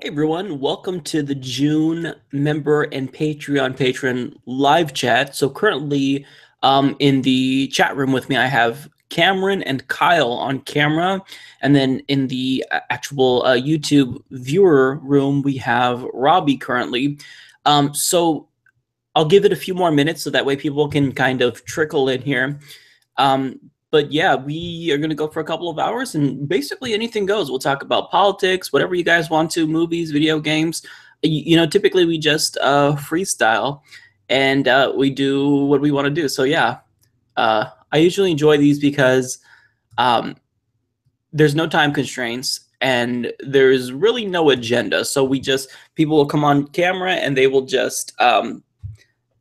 Hey everyone, welcome to the June member and Patreon patron live chat. So currently in the chat room with me, I have Cameron and Kyle on camera. And then in the actual YouTube viewer room, we have Robbie currently. So I'll give it a few more minutes so that way people can kind of trickle in here. But yeah, we are going to go for a couple of hours and basically anything goes. We'll talk about politics, whatever you guys want to, movies, video games. Typically we just freestyle and we do what we want to do. So yeah, I usually enjoy these because um, there's no time constraints and there's really no agenda. So people will come on camera and they will just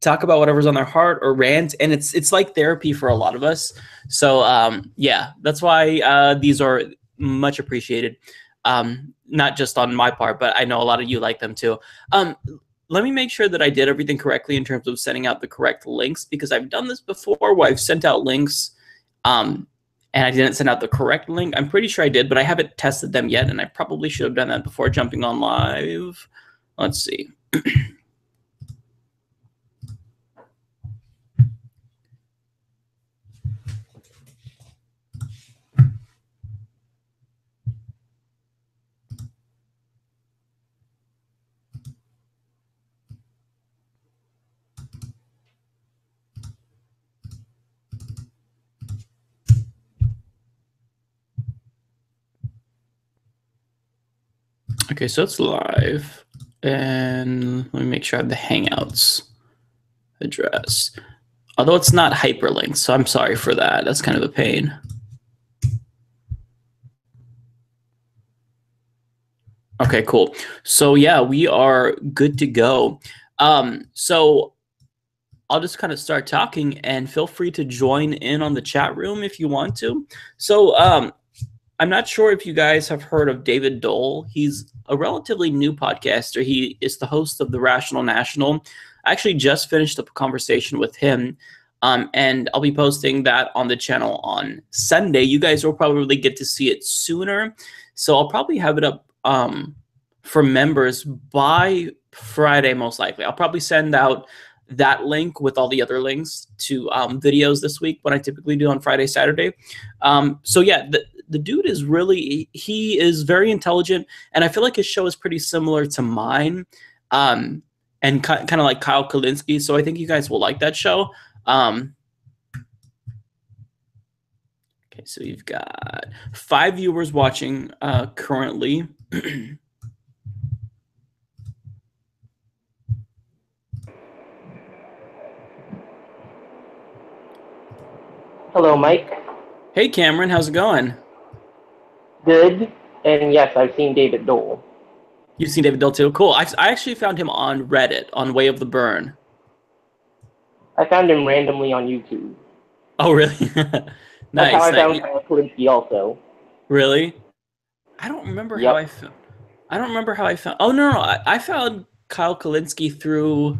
talk about whatever's on their heart or rant, and it's like therapy for a lot of us. So yeah, that's why these are much appreciated. Not just on my part, but I know a lot of you like them too. Let me make sure that I did everything correctly in terms of sending out the correct links, because I've done this before where I've sent out links and I didn't send out the correct link. I'm pretty sure I did, but I haven't tested them yet, and I probably should have done that before jumping on live. Let's see. Okay, so it's live, and let me make sure I have the Hangouts address. Although it's not hyperlinked, so I'm sorry for that. That's kind of a pain. Okay, cool. So yeah, we are good to go. So I'll just kind of start talking, and feel free to join in on the chat room if you want to. So I'm not sure if you guys have heard of David Dole. He's a relatively new podcaster. He is the host of The Rational National. I actually just finished up a conversation with him, and I'll be posting that on the channel on Sunday. You guys will probably get to see it sooner, so I'll probably have it up for members by Friday, most likely. I'll probably send out that link with all the other links to videos this week, what I typically do on Friday, Saturday. So yeah, the dude is he is very intelligent, and I feel like his show is pretty similar to mine, and kind of like Kyle Kalinske. So I think you guys will like that show. Okay, so we've got 5 viewers watching currently. Hello, Mike. Hey, Cameron, how's it going? Good. And yes, I've seen David Dole. You've seen David Dole too? Cool. I actually found him on Reddit, on Way of the Burn. I found him randomly on YouTube. Oh, really? That's how I Nice. found Kyle Kalinske also. Really? I don't remember how I found. I don't remember how I found. Oh no, I found Kyle Kalinske through,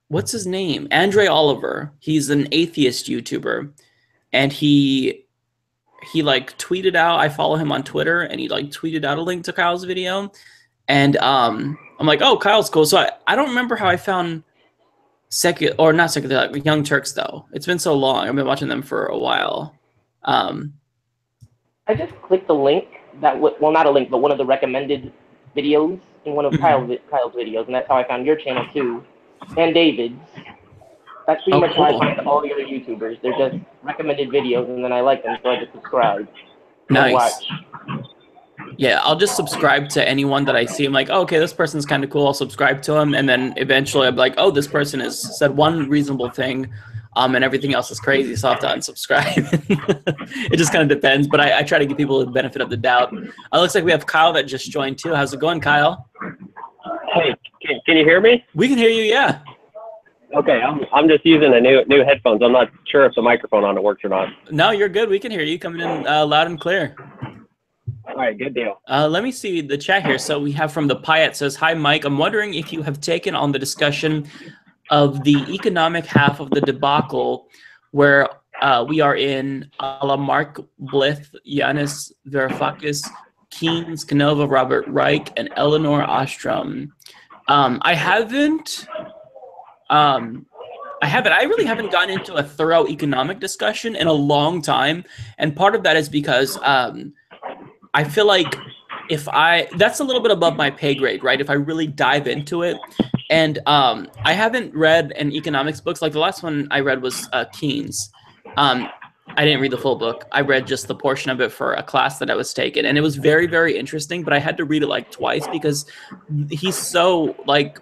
what's his name? Andre Oliver. He's an atheist YouTuber, and he like tweeted out. I follow him on Twitter, and he like tweeted out a link to Kyle's video, and I'm like, oh, Kyle's cool. So I don't remember how I found like Young Turks though. It's been so long. I've been watching them for a while. I just clicked the link well, not a link, but one of the recommended videos in one of Kyle's videos, and that's how I found your channel too, and David's. That's pretty much how I find all the other YouTubers. They're just recommended videos, and then I like them, so I just subscribe. Nice. Watch. Yeah, I'll just subscribe to anyone that I see. I'm like, oh, okay, this person's kind of cool. I'll subscribe to him, and then eventually I'll be like, oh, this person has said one reasonable thing, and everything else is crazy, so I'll have to unsubscribe. It just kind of depends, but I try to give people the benefit of the doubt. It looks like we have Kyle that just joined too. How's it going, Kyle? Hey, can you hear me? We can hear you, yeah. Okay, I'm just using a new headphones. I'm not sure if the microphone on it works or not. No, you're good. We can hear you coming in loud and clear. All right, good deal. Let me see the chat here. So we have from the Payat says, hi, Mike. I'm wondering if you have taken on the discussion of the economic half of the debacle where we are in a la Mark Blith, Yanis Varoufakis, Keynes, Canova, Robert Reich, and Eleanor Ostrom. I haven't. I really haven't gotten into a thorough economic discussion in a long time, and part of that is because I feel like that's a little bit above my pay grade, right? If I really dive into it, and I haven't read an economics books. Like the last one I read was Keynes. I didn't read the full book. I read just the portion of it for a class that I was taking, and it was very, very interesting. But I had to read it like twice because he's so like.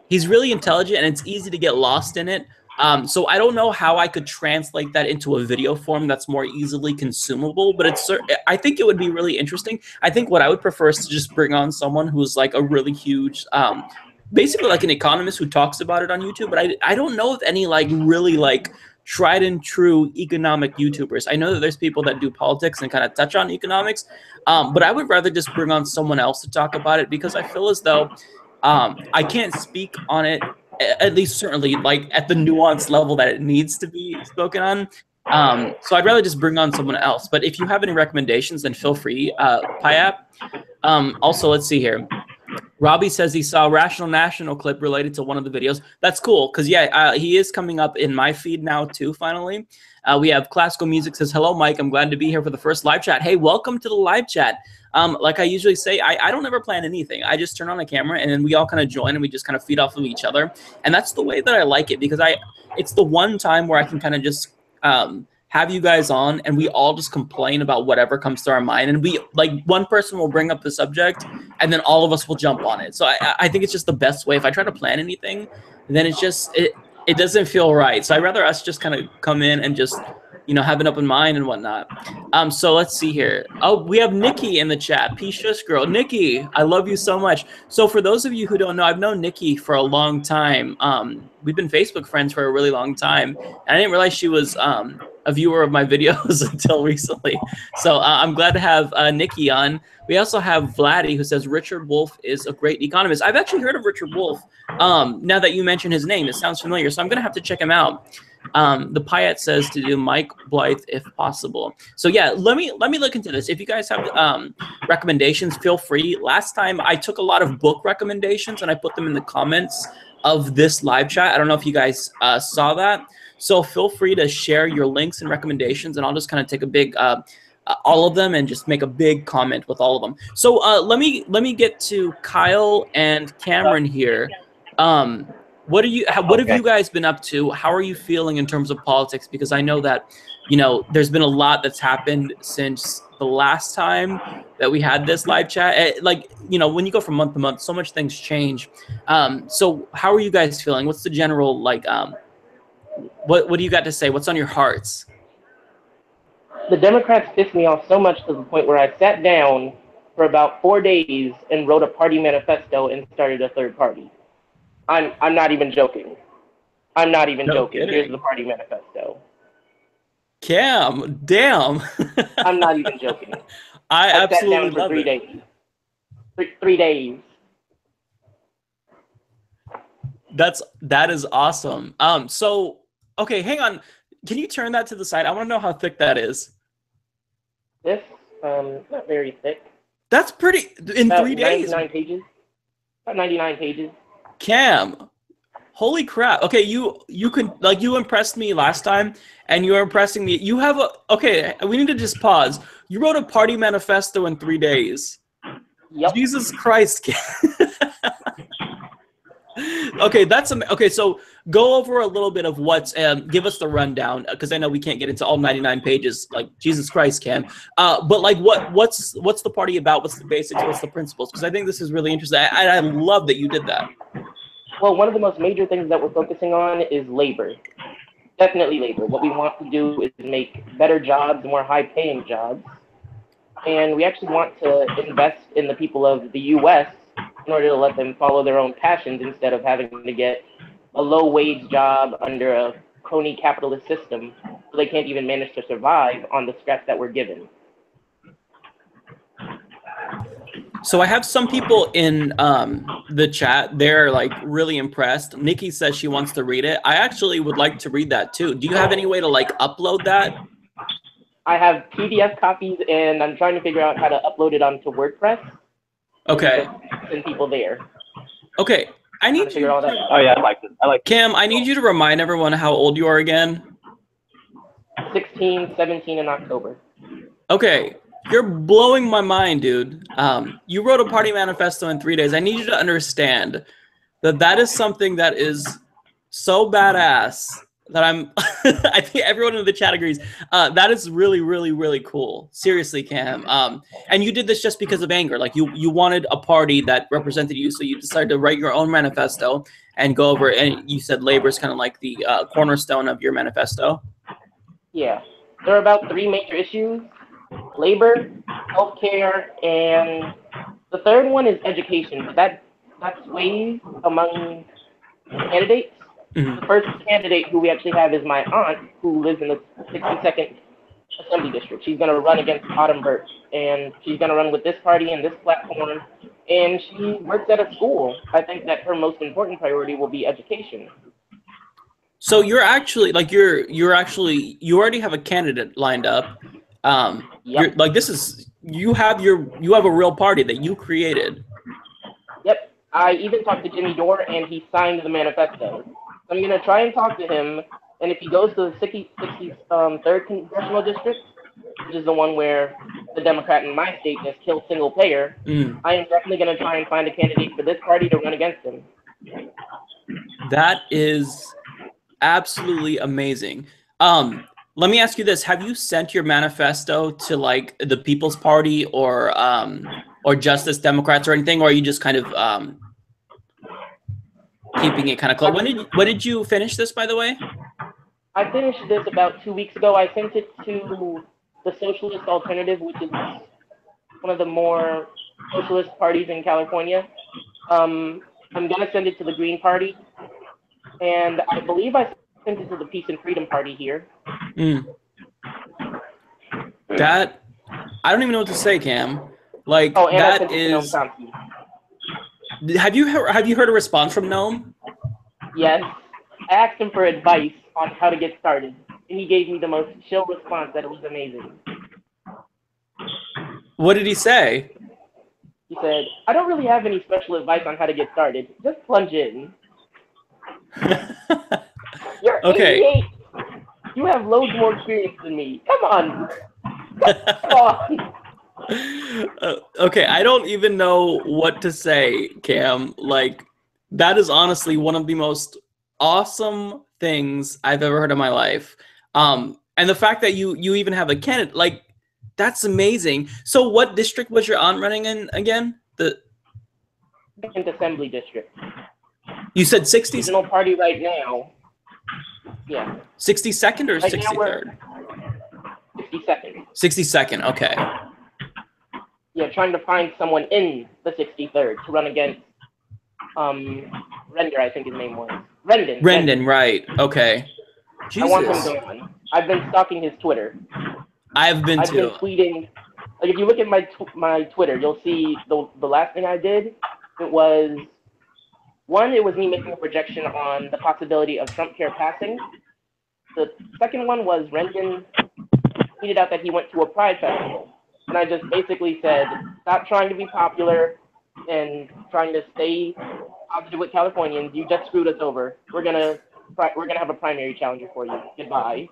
He's really intelligent, and it's easy to get lost in it. So I don't know how I could translate that into a video form that's more easily consumable, but I think it would be really interesting. I think what I would prefer is to just bring on someone who's like a really huge, basically like an economist who talks about it on YouTube. But I don't know if any like really like tried and true economic YouTubers. I know that there's people that do politics and kind of touch on economics, but I would rather just bring on someone else to talk about it because I feel as though I can't speak on it, at least certainly like at the nuanced level that it needs to be spoken on. So I'd rather just bring on someone else. But if you have any recommendations, then feel free, Payap. Also, let's see here. Robbie says he saw a Rational National clip related to one of the videos. That's cool, because, yeah, he is coming up in my feed now, too, finally. We have Classical Music says, hello, Mike. I'm glad to be here for the first live chat. Hey, welcome to the live chat. Like I usually say, I don't ever plan anything. I just turn on a camera, and then we all kind of join, and we just kind of feed off of each other. And that's the way that I like it, because it's the one time where I can kind of just have you guys on, and we all just complain about whatever comes to our mind. And we, like, one person will bring up the subject, and then all of us will jump on it. So I think it's just the best way. If I try to plan anything, then it's just, it doesn't feel right. So I'd rather us just kind of come in and just, you know, have an open mind and whatnot. So let's see here. Oh, we have Nikki in the chat. Peace, Shush Girl. Nikki, I love you so much. So for those of you who don't know, I've known Nikki for a long time. We've been Facebook friends for a really long time. And I didn't realize she was a viewer of my videos until recently. So I'm glad to have Nikki on. We also have Vladdy, who says Richard Wolff is a great economist. I've actually heard of Richard Wolff. Now that you mention his name, it sounds familiar. So I'm going to have to check him out. The Payat says to do Mike Blythe if possible. So yeah, let me look into this. If you guys have recommendations, feel free. Last time I took a lot of book recommendations and I put them in the comments of this live chat. I don't know if you guys saw that. So feel free to share your links and recommendations, and I'll just kind of take a big all of them and just make a big comment with all of them. So let me get to Kyle and Cameron here. What have you guys been up to? How are you feeling in terms of politics? Because I know that, you know, there's been a lot that's happened since the last time that we had this live chat. Like, you know, when you go from month to month, so much things change. So how are you guys feeling? What's the general, like, what do you got to say? What's on your hearts? The Democrats pissed me off so much to the point where I sat down for about 4 days and wrote a party manifesto and started a third party. I'm not even joking. I'm not even joking. Kidding. Here's the party manifesto. Cam, damn. I'm not even joking. I absolutely sat down for love 3 it. days. 3 days. That is awesome. So okay, hang on. Can you turn that to the side? I want to know how thick that is. This, not very thick. That's pretty. In About 3 days. 99 pages. About 99 pages. Cam, holy crap. Okay, you could, like, you impressed me last time, and you're impressing me. You have okay, we need to just pause. You wrote a party manifesto in 3 days. Yep. Jesus Christ, Cam. Okay, okay, so go over a little bit of what's, give us the rundown, because I know we can't get into all 99 pages, like, Jesus Christ, Cam. But, like, what's the party about? What's the basics? What's the principles? Because I think this is really interesting. I love that you did that. Well, one of the most major things that we're focusing on is labor. Definitely labor. What we want to do is make better jobs, more high-paying jobs. And we actually want to invest in the people of the U.S. in order to let them follow their own passions instead of having to get a low-wage job under a crony capitalist system so they can't even manage to survive on the scraps that we're given. So I have some people in the chat. They're, like, really impressed. Nikki says she wants to read it. I actually would like to read that too. Do you have any way to, like, upload that? I have PDF copies, and I'm trying to figure out how to upload it onto WordPress. Okay. Send people there. Okay. I need to figure all that out. Oh yeah, I like this. Cam, I need you to remind everyone how old you are again. 16, 17 in October. Okay. You're blowing my mind, dude. You wrote a party manifesto in 3 days. I need you to understand that that is something that is so badass that I'm I think everyone in the chat agrees. That is really, really, really cool. Seriously, Cam. And you did this just because of anger. Like you wanted a party that represented you, so you decided to write your own manifesto and go over it. And you said labor is kind of like the cornerstone of your manifesto. Yeah. There are about 3 major issues: labor, healthcare, and the third one is education. That's ways among candidates. Mm-hmm. The first candidate who we actually have is my aunt, who lives in the 62nd Assembly District. She's going to run against Autumn Burke, and she's going to run with this party and this platform, and she works at a school. I think that her most important priority will be education. So you're actually like you already have a candidate lined up. Yep. Like this is you have a real party that you created. Yep. I even talked to Jimmy Dore, and he signed the manifesto. I'm going to try and talk to him, and if he goes to the 63rd Congressional District, which is the one where the Democrat in my state just killed single payer, I am definitely going to try and find a candidate for this party to run against him. That is absolutely amazing. Let me ask you this. Have you sent your manifesto to like the People's Party or Justice Democrats or anything, or are you just kind of keeping it kind of close? When did you finish this, by the way? I finished this about 2 weeks ago. I sent it to the Socialist Alternative, which is one of the more socialist parties in California. I'm going to send it to the Green Party, and I believe I sent it to the Peace and Freedom Party here. That, I don't even know what to say, Cam. Like, that is... Have you heard a response from Noam? Yes. I asked him for advice on how to get started, and he gave me the most chill response that it was amazing. What did he say? He said, I don't really have any special advice on how to get started. Just plunge in. You're 88. You have loads more experience than me. Come on. Come on. Okay, I don't even know what to say, Cam. Like, that is honestly one of the most awesome things I've ever heard in my life. And the fact that you even have a candidate, like, that's amazing. So what district was your aunt running in again? The 2nd Assembly District. You said 60s? Regional party right now. Yeah. 62nd or 63rd? 62nd. 62nd, okay. Yeah, trying to find someone in the 63rd to run against Render, I think his name was. Rendon, right. Okay. Jesus. I want him going. I've been stalking his Twitter. I've been tweeting. Like, if you look at my Twitter, you'll see the last thing I did. It was me making a projection on the possibility of Trump Care passing. The second one was Rendon tweeted out that he went to a Pride festival. And I just basically said, stop trying to be popular and trying to stay positive with Californians. You just screwed us over. We're gonna have a primary challenger for you. Goodbye.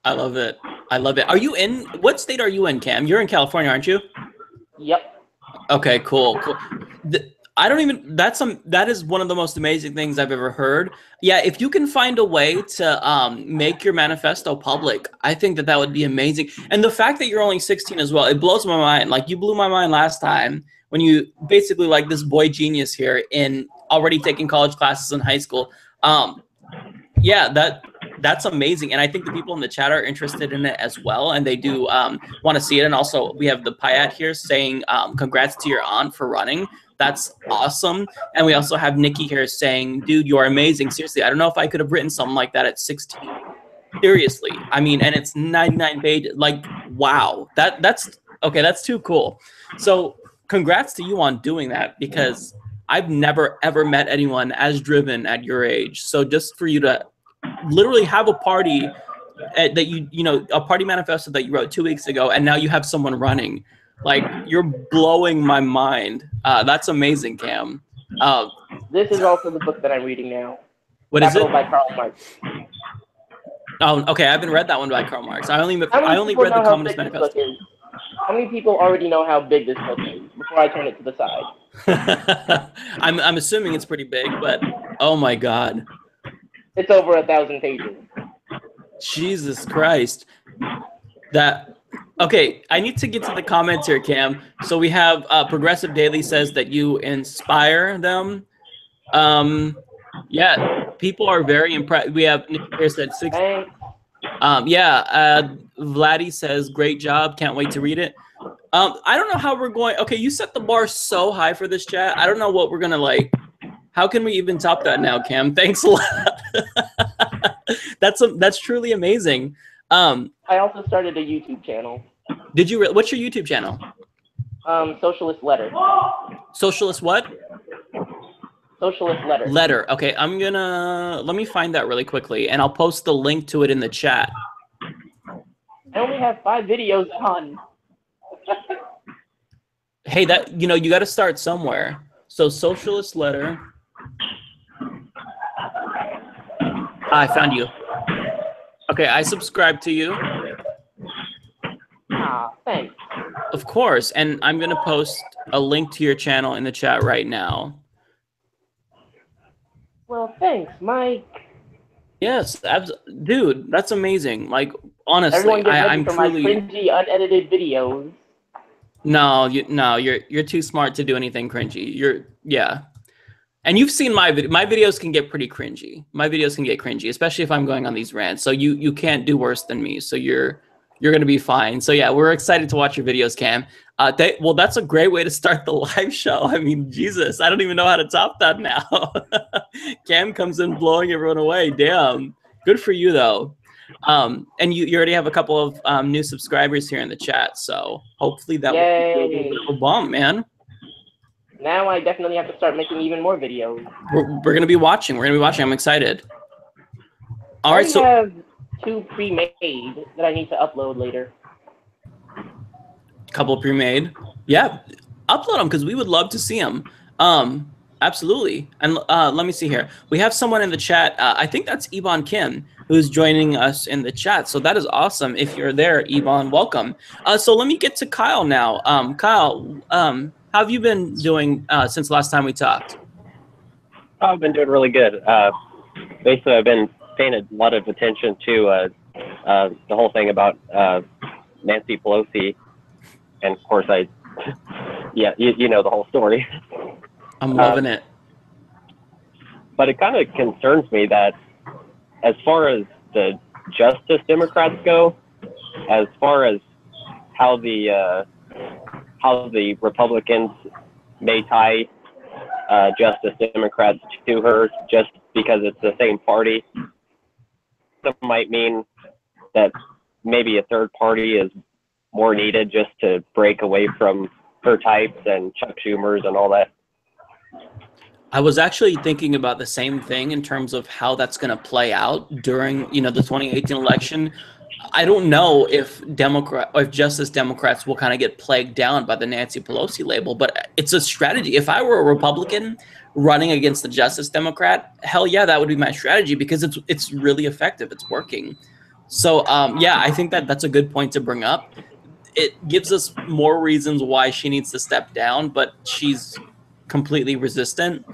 I love it. I love it. Are you in? What state are you in, Cam? You're in California, aren't you? Yep. Okay. Cool. That is one of the most amazing things I've ever heard. Yeah, if you can find a way to make your manifesto public, I think that would be amazing. And the fact that you're only 16 as well, it blows my mind. Like, you blew my mind last time when you basically, like, this boy genius here in already taking college classes in high school. Yeah, that's amazing. And I think the people in the chat are interested in it as well, and they do want to see it. And also, we have the Payat here saying congrats to your aunt for running. That's awesome. And we also have Nikki here saying, dude, you're amazing. Seriously, I don't know if I could have written something like that at 16. Seriously. I mean, and it's 99 pages. Like, wow. That's okay. That's too cool. So congrats to you on doing that, because I've never, ever met anyone as driven at your age. So just for you to literally have a party that you know, a party manifesto that you wrote 2 weeks ago, and now you have someone running. Like, you're blowing my mind. That's amazing, Cam. This is also the book that I'm reading now. What is it? By Karl Marx. Oh, okay. I haven't read that one by Karl Marx. I only read the Communist Manifesto. How many people already know how big this book is before I turn it to the side? I'm assuming it's pretty big, but oh my God. It's over 1,000 pages. Jesus Christ. Okay, I need to get to the comments here, Cam. So we have Progressive Daily says that you inspire them. Yeah, people are very impressed. We have Nick here said 6. Vladdy says great job. Can't wait to read it. I don't know how we're going. Okay, you set the bar so high for this chat. I don't know what we're gonna like. How can we even top that now, Cam? Thanks a lot. That's truly amazing. I also started a YouTube channel. Did you? What's your YouTube channel? Socialist Letter. Socialist what? Socialist Letter. Letter. Okay, let me find that really quickly, and I'll post the link to it in the chat. I only have 5 videos on. Hey, you got to start somewhere. So Socialist Letter. I found you. Okay, I subscribe to you. Thanks. Of course, and I'm going to post a link to your channel in the chat right now. Well, thanks, Mike. Yes, dude, that's amazing. Like, honestly, Everyone get ready I'm for truly my cringy, unedited videos. No, you're too smart to do anything cringy. Yeah. And you've seen my videos can get pretty cringy. My videos can get cringy, especially if I'm going on these rants. So you can't do worse than me. So you're going to be fine. So yeah, we're excited to watch your videos, Cam. Well, that's a great way to start the live show. I mean, Jesus, I don't even know how to top that now. Cam comes in blowing everyone away. Damn. Good for you, though. And you already have a couple of new subscribers here in the chat. So hopefully that will be a little bump, man. Now I definitely have to start making even more videos. We're going to be watching. I'm excited. All right, so I have 2 pre-made that I need to upload later. Couple pre-made. Yeah, upload them because we would love to see them. Absolutely. And let me see here. We have someone in the chat. I think that's Ebon Kim who's joining us in the chat. So that is awesome. If you're there, Ebon, welcome. So let me get to Kyle now. Kyle, how have you been doing since last time we talked? I've been doing really good. Basically, I've been paying a lot of attention to the whole thing about Nancy Pelosi. And of course, yeah, you know the whole story. I'm loving it. But it kind of concerns me that as far as the Justice Democrats go, as far as how the Republicans may tie Justice Democrats to her just because it's the same party, that might mean that maybe a third party is more needed just to break away from her types and Chuck Schumer's and all that. I was actually thinking about the same thing in terms of how that's going to play out during, the 2018 election. I don't know if Justice Democrats will kind of get plagued down by the Nancy Pelosi label, but it's a strategy. If I were a Republican running against the Justice Democrat, hell yeah, that would be my strategy because it's really effective. It's working. So yeah, I think that's a good point to bring up. It gives us more reasons why she needs to step down, but she's completely resistant.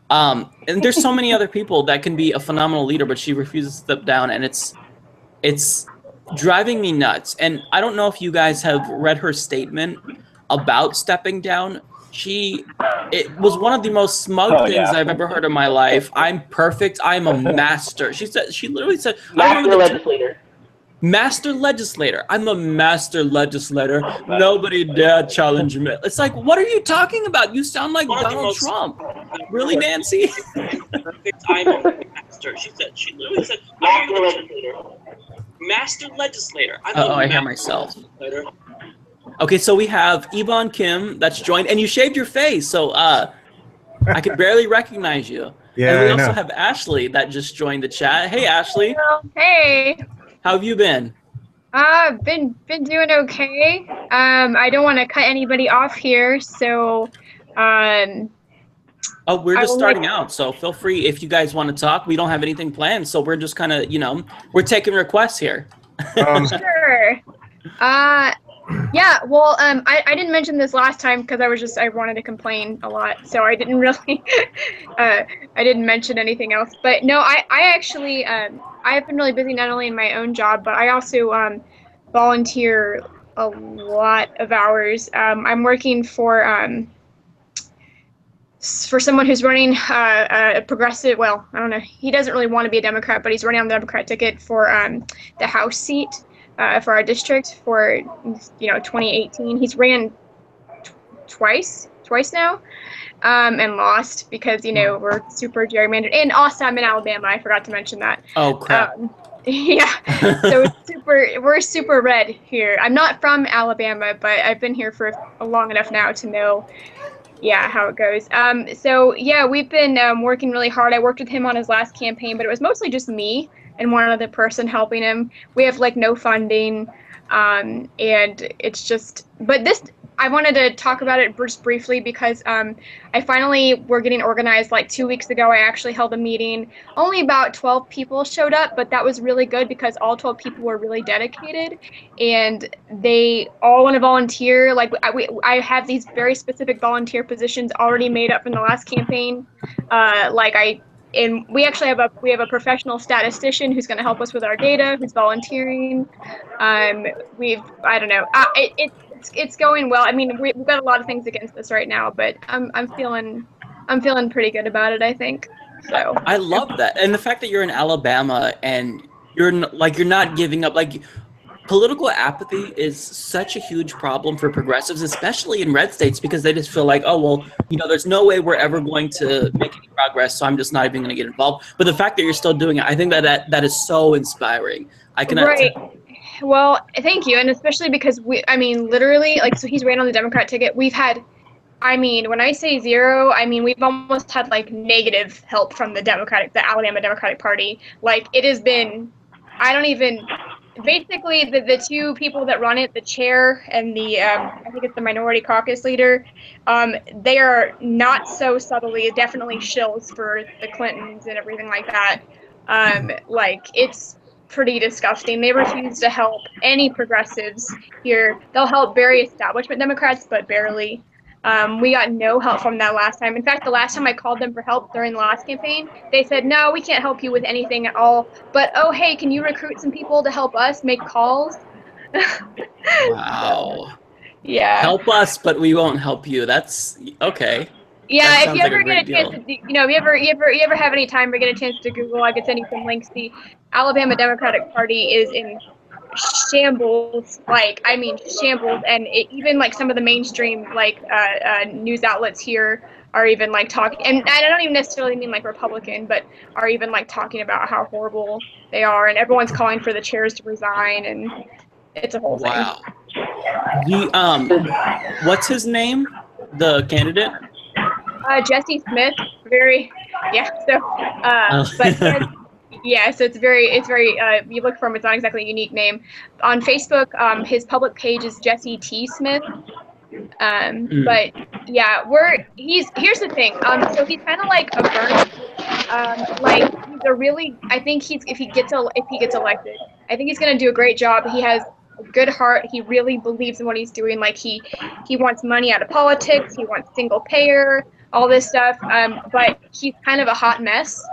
And there's so many other people that can be a phenomenal leader, but she refuses to step down, and it's driving me nuts. And I don't know if you guys have read her statement about stepping down. It was one of the most smug things I've ever heard in my life. I'm perfect. I'm a master. She literally said, Master legislator. Master legislator. I'm a master legislator. Nobody dare challenge me. It's like, what are you talking about? You sound like Donald Trump. Really, Nancy? Perfect. I'm a master. She literally said, I'm a legislator. Master legislator. I hear myself. Okay, so we have Ebon Kim that's joined, and you shaved your face, so I could barely recognize you. Yeah, and we also have Ashley that just joined the chat. Hey, Ashley. Hey. How have you been? Been doing okay. I don't want to cut anybody off here, so Oh, we're I just will like. starting out, so feel free if you guys want to talk. We don't have anything planned, so we're just kind of, we're taking requests here. Sure. Yeah. Well, I didn't mention this last time because I wanted to complain a lot, so I didn't really I didn't mention anything else. But no, I actually I've been really busy not only in my own job, but I also volunteer a lot of hours. I'm working for someone who's running a progressive, well, I don't know, he doesn't really want to be a Democrat, but he's running on the Democrat ticket for the House seat for our district for 2018. He's ran twice now, and lost because we're super gerrymandered. And also, I'm in Alabama. I forgot to mention that. Oh crap. Yeah, so we're super red here. I'm not from Alabama, but I've been here for long enough now to know, yeah, how it goes. So yeah, we've been working really hard. I worked with him on his last campaign, but it was mostly just me and one other person helping him. We have like no funding, and it's just. But this, I wanted to talk about it just briefly because we're getting organized like 2 weeks ago. I actually held a meeting. Only about 12 people showed up, but that was really good because all 12 people were really dedicated and they all want to volunteer. Like I have these very specific volunteer positions already made up from the last campaign. And we actually have a professional statistician who's going to help us with our data, who's volunteering. I don't know. It's going well. I mean, we've got a lot of things against us right now, but I'm feeling pretty good about it, I think. So I love that, and the fact that you're in Alabama and you're not giving up. Like, political apathy is such a huge problem for progressives, especially in red states, because they just feel like, oh well, there's no way we're ever going to make any progress, so I'm just not even going to get involved. But the fact that you're still doing it, I think that is so inspiring. I can right. Well, thank you, and especially because literally, like, so he's ran on the Democrat ticket. We've had, when I say zero, we've almost had like negative help from the Alabama Democratic Party. Like, it has been, basically the two people that run it, the chair and the I think it's the minority caucus leader, they are not so subtly definitely shills for the Clintons and everything like that. Like, it's pretty disgusting. They refuse to help any progressives here. They'll help very establishment Democrats, but barely. We got no help from that last time. In fact, the last time I called them for help during the last campaign, they said, no, we can't help you with anything at all. But, oh, hey, can you recruit some people to help us make calls? Wow. Yeah. Help us, but we won't help you. That's okay. Yeah, if you ever get a chance to, you ever have any time or get a chance to Google, I could send you some links. The Alabama Democratic Party is in shambles, shambles, and even like some of the mainstream news outlets here are even like talking, and I don't even necessarily mean like Republican, but are even like talking about how horrible they are, and everyone's calling for the chairs to resign, and it's a whole thing. Wow. What's his name? The candidate? Jesse Smith. Very, yeah. So, but. Yeah, so it's very, you look for him, it's not exactly a unique name. On Facebook, his public page is Jesse T. Smith. But yeah, here's the thing. So he's kind of like a Bernie. He's a really, I think if he gets elected, I think he's gonna do a great job. He has a good heart. He really believes in what he's doing. Like he wants money out of politics. He wants single payer, all this stuff. But he's kind of a hot mess.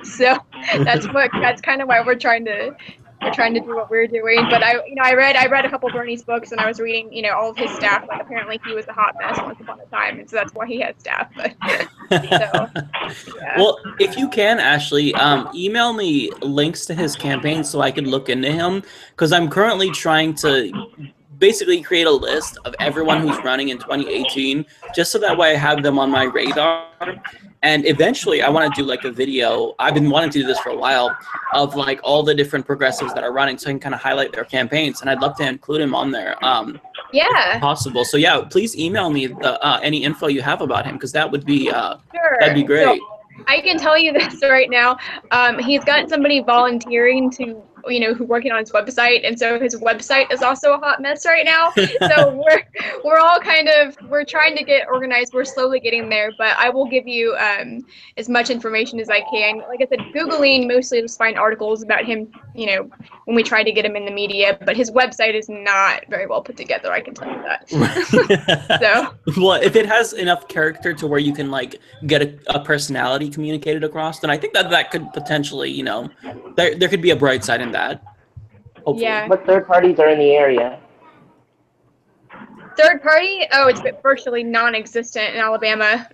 So that's kind of why we're trying to do what we're doing. But I read a couple of Bernie's books, and I was reading all of his staff. Like, apparently he was a hot mess once upon a time, and so that's why he had staff. But so, yeah. Well, if you can, Ashley, email me links to his campaign so I can look into him, because I'm currently trying to basically create a list of everyone who's running in 2018, just so that way I have them on my radar. And eventually I want to do like a video. I've been wanting to do this for a while, of like all the different progressives that are running, so I can kind of highlight their campaigns, and I'd love to include him on there. Yeah. If possible. So yeah, please email me any info you have about him, because that would be sure. That'd be great. So I can tell you this right now. He's got somebody volunteering to who working on his website, and so his website is also a hot mess right now. So we're all we're trying to get organized. We're slowly getting there, but I will give you as much information as I can. Like I said, Googling mostly just find articles about him, when we try to get him in the media, but his website is not very well put together, I can tell you that. So, well, if it has enough character to where you can like get a personality communicated across, then I think that could potentially, there could be a bright side in that. Hopefully. Yeah. What third parties are in the area? Third party? Oh, it's virtually non-existent in Alabama.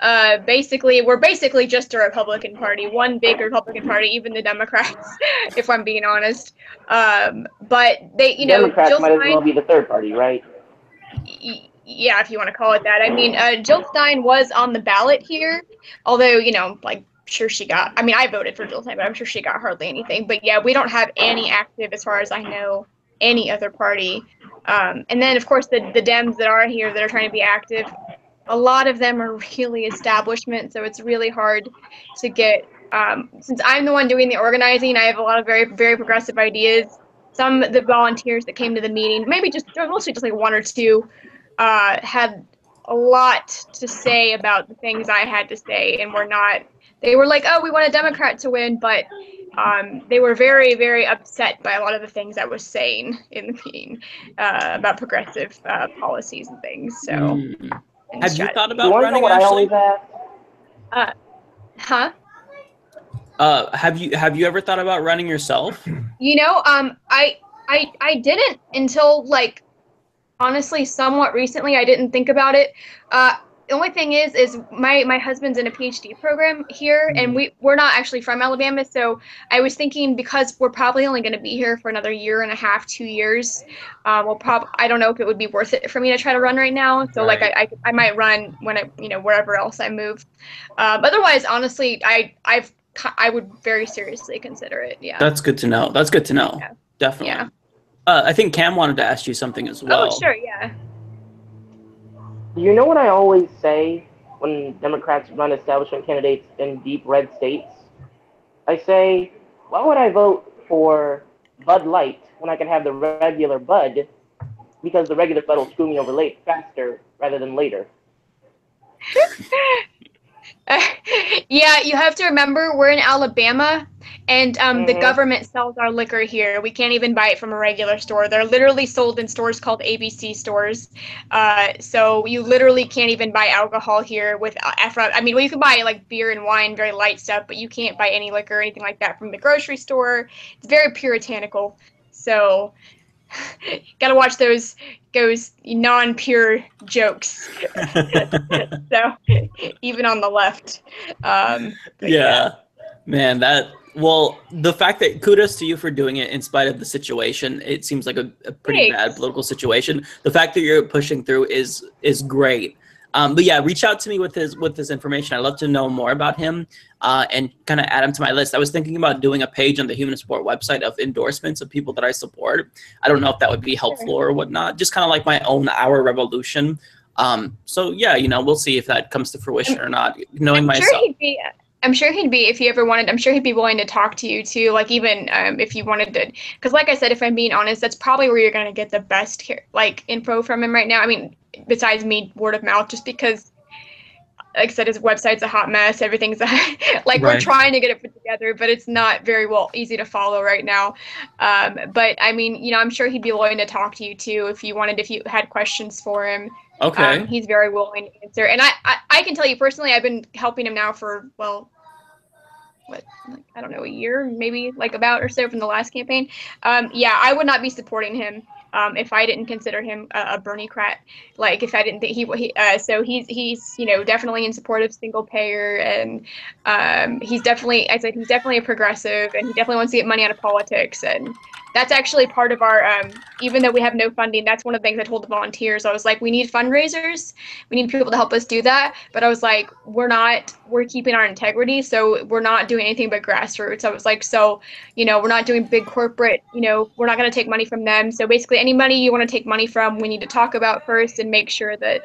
We're basically just a Republican Party, one big Republican Party, even the Democrats, if I'm being honest. But they, Democrats Jill might as Stein, well be the third party, right? Yeah, if you want to call it that. I mean, Jill Stein was on the ballot here, although, sure she got, I voted for Jill Stein, but I'm sure she got hardly anything. But yeah, we don't have any active, as far as I know, any other party. And then, of course, the Dems that are here that are trying to be active, a lot of them are really establishment, so it's really hard to get, since I'm the one doing the organizing, I have a lot of very, very progressive ideas. Some of the volunteers that came to the meeting, mostly just like one or two, had a lot to say about the things I had to say, and they were like, oh, we want a Democrat to win, but they were very, very upset by a lot of the things I was saying in the meeting about progressive policies and things. So, have you thought about you want to know running? What Ashley? I always ask? Have you ever thought about running yourself? I didn't until honestly, somewhat recently. I didn't think about it. The only thing is my husband's in a PhD program here, and we're not actually from Alabama, so I was thinking, because we're probably only going to be here for another year and a half, 2 years, I don't know if it would be worth it for me to try to run right now. So right. I might run when wherever else I move. Otherwise, honestly, I would very seriously consider it. Yeah. That's good to know. Yeah. Definitely. Yeah. I think Cam wanted to ask you something as well. Oh, sure. Yeah. You know what I always say when Democrats run establishment candidates in deep red states? I say, why would I vote for Bud Light when I can have the regular Bud? Because the regular Bud will screw me over faster rather than later. Yeah, you have to remember we're in Alabama, and the government sells our liquor here. We can't even buy it from a regular store. They're literally sold in stores called ABC stores. So you literally can't even buy alcohol here well, you can buy like beer and wine, very light stuff, but you can't buy any liquor or anything like that from the grocery store. It's very puritanical. So gotta watch those non-pure jokes. So even on the left. Yeah. Man, the fact that kudos to you for doing it in spite of the situation. It seems like a pretty bad political situation. The fact that you're pushing through is great. But yeah, reach out to me with this information. I'd love to know more about him and kind of add him to my list. I was thinking about doing a page on the Humanist Report website of endorsements of people that I support. I don't know if that would be helpful or whatnot. Just kind of like my own Our Revolution. So yeah, we'll see if that comes to fruition or not. Knowing myself. I'm sure he'd be, if you ever wanted, I'm sure he'd be willing to talk to you too. Like even if you wanted to, because like I said, if I'm being honest, that's probably where you're going to get the best info from him right now. I mean, besides me, word of mouth, just because, like I said, his website's a hot mess. Everything's we're trying to get it put together, but it's not very easy to follow right now. But I mean, I'm sure he'd be willing to talk to you too if you had questions for him. Okay. He's very willing to answer. And I can tell you personally, I've been helping him now for, I don't know, a year, maybe about or so from the last campaign. Yeah, I would not be supporting him if I didn't consider him a Bernie-crat. If I didn't think so he's definitely in support of single payer, and he's definitely a progressive, and he definitely wants to get money out of politics. And that's actually part of our, even though we have no funding, that's one of the things I told the volunteers. I was like, we need fundraisers. We need people to help us do that. But I was like, we're keeping our integrity. So we're not doing anything but grassroots. I was like, we're not doing big corporate, we're not going to take money from them. So basically any money you want to take money from, we need to talk about first and make sure that,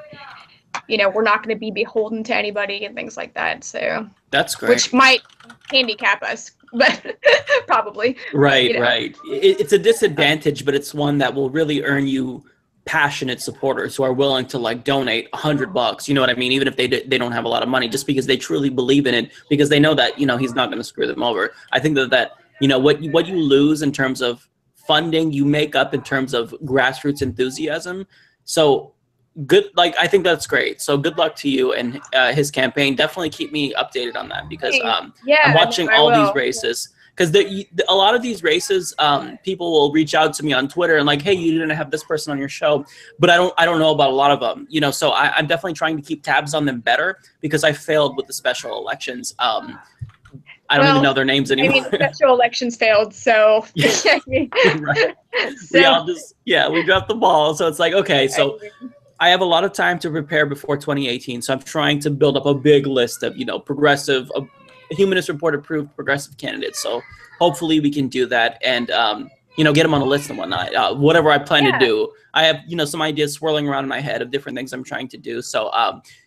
we're not going to be beholden to anybody and things like that. So that's great. Which might handicap us but probably. Right, You know. right. It's a disadvantage, but it's one that will really earn you passionate supporters who are willing to like donate $100. You know what I mean? Even if they don't have a lot of money, just because they truly believe in it, because they know that, you know, he's not going to screw them over. I think that you know, what you lose in terms of funding, you make up in terms of grassroots enthusiasm. So good, like, I think that's great. So good luck to you and his campaign. Definitely keep me updated on that, because Yeah, I'm watching no, I all these will. races. Because a lot of these races, people will reach out to me on Twitter and like, hey, you didn't have this person on your show, but I don't know about a lot of them, you know. So I'm definitely trying to keep tabs on them better, because I failed with the special elections. I don't even know their names anymore. I mean, the special elections failed, so Right. so We dropped the ball. So it's like, okay, so I have a lot of time to prepare before 2018. So I'm trying to build up a big list of, you know, progressive, Humanist Report approved progressive candidates. So hopefully we can do that and, you know, get them on the list and whatnot. Whatever I plan to do, I have, you know, some ideas swirling around in my head of different things I'm trying to do. So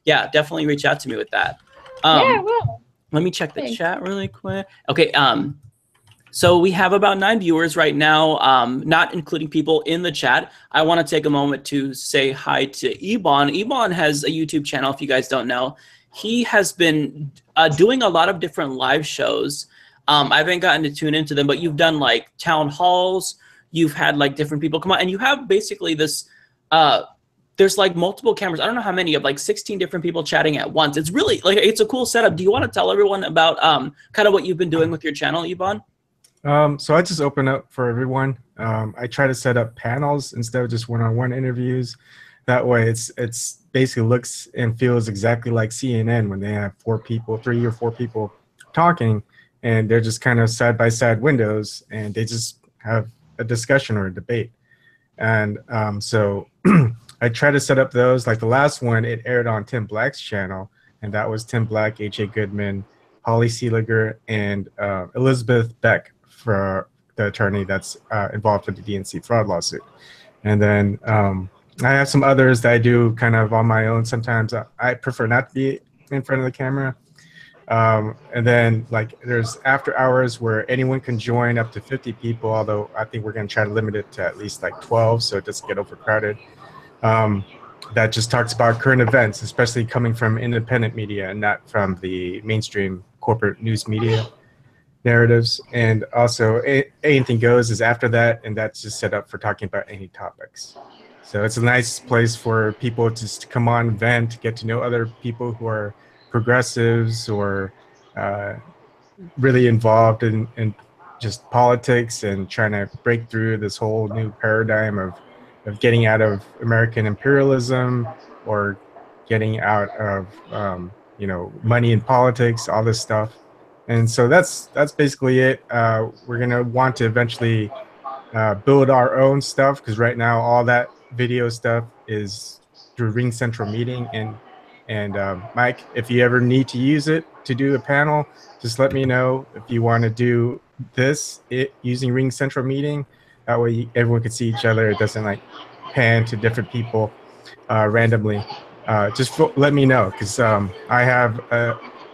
yeah, definitely reach out to me with that. yeah, I will. Let me check the chat really quick. Okay. So we have about 9 viewers right now, not including people in the chat. I want to take a moment to say hi to Ebon. Ebon has a YouTube channel, if you guys don't know. He has been doing a lot of different live shows. I haven't gotten to tune into them, but you've done like town halls. You've had like different people come on, and you have basically this, there's like multiple cameras. I don't know how many, of like 16 different people chatting at once. It's really like, it's a cool setup. Do you want to tell everyone about kind of what you've been doing with your channel, Ebon? So I just open up for everyone. I try to set up panels instead of just one-on-one interviews. That way it's basically looks and feels exactly like CNN when they have 3 or 4 people talking, and they're just kind of side-by-side windows, and they just have a discussion or a debate. And so I try to set up those. Like the last one, it aired on Tim Black's channel, and that was Tim Black, H.A. Goodman, Holly Seeliger, and Elizabeth Beck, for the attorney that's involved with the DNC fraud lawsuit. And then I have some others that I do kind of on my own. Sometimes I prefer not to be in front of the camera. And then like there's after hours where anyone can join up to 50 people, although I think we're going to try to limit it to at least like 12 so it doesn't get overcrowded. That just talks about current events, especially coming from independent media and not from the mainstream corporate news media narratives. And also anything goes is after that, and that's just set up for talking about any topics. So it's a nice place for people just to come on, vent, get to know other people who are progressives or really involved in just politics and trying to break through this whole new paradigm of getting out of American imperialism or getting out of you know, money in politics, all this stuff. And so that's basically it. We're gonna want to eventually build our own stuff, because right now all that video stuff is through Ring Central Meeting. And Mike, if you ever need to use it to do a panel, just let me know. If you want to do this using Ring Central Meeting, that way everyone can see each other. It doesn't like pan to different people randomly. Just let me know, because I have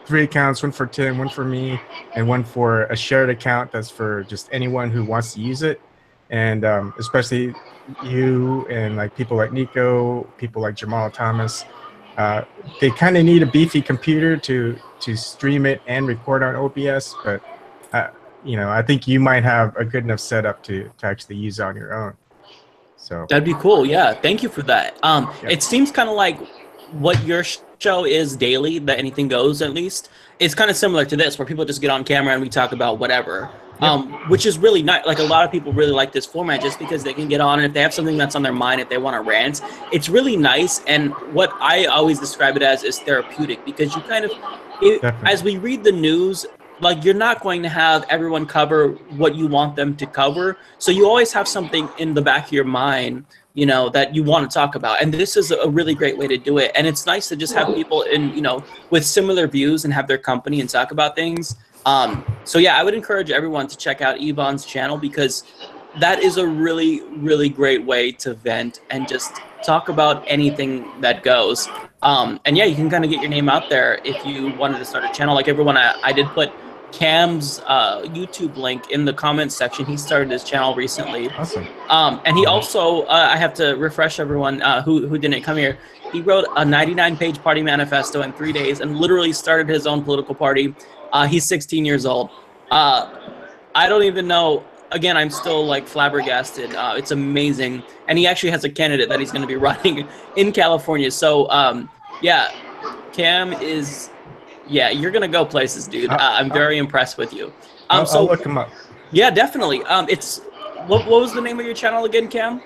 3 accounts, one for Tim, one for me, and one for a shared account that's for just anyone who wants to use it. And especially you and like people like Nico, people like Jamal Thomas, they kind of need a beefy computer to stream it and record on OBS. But you know, I think you might have a good enough setup to actually use on your own. So that'd be cool. Yeah, thank you for that. It seems kind of like what your show is daily, that anything goes, at least. It's kind of similar to this, where people just get on camera and we talk about whatever. Which is really nice. Like a lot of people really like this format just because they can get on, and if they have something that's on their mind, if they want to rant, it's really nice. And what I always describe it as is therapeutic, because you kind of, as we read the news, like you're not going to have everyone cover what you want them to cover. So you always have something in the back of your mind, you know, that you want to talk about. And this is a really great way to do it. And it's nice to just have people in, you know, with similar views and have their company and talk about things. So yeah, I would encourage everyone to check out Ebon's channel, because that is a really, really great way to vent and just talk about anything that goes. And yeah, you can kind of get your name out there if you wanted to start a channel. Like everyone, I did put Cam's YouTube link in the comments section. He started his channel recently. Awesome. And he also, I have to refresh everyone who didn't come here. He wrote a 99-page party manifesto in 3 days and literally started his own political party. He's 16 years old. I don't even know. Again, I'm still like flabbergasted. It's amazing. And he actually has a candidate that he's going to be running in California. So, yeah, Cam is, yeah, you're going to go places, dude. I'm very impressed with you. I'll look him up. Yeah, definitely. It's, what was the name of your channel again, Cam?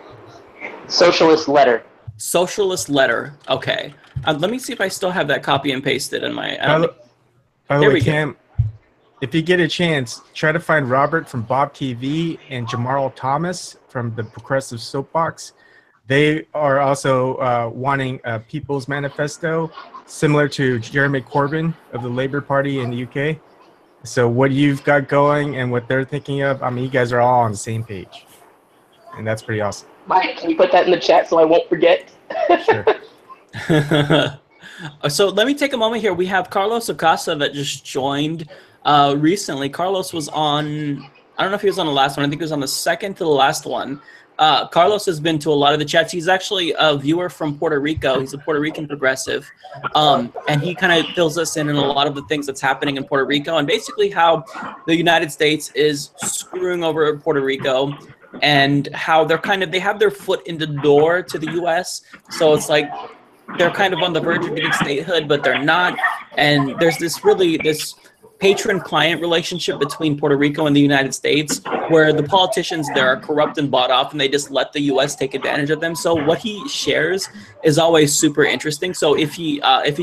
Socialist Letter. Socialist Letter. Okay. Let me see if I still have that copy and pasted in my. By the way, Cam, if you get a chance, try to find Robert from Bob TV and Jamarl Thomas from the Progressive Soapbox. They are also wanting a People's Manifesto, similar to Jeremy Corbyn of the Labour Party in the UK. So what you've got going and what they're thinking of, I mean, you guys are all on the same page. And that's pretty awesome. Mike, can you put that in the chat so I won't forget? Sure. So let me take a moment here. We have Carlos Acosta that just joined recently. Carlos was on, I don't know if he was on the last one. I think he was on the second to the last one. Carlos has been to a lot of the chats. He's actually a viewer from Puerto Rico. He's a Puerto Rican progressive. And he kind of fills us in a lot of the things that's happening in Puerto Rico and basically how the United States is screwing over Puerto Rico and how they're kind of, they have their foot in the door to the US. So it's like, they're kind of on the verge of getting statehood, but they're not. And there's this patron-client relationship between Puerto Rico and the United States, where the politicians there are corrupt and bought off, and they just let the U.S. take advantage of them. So what he shares is always super interesting. So if he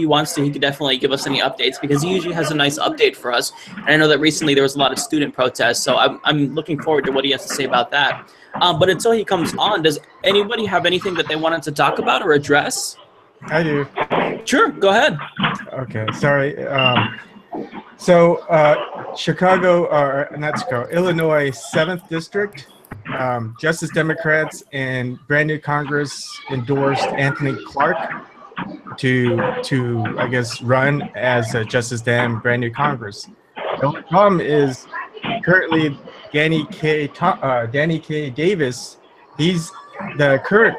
wants to, he could definitely give us any updates, because he usually has a nice update for us. And I know that recently there was a lot of student protests, so I'm looking forward to what he has to say about that. But until he comes on, does anybody have anything that they wanted to talk about or address? I do. Sure, go ahead. Okay, sorry. Chicago, or not Chicago, Illinois 7th District, Justice Democrats and brand new Congress endorsed Anthony Clark to I guess, run as a Justice Dem brand new Congress. The only problem is currently Danny K. Davis, he's the current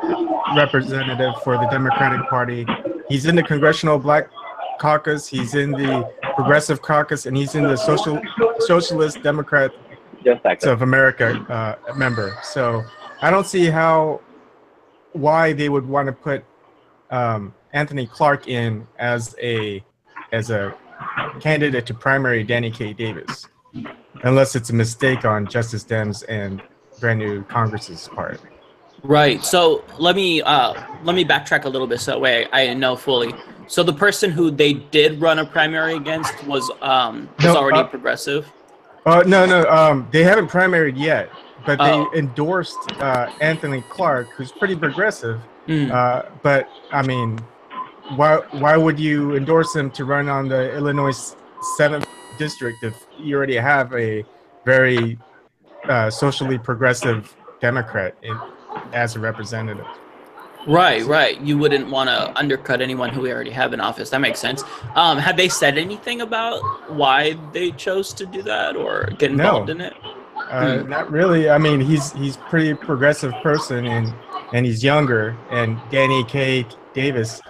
representative for the Democratic Party. He's in the Congressional Black Caucus, he's in the Progressive Caucus, and he's in the Socialist Democrat of America member. So I don't see why they would want to put Anthony Clark in as a candidate to primary Danny K. Davis, unless it's a mistake on Justice Dems and brand new Congress's part. Right. So let me backtrack a little bit so that way I know fully. So the person who they did run a primary against was already progressive. No. They haven't primaried yet, but they endorsed Anthony Clark, who's pretty progressive. But I mean, why would you endorse him to run on the Illinois 7th District if you already have a very socially progressive Democrat as a representative? Right. You wouldn't want to undercut anyone who we already have in office. That makes sense. Have they said anything about why they chose to do that or get involved in it? Not really. I mean, he's pretty progressive person and he's younger. And Danny K. Davis,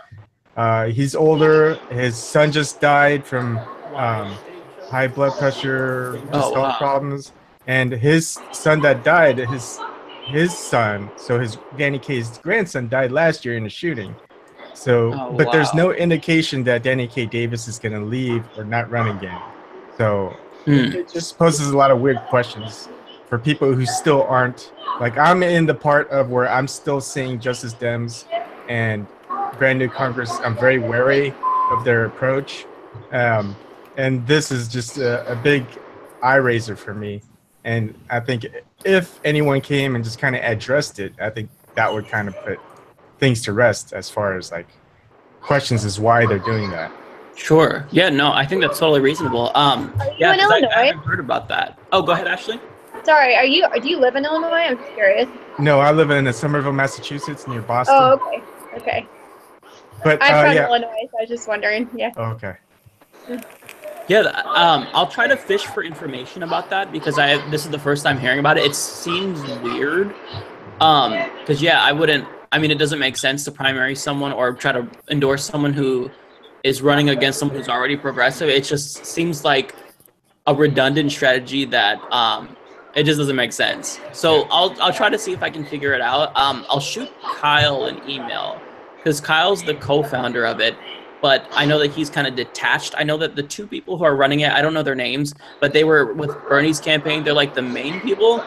he's older. His son just died from high blood pressure, health problems, and his son that died, his son, so his Danny K's grandson died last year in a shooting. So, but there's no indication that Danny K. Davis is going to leave or not run again. So it just poses a lot of weird questions for people who still aren't, like, I'm in the part of where I'm still seeing Justice Dems and brand new Congress. I'm very wary of their approach. And this is just a big eye raiser for me. And I think if anyone came and just kind of addressed it, I think that would kind of put things to rest as far as like questions as why they're doing that. Sure. Yeah, no, I think that's totally reasonable. Yeah, in Illinois? I haven't heard about that. Oh, go ahead, Ashley. Sorry, do you live in Illinois? I'm just curious. No, I live in Somerville, Massachusetts, near Boston. Oh, okay. But I'm from Illinois, so I was just wondering. Yeah. Oh, okay. Yeah, I'll try to fish for information about that because this is the first time hearing about it. It seems weird. Because yeah, I wouldn't. I mean, it doesn't make sense to primary someone or try to endorse someone who is running against someone who's already progressive. It just seems like a redundant strategy that it just doesn't make sense. So I'll try to see if I can figure it out. I'll shoot Kyle an email because Kyle's the co-founder of it, but I know that he's kind of detached. I know that the two people who are running it, I don't know their names, but they were with Bernie's campaign. They're like the main people.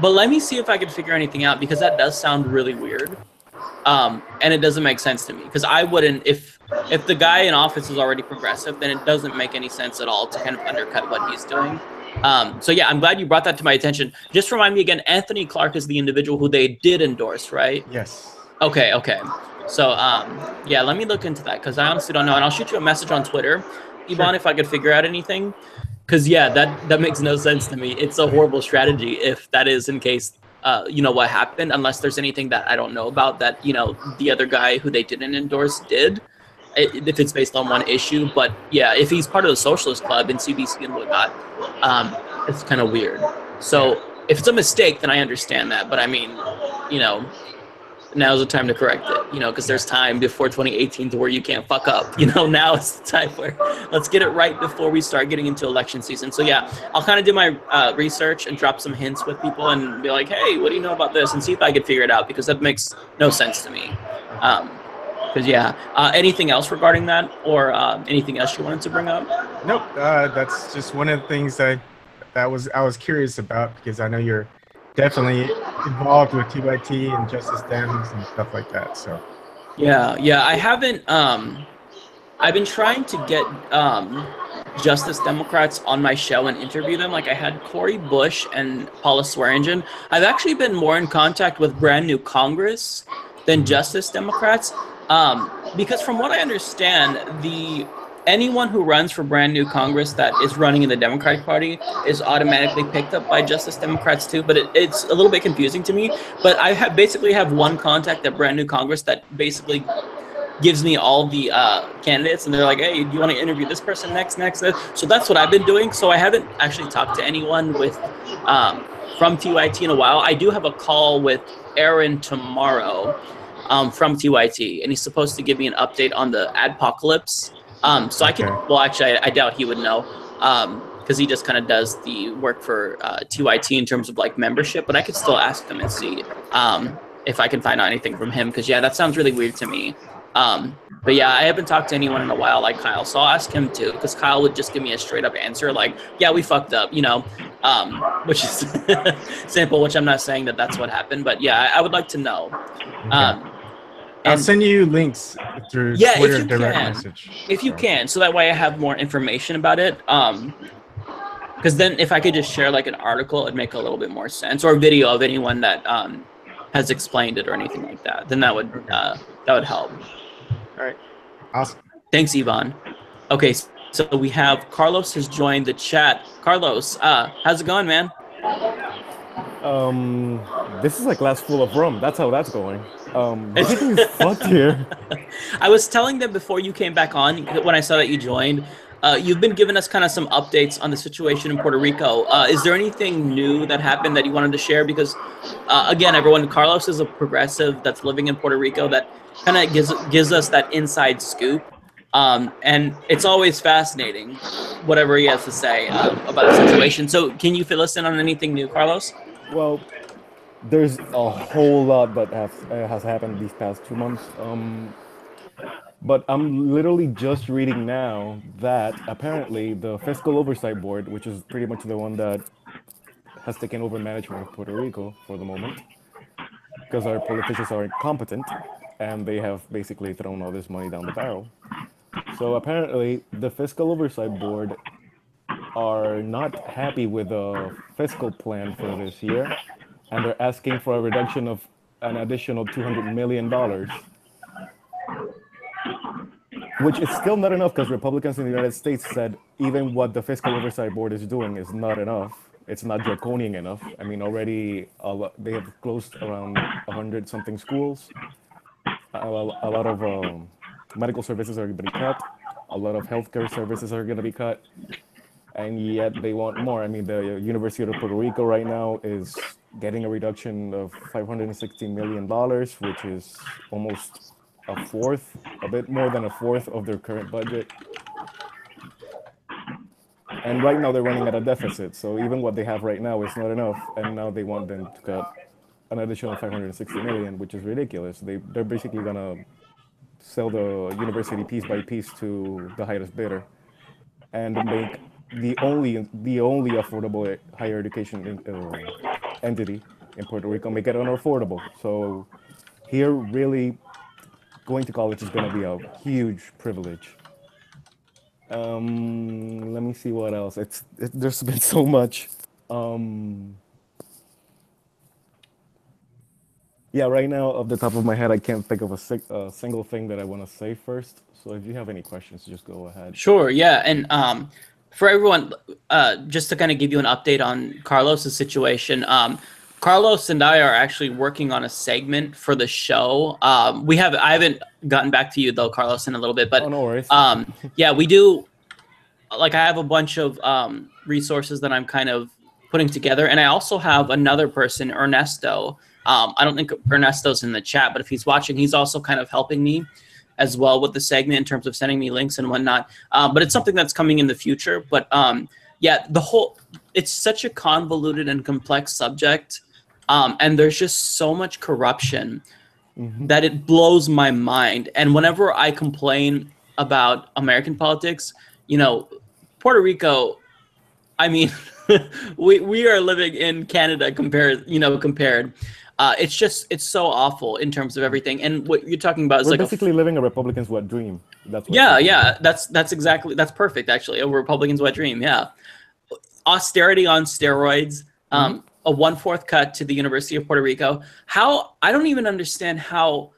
But let me see if I can figure anything out because that does sound really weird. And it doesn't make sense to me because I wouldn't, if the guy in office is already progressive, then it doesn't make any sense at all to kind of undercut what he's doing. So yeah, I'm glad you brought that to my attention. Just remind me again, Anthony Clark is the individual who they did endorse, right? Yes. Okay. So yeah, let me look into that because I honestly don't know, and I'll shoot you a message on Twitter, Yvonne, if I could figure out anything. Because yeah, that makes no sense to me. It's a horrible strategy if that is in case what happened, unless there's anything that I don't know about that the other guy who they didn't endorse did. If it's based on one issue, but yeah, if he's part of the Socialist Club and CBC and whatnot, it's kind of weird. So if it's a mistake, then I understand that. But I mean, now's the time to correct it, because there's time before 2018 to where you can't fuck up. Now it's the time where let's get it right before we start getting into election season. So yeah, I'll kind of do my research and drop some hints with people and be like, hey, what do you know about this? And see if I can figure it out because that makes no sense to me. Because yeah, anything else regarding that or anything else you wanted to bring up? Nope. That's just one of the things I was curious about because I know you're definitely involved with TYT and Justice Dems and stuff like that. So yeah, I haven't. I've been trying to get Justice Democrats on my show and interview them. Like I had Cori Bush and Paula Swearingen. I've actually been more in contact with Brand New Congress than Justice Democrats. Because from what I understand, anyone who runs for Brand New Congress that is running in the Democratic Party is automatically picked up by Justice Democrats too. But it's a little bit confusing to me. But I basically have one contact at Brand New Congress that basically gives me all the candidates, and they're like, hey, do you want to interview this person next? So that's what I've been doing. So I haven't actually talked to anyone with from TYT in a while. I do have a call with Aaron tomorrow from TYT, and he's supposed to give me an update on the adpocalypse. So I can, well, actually, I doubt he would know because he just kind of does the work for TYT in terms of like membership, but I could still ask him and see if I can find out anything from him because, yeah, that sounds really weird to me. But yeah, I haven't talked to anyone in a while like Kyle, so I'll ask him too because Kyle would just give me a straight up answer like, yeah, we fucked up, which is simple, which I'm not saying that that's what happened, but yeah, I would like to know. I'll send you links through Twitter direct message. If you can, so that way I have more information about it. Because then if I could just share like an article, it'd make a little bit more sense, or a video of anyone that has explained it or anything like that. Then that would help. All right. Awesome. Thanks, Yvonne. Okay, so we have Carlos has joined the chat. Carlos, how's it going, man? This is like glass full of rum. That's how that's going. Everything's fucked here. I was telling them before you came back on, when I saw that you joined, you've been giving us kind of some updates on the situation in Puerto Rico. Is there anything new that happened that you wanted to share? Because, again, everyone, Carlos is a progressive that's living in Puerto Rico that kind of gives us that inside scoop. And it's always fascinating, whatever he has to say about the situation. So can you fill us in on anything new, Carlos? Well, there's a whole lot that has happened these past 2 months. But I'm literally just reading now that apparently the Fiscal Oversight Board, which is pretty much the one that has taken over management of Puerto Rico for the moment, because our politicians are incompetent and they have basically thrown all this money down the barrel. So apparently the Fiscal Oversight Board are not happy with the fiscal plan for this year, and they're asking for a reduction of an additional $200 million, which is still not enough because Republicans in the United States said even what the Fiscal Oversight Board is doing is not enough. It's not draconian enough. I mean, already they have closed around 100-something schools, a lot of medical services are going to be cut. A lot of healthcare services are going to be cut, and yet they want more. I mean, the University of Puerto Rico right now is getting a reduction of $560 million, which is almost a fourth, a bit more than a fourth of their current budget. And right now they're running at a deficit. So even what they have right now is not enough. And now they want them to cut an additional 560 million, which is ridiculous. They're basically gonna sell the university piece by piece to the highest bidder, and make the only affordable higher education entity in Puerto Rico, make it unaffordable. So here, really, going to college is gonna be a huge privilege. Let me see what else. There's been so much. Yeah, right now, off the top of my head, I can't think of a single thing that I want to say first. So if you have any questions, just go ahead. Sure, yeah. And for everyone, just to kind of give you an update on Carlos's situation, Carlos and I are actually working on a segment for the show. I haven't gotten back to you though, Carlos, in a little bit, but Oh, no worries. yeah, we do. Like, I have a bunch of resources that I'm kind of putting together, and I also have another person, Ernesto. I don't think Ernesto's in the chat, but if he's watching, he's also kind of helping me as well with the segment in terms of sending me links and whatnot. But it's something that's coming in the future. But yeah, it's such a convoluted and complex subject, and there's just so much corruption that it blows my mind. And whenever I complain about American politics, Puerto Rico, I mean, we are living in Canada compared. It's so awful in terms of everything. And what you're talking about is We're like basically living a Republican's wet dream. That's what that's perfect, actually. A Republican's wet dream. Yeah. Austerity on steroids. A 1/4 cut to the University of Puerto Rico. I don't even understand how,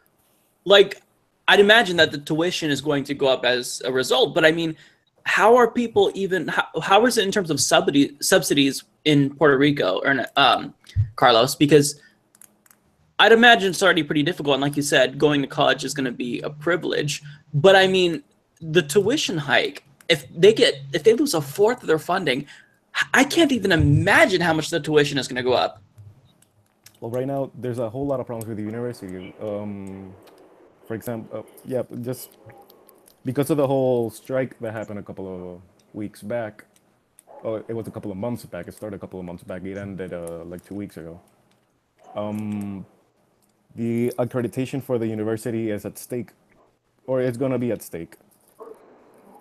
like, I'd imagine that the tuition is going to go up as a result, but I mean, how are people even, how is it in terms of subsidies in Puerto Rico, or Carlos? Because I'd imagine it's already pretty difficult, and like you said, going to college is going to be a privilege. But I mean, the tuition hike, if they lose a fourth of their funding, I can't even imagine how much the tuition is going to go up. Well, right now there's a whole lot of problems with the university. For example, just because of the whole strike that happened a couple of weeks back. Oh, it was a couple of months back. It started a couple of months back. It ended like 2 weeks ago. The accreditation for the university is at stake, or it's going to be at stake.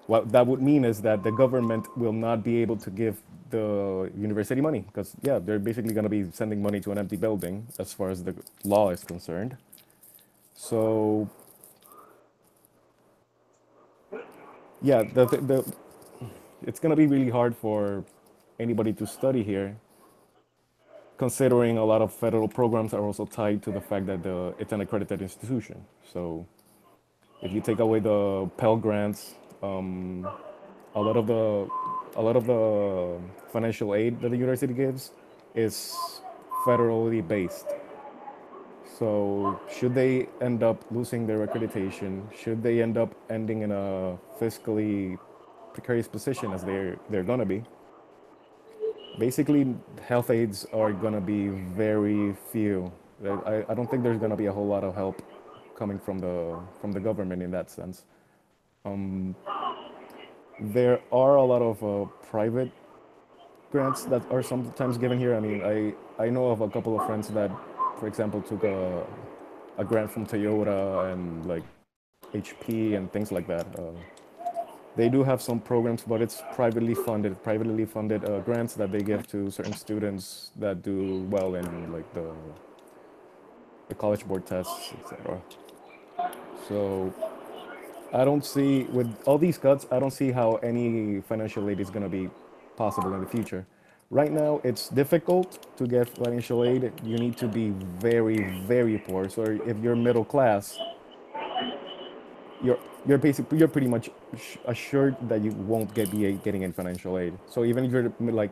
What that would mean is that the government will not be able to give the university money, because they're basically going to be sending money to an empty building as far as the law is concerned. So yeah, it's going to be really hard for anybody to study here, considering a lot of federal programs are also tied to the fact that it's an accredited institution. So if you take away the Pell grants, a lot of the financial aid that the university gives is federally based. So should they end up losing their accreditation, should they end up ending in a fiscally precarious position, as they're gonna be, basically health aids are gonna be very few. I don't think there's gonna be a whole lot of help coming from the government in that sense. There are a lot of private grants that are sometimes given here. I mean, I know of a couple of friends that, for example, took a grant from Toyota and like HP and things like that. They do have some programs, but it's privately funded grants that they give to certain students that do well in like the college board tests, etc. So I don't see, with all these cuts, I don't see how any financial aid is going to be possible in the future. Right now, it's difficult to get financial aid. You need to be very, very poor. So if you're middle class, you're pretty much assured that you won't be getting any financial aid. So even if you're like,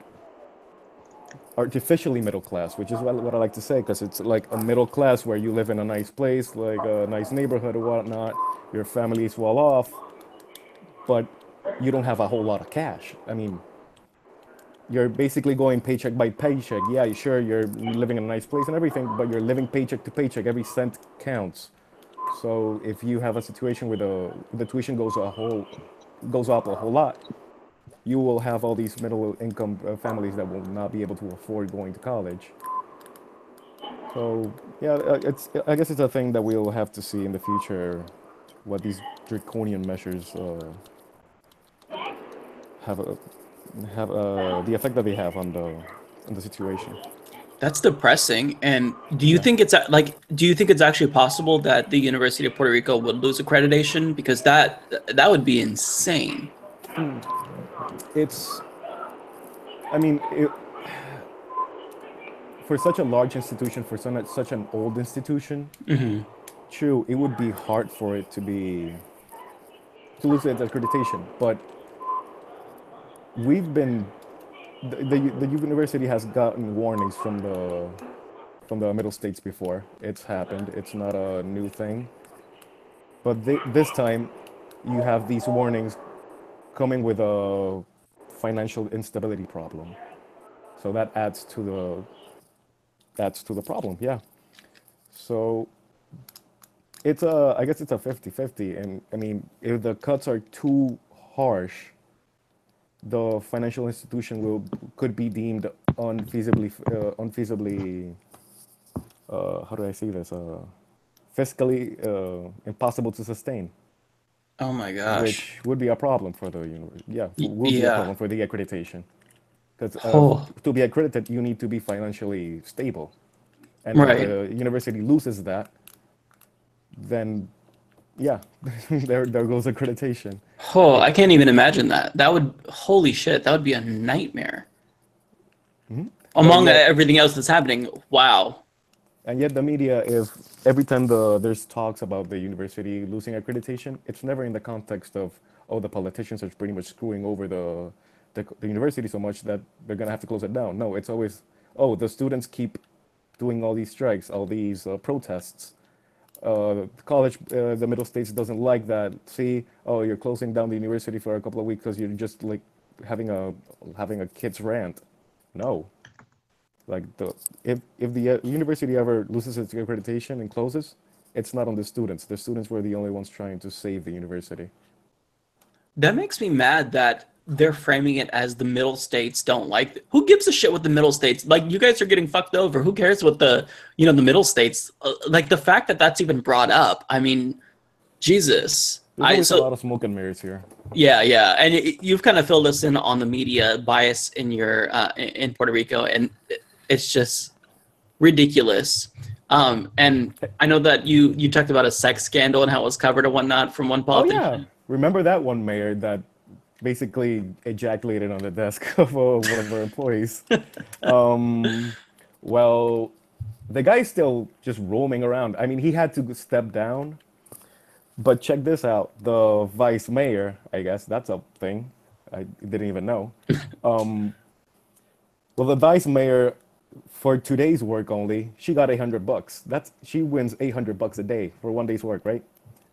artificially middle class, which is what I like to say, because it's like a middle class where you live in a nice place, like a nice neighborhood or whatnot. Your family is well off, but you don't have a whole lot of cash. I mean, you're basically going paycheck by paycheck. Yeah, sure, you're living in a nice place and everything, but you're living paycheck to paycheck. Every cent counts. So if you have a situation where the tuition goes up a whole lot, you will have all these middle income families that will not be able to afford going to college. So yeah, I guess it's a thing that we'll have to see in the future, what these draconian measures have the effect that they have on the situation. That's depressing. And do you think it's actually possible that the University of Puerto Rico would lose accreditation? Because that would be insane. I mean, for such a large institution, for such an old institution, true, it would be hard for it to lose its accreditation. But the university has gotten warnings from the middle states before. It's happened. It's not a new thing. But this time, you have these warnings coming with a financial instability problem. So that adds to the problem. Yeah. So I guess it's a 50-50. And I mean, if the cuts are too harsh, the financial institution could be deemed unfeasibly how do I say this, fiscally impossible to sustain. Oh my gosh. Which would be a problem for the university. Yeah, would be a problem for the accreditation. Because to be accredited, you need to be financially stable. And if the university loses that, then yeah, there goes accreditation. Oh, I can't even imagine that. Holy shit, that would be a nightmare. Among everything else that's happening, wow. And yet the media, if every time there's talks about the university losing accreditation, it's never in the context of, oh, the politicians are pretty much screwing over the university so much that they're going to have to close it down. No, it's always, oh, the students keep doing all these strikes, all these protests. The middle states doesn't like that. See, oh, you're closing down the university for a couple of weeks because you're just like having a kid's rant. No. Like if the university ever loses its accreditation and closes, it's not on the students. The students were the only ones trying to save the university. That makes me mad that they're framing it as the middle states don't like it. Who gives a shit what the middle states like? You guys are getting fucked over. Who cares what the middle states like? The fact that that's even brought up. I mean, Jesus. There's a lot of smoke and mirrors here. Yeah, and you've kind of filled us in on the media bias in your in Puerto Rico, and it's just ridiculous. And I know that you talked about a sex scandal and how it was covered and whatnot from one politician. Oh yeah, remember that one mayor that basically ejaculated on the desk of one of our employees. Well, the guy's still just roaming around. I mean, he had to step down. But check this out. The vice mayor, I guess that's a thing. I didn't even know. Well, the vice mayor, for today's work only, she got $800. She wins $800 a day for one day's work, right?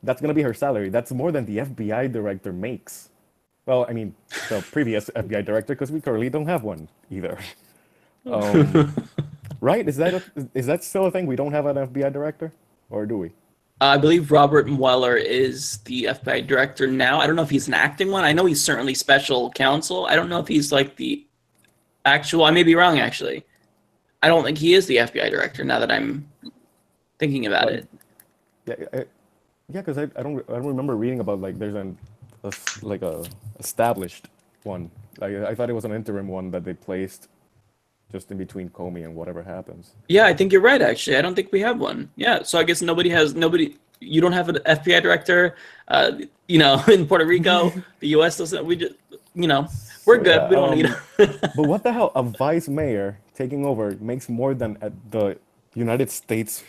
That's gonna be her salary. That's more than the FBI director makes. Well, I mean, the previous FBI director, because we currently don't have one either. Right? Is that still a thing? We don't have an FBI director, or do we? I believe Robert Mueller is the FBI director now. I don't know if he's an acting one. I know he's certainly special counsel. I don't know if he's like the actual. I may be wrong, actually. I don't think he is the FBI director now that I'm thinking about it. Yeah, because I don't remember reading about like there's a established one. I thought it was an interim one that they placed just in between Comey and whatever happens. Yeah, I think you're right, actually. I don't think we have one. Yeah, so I guess you don't have an FBI director, in Puerto Rico. The U.S. doesn't, we're good. Yeah, we don't need But what the hell? A vice mayor taking over makes more than the United States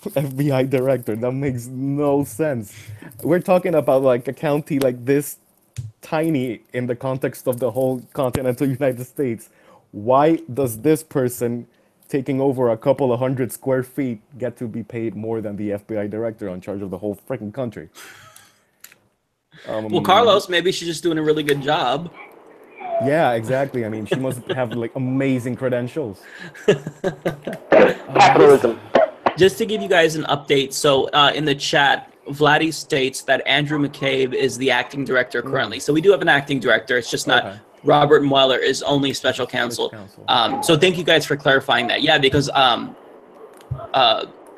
FBI director. That makes no sense. We're talking about like a county like this tiny in the context of the whole continental United States. why does this person taking over a couple of 100 square feet get to be paid more than the FBI director in charge of the whole freaking country? Well, Carlos, maybe she's just doing a really good job. Yeah, exactly. I mean, she must have like amazing credentials. Capitalism. Just to give you guys an update, so in the chat, Vladdy states that Andrew McCabe is the acting director currently. So we do have an acting director. It's just not Robert Mueller is only special counsel. So thank you guys for clarifying that. Yeah, because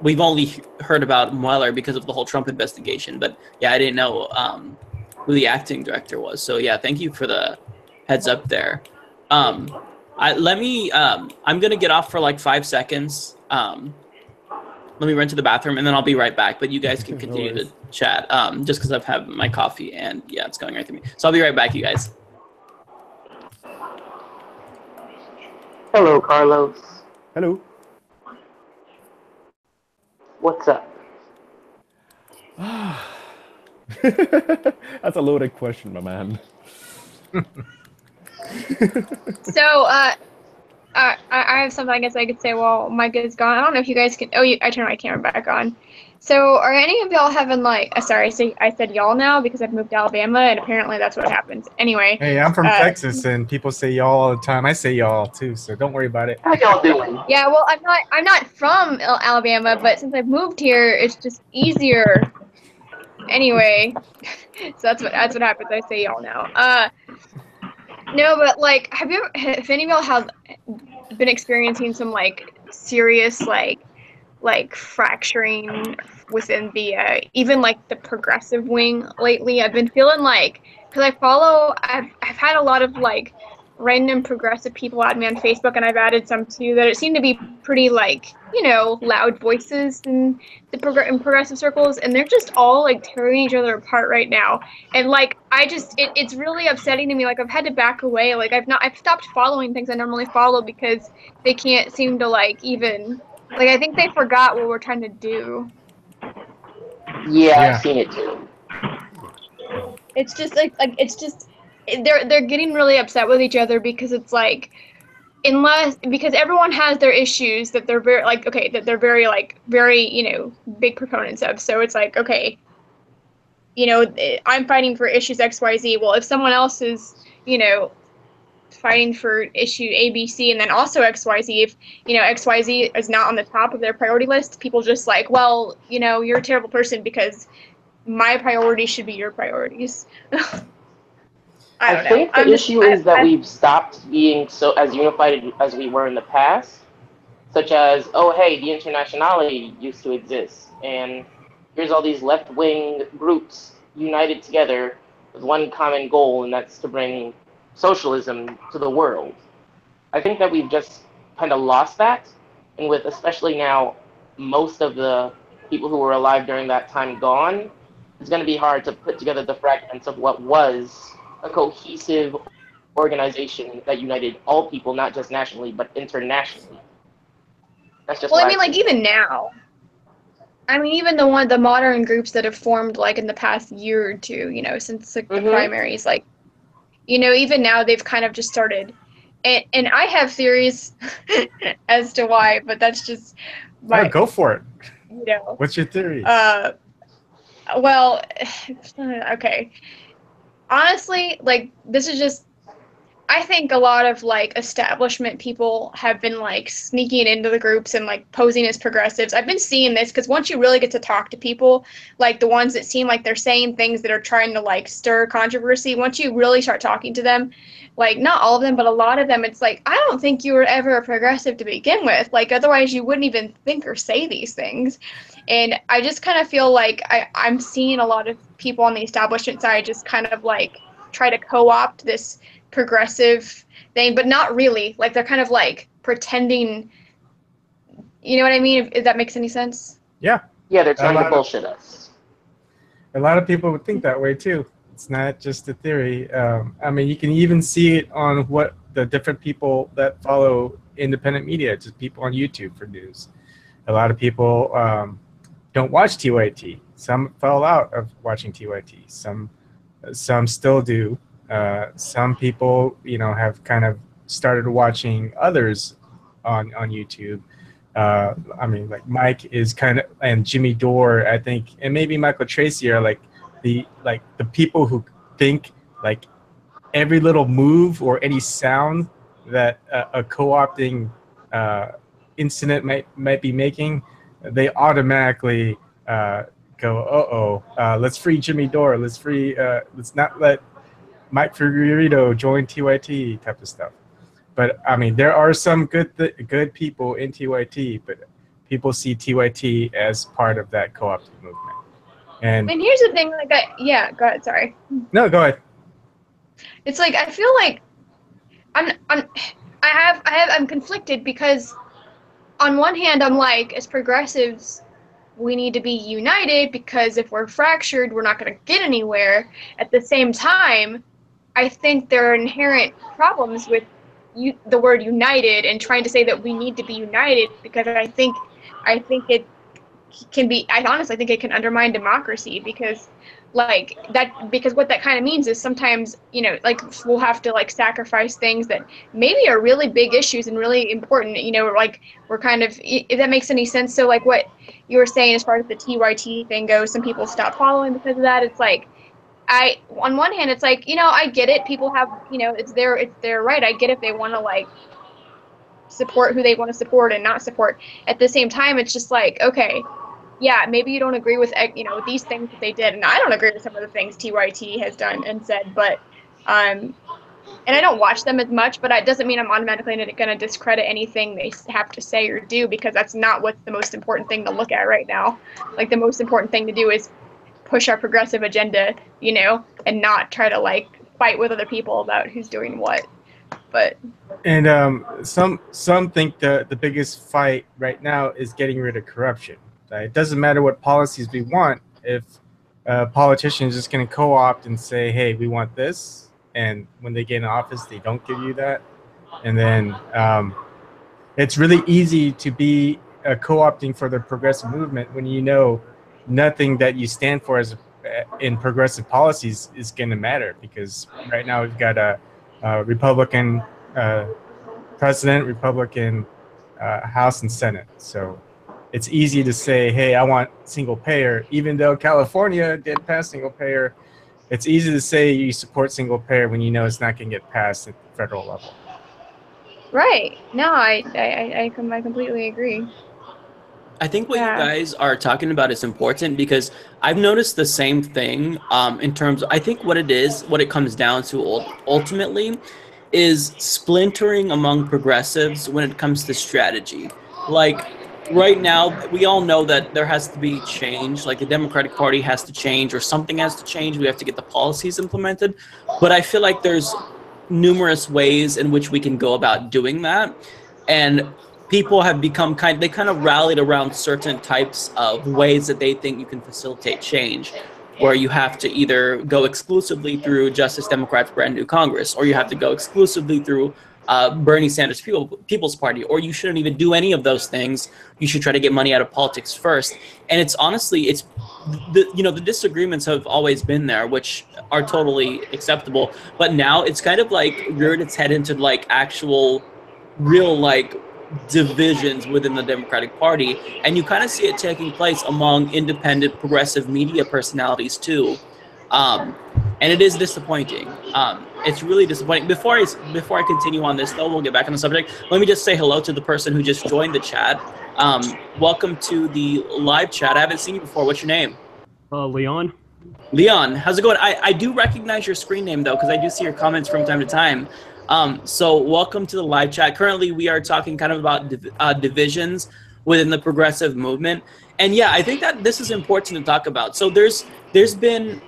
we've only heard about Mueller because of the whole Trump investigation. But yeah, I didn't know who the acting director was. So yeah, thank you for the heads up there. I'm gonna get off for like 5 seconds. Let me run to the bathroom and then I'll be right back. But you guys can continue to chat just because I've had my coffee and yeah, it's going right through me. So I'll be right back, you guys. Hello, Carlos. Hello. What's up? That's a loaded question, my man. So, I have something I guess I could say while Mike is gone. I don't know if you guys can. Oh, I turned my camera back on. So, are any of y'all having like? Sorry, I said y'all now because I've moved to Alabama, and apparently that's what happens. Anyway. Hey, I'm from Texas, and people say y'all all the time. I say y'all too, so don't worry about it. How y'all doing? Yeah, well, I'm not from Alabama, but since I've moved here, it's just easier. Anyway, so that's what happens. I say y'all now. No, but like, if any of y'all have been experiencing some like serious like fracturing within the even like the progressive wing lately? I've been feeling like, because I've had a lot of like random progressive people add me on Facebook, and I've added some too that it seemed to be pretty like, you know, loud voices in the progressive circles, and they're just all like tearing each other apart right now. And like it's really upsetting to me. Like I've had to back away. Like I've stopped following things I normally follow because they can't seem to like even like, I think they forgot what we're trying to do. Yeah, I've seen it too. It's just like it's just they're getting really upset with each other because it's like, because everyone has their issues that they're very like, okay, that they're very like very, you know, big proponents of. So it's like, okay, you know, I'm fighting for issues XYZ. Well, if someone else is, you know, fighting for issue ABC and then also XYZ, if, you know, XYZ is not on the top of their priority list, people just like, well, you know, you're a terrible person because my priorities should be your priorities. I think the issue is that we've stopped being so as unified as we were in the past, such as, oh, hey, the Internationale used to exist, and here's all these left-wing groups united together with one common goal, and that's to bring socialism to the world. I think that we've just kind of lost that, and with especially now most of the people who were alive during that time gone, it's going to be hard to put together the fragments of what was a cohesive organization that united all people, not just nationally, but internationally. That's just well, I mean, like, even now. I mean, even the modern groups that have formed, like, in the past year or two, you know, since like, the primaries, like, you know, even now they've kind of just started. And I have theories as to why, but that's just my... Oh, go for it. You know. What's your theory? Well, okay. Honestly, like, this is just, I think a lot of like establishment people have been like sneaking into the groups and like posing as progressives. I've been seeing this because once you really get to talk to people, like the ones that seem like they're saying things that are trying to like stir controversy, once you really start talking to them, like not all of them, but a lot of them, it's like, I don't think you were ever a progressive to begin with. Like otherwise you wouldn't even think or say these things. And I just kind of feel like I'm seeing a lot of people on the establishment side just kind of like try to co-opt this progressive thing, but not really. Like they're kind of like pretending, you know what I mean? If that makes any sense. Yeah. Yeah, they're trying to bullshit us. A lot of people would think that way too. It's not just a theory. I mean, you can even see it on what the different people that follow independent media, just people on YouTube for news. A lot of people don't watch TYT. Some fell out of watching TYT. Some still do. Some people, you know, have kind of started watching others on YouTube. I mean, like Mike is kind of, and Jimmy Dore, I think, and maybe Michael Tracy are like the people who think like every little move or any sound that a co-opting incident might be making, they automatically go, let's free Jimmy Dore, let's not let Mike Figueredo join TYT type of stuff. But I mean, there are some good people in TYT, but people see TYT as part of that co-opting movement. And here's the thing, like, yeah, go ahead. Sorry. No, go ahead. It's like I feel like I'm conflicted because on one hand I'm like, as progressives, we need to be united because if we're fractured, we're not going to get anywhere. At the same time, I think there are inherent problems with the word united and trying to say that we need to be united, because I think it can be, I honestly think it can undermine democracy, because what that kind of means is sometimes, you know, like we'll have to like sacrifice things that maybe are really big issues and really important, you know, like we're kind of, if that makes any sense. So like what you were saying as far as the TYT thing goes, some people stop following because of that. It's like, on one hand, it's like, you know, I get it. People have, you know, it's their right. I get if they want to like support who they want to support and not support. At the same time, it's just like, okay, yeah, maybe you don't agree with, you know, these things that they did, and I don't agree with some of the things TYT has done and said, but, and I don't watch them as much, but that doesn't mean I'm automatically going to discredit anything they have to say or do, because that's not what's the most important thing to look at right now. Like, the most important thing to do is push our progressive agenda, you know, and not try to like fight with other people about who's doing what. But some think the biggest fight right now is getting rid of corruption. It doesn't matter what policies we want if a politician is just going to co-opt and say, hey, we want this, and when they get in office they don't give you that. And then it's really easy to be co-opting for the progressive movement when you know nothing that you stand for as in progressive policies is going to matter, because right now we've got a Republican president, Republican House and Senate. So it's easy to say, hey, I want single payer, even though California did pass single payer. It's easy to say you support single payer when you know it's not going to get passed at the federal level. Right. No, I completely agree. I think what you guys are talking about is important, because I've noticed the same thing in terms of, I think what it comes down to ultimately is splintering among progressives when it comes to strategy. Like right now, we all know that there has to be change, like the Democratic Party has to change or something has to change. We have to get the policies implemented. But I feel like there's numerous ways in which we can go about doing that. And people have become they kind of rallied around certain types of ways that they think you can facilitate change, where you have to either go exclusively through Justice Democrats' brand new Congress, or you have to go exclusively through Bernie Sanders' People's Party, or you shouldn't even do any of those things. You should try to get money out of politics first. And it's honestly, the disagreements have always been there, which are totally acceptable. But now it's kind of like reared its head into like actual real like divisions within the Democratic Party, and you kind of see it taking place among independent progressive media personalities too, and it is disappointing. It's really disappointing. Before I continue on this, though, we'll get back on the subject. Let me just say hello to the person who just joined the chat. Welcome to the live chat. I haven't seen you before. What's your name? Leon. Leon, how's it going? I do recognize your screen name though, because I do see your comments from time to time. So welcome to the live chat. Currently, we are talking kind of about divisions within the progressive movement. And yeah, I think that this is important to talk about. So there's been...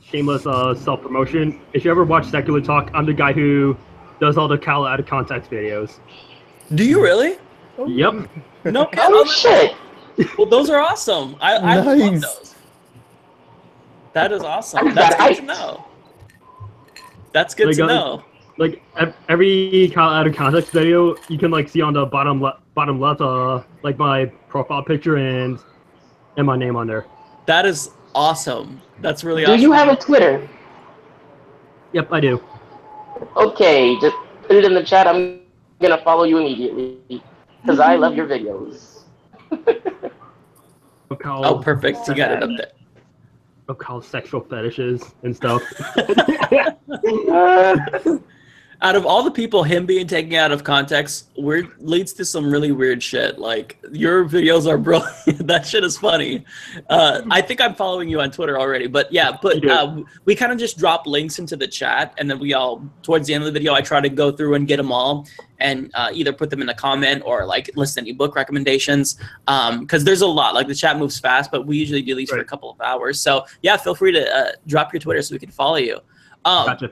Shameless self-promotion. If you ever watch Secular Talk, I'm the guy who does all the Cal out of context videos. Do you really? Yep. No. Oh, shit. Well, those are awesome. I love those. That is awesome. That's good to know. That's good to know. Like every Cal out of context video, you can like see on the bottom left, like my profile picture and my name on there. That is awesome. That's really awesome. Do you have a Twitter? Yep, I do. Okay, just Put it in the chat. I'm gonna follow you immediately because I love your videos. Oh, perfect. You got it up there. Of called sexual fetishes and stuff. Out of all the people, him being taken out of context leads to some really weird shit. Like, your videos are brilliant. That shit is funny. I think I'm following you on Twitter already. But yeah, we kind of just drop links into the chat, and then we all, towards the end of the video, I try to go through and get them all and either put them in a comment or like list any book recommendations. Because there's a lot. Like, the chat moves fast, but we usually do these for a couple of hours. So yeah, feel free to drop your Twitter so we can follow you. Gotcha.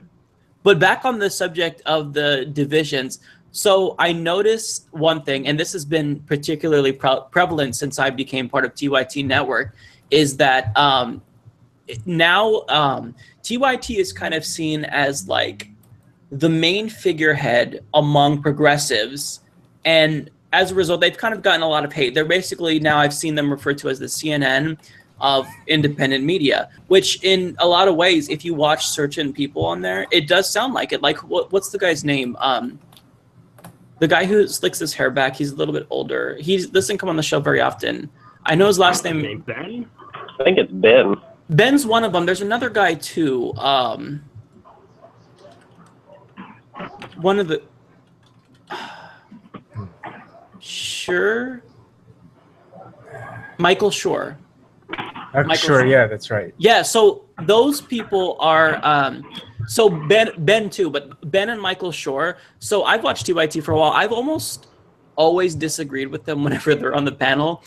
But back on the subject of the divisions, so I noticed one thing, and this has been particularly prevalent since I became part of TYT Network, is that now TYT is kind of seen as like the main figurehead among progressives, and as a result, they've kind of gotten a lot of hate. They're basically, now I've seen them referred to as the CNN of independent media, which in a lot of ways, if you watch certain people on there, it does sound like it. Like, what's the guy's name? The guy who slicks his hair back, he's a little bit older. He doesn't come on the show very often. I know his last name. Ben? I think it's Ben. Ben's one of them. There's another guy too. One of the... Sure. Michael Schur. Sure, yeah, that's right. Yeah, so those people are, so Ben too, but Ben and Michael Schur. So I've watched TYT for a while. I've almost always disagreed with them whenever they're on the panel,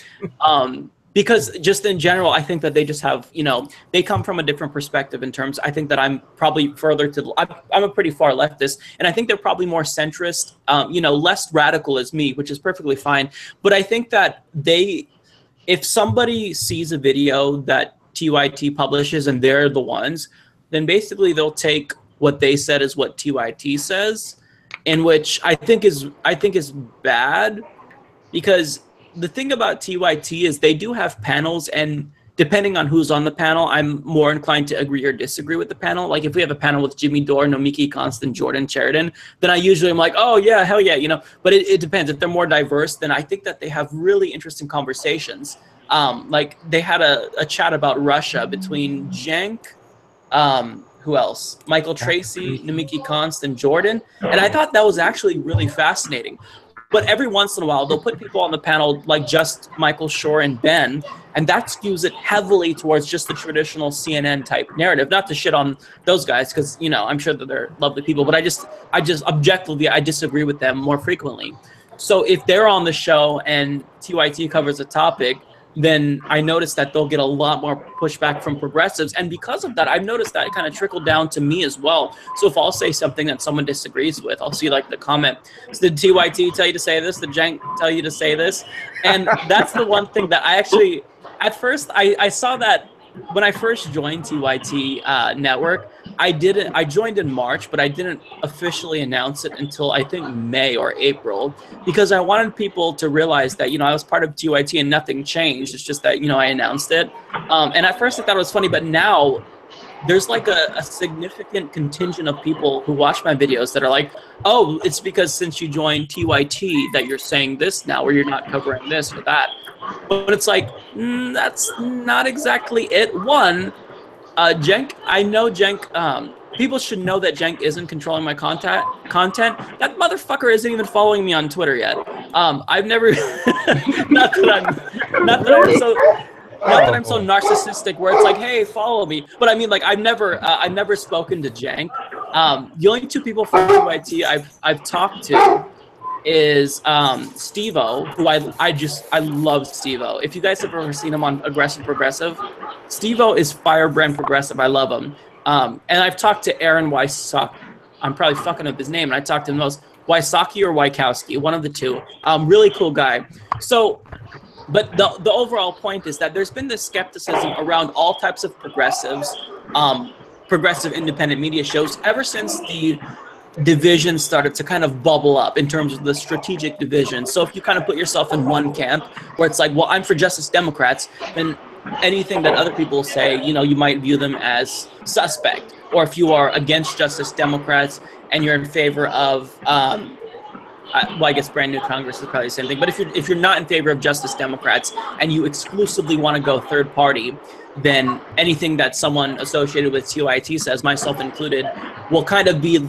because just in general, I think that they just have, you know, they come from a different perspective in terms, I think that I'm probably further to, I'm a pretty far leftist, and I think they're probably more centrist, you know, less radical as me, which is perfectly fine. But I think that if somebody sees a video that TYT publishes and they're the ones, then basically they'll take what they said as what TYT says, in which I think is bad, because the thing about TYT is they do have panels, and depending on who's on the panel, I'm more inclined to agree or disagree with the panel. Like, if we have a panel with Jimmy Dore, Nomiki Constant, Jordan Sheridan, then I usually am like, oh yeah, hell yeah, you know. But it depends. If they're more diverse, then I think that they have really interesting conversations. Like, they had a chat about Russia between Jenk, who else? Michael Tracy, Nomiki Constant, Jordan, and I thought that was actually really fascinating. But every once in a while, they'll put people on the panel like just Michael Schur and Ben, and that skews it heavily towards just the traditional CNN type narrative. Not to shit on those guys, because, you know, I'm sure that they're lovely people, but I just objectively, I disagree with them more frequently. So if they're on the show and TYT covers a topic, then I noticed that they'll get a lot more pushback from progressives. And because of that, I've noticed that it kind of trickled down to me as well. So if I'll say something that someone disagrees with, I'll see like the comment, so did TYT tell you to say this? Did Jank tell you to say this? And that's the one thing that I actually, at first, I saw that when I first joined TYT Network, I joined in March, but I didn't officially announce it until I think May or April, because I wanted people to realize that, you know, I was part of TYT and nothing changed. It's just that, you know, I announced it. And at first I thought it was funny, but now there's like a significant contingent of people who watch my videos that are like, oh, it's because since you joined TYT that you're saying this now, or you're not covering this or that. But it's like, that's not exactly it. One, Jenk, I know Jenk, people should know that Jenk isn't controlling my content. That motherfucker isn't even following me on Twitter yet. I've never, not that I'm so narcissistic where it's like, hey, follow me. But I mean, like, I've never spoken to Jenk. The only two people from TYT I've talked to is Steve-O, who I love Steve-O. If you guys have ever seen him on Aggressive Progressive, Steve-O is firebrand progressive. I love him. And I've talked to Aaron Wysocki. I'm probably fucking up his name, and I talked to him most. Wysocki or Wykowski, one of the two. Really cool guy. So, but the overall point is that there's been this skepticism around all types of progressives, progressive independent media shows ever since the division started to kind of bubble up in terms of the strategic division. So if you kind of put yourself in one camp where it's like, well, I'm for Justice Democrats, then anything that other people say, you know, you might view them as suspect. Or if you are against Justice Democrats and you're in favor of, well, I guess brand new Congress is probably the same thing. But if you're not in favor of Justice Democrats and you exclusively want to go third party, then anything that someone associated with TYT says, myself included, will kind of be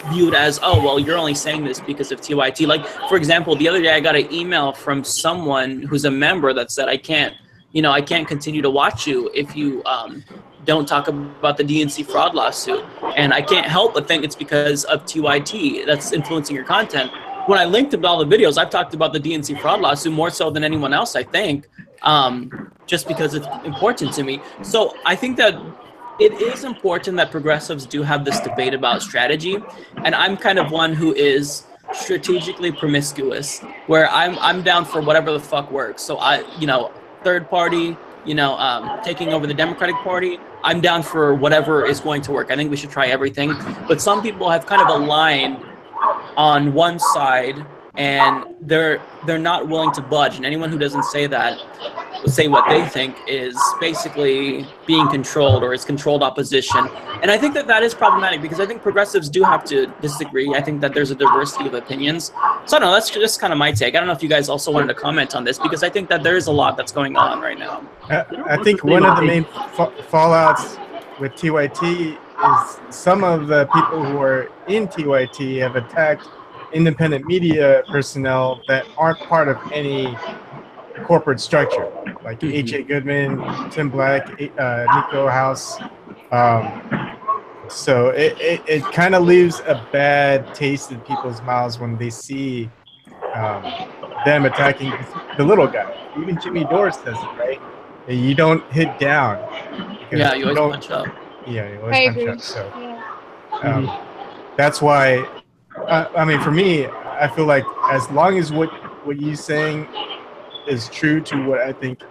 viewed as, oh, well, you're only saying this because of TYT. Like, for example, the other day I got an email from someone who's a member that said, I can't continue to watch you if you don't talk about the DNC fraud lawsuit. And I can't help but think it's because of TYT that's influencing your content. When I linked to all the videos, I've talked about the DNC fraud lawsuit more so than anyone else, I think, just because it's important to me. So I think that it is important that progressives do have this debate about strategy. And I'm kind of one who is strategically promiscuous, where I'm down for whatever the fuck works. So third party, taking over the Democratic Party, I'm down for whatever is going to work. I think we should try everything. But some people have kind of aligned on one side, and they're not willing to budge. And anyone who doesn't say what they think is basically being controlled or is controlled opposition. And I think that is problematic, because I think progressives do have to disagree. I think that there's a diversity of opinions. So I don't know, that's just kind of my take. I don't know if you guys also wanted to comment on this, because I think that there is a lot that's going on right now. I think one of the main fallouts with TYT is some of the people who are in TYT have attacked independent media personnel that aren't part of any corporate structure, like H.A. Goodman, Tim Black, Nico House. So it kind of leaves a bad taste in people's mouths when they see them attacking the little guy. Even Jimmy Dore says it, right? You don't hit down. Yeah, you always punch up. Yeah, you always punch up. So that's why, I mean, for me, I feel like as long as what you're saying is true to what I think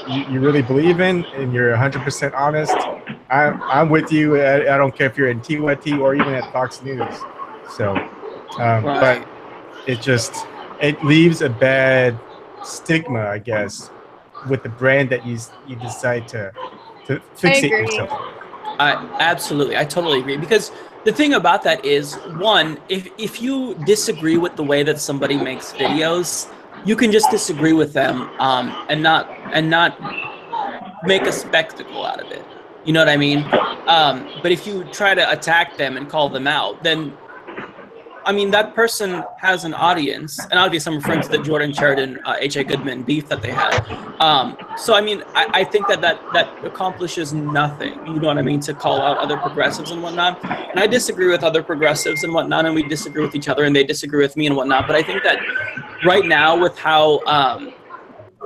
you really believe in, and you're 100% honest, I'm with you. I don't care if you're in TYT or even at Fox News. So, but it leaves a bad stigma, I guess, with the brand that you decide to fixate yourself on. Absolutely, I totally agree, because the thing about that is, one, if you disagree with the way that somebody makes videos, you can just disagree with them and not make a spectacle out of it. You know what I mean? But if you try to attack them and call them out, then, I mean, that person has an audience. And obviously I'm referring to the Jordan Sheridan, H.A. Goodman beef that they had. So, I mean, I think that accomplishes nothing, you know what I mean, to call out other progressives and whatnot. And I disagree with other progressives and whatnot, and we disagree with each other, and they disagree with me and whatnot. But I think that right now, with how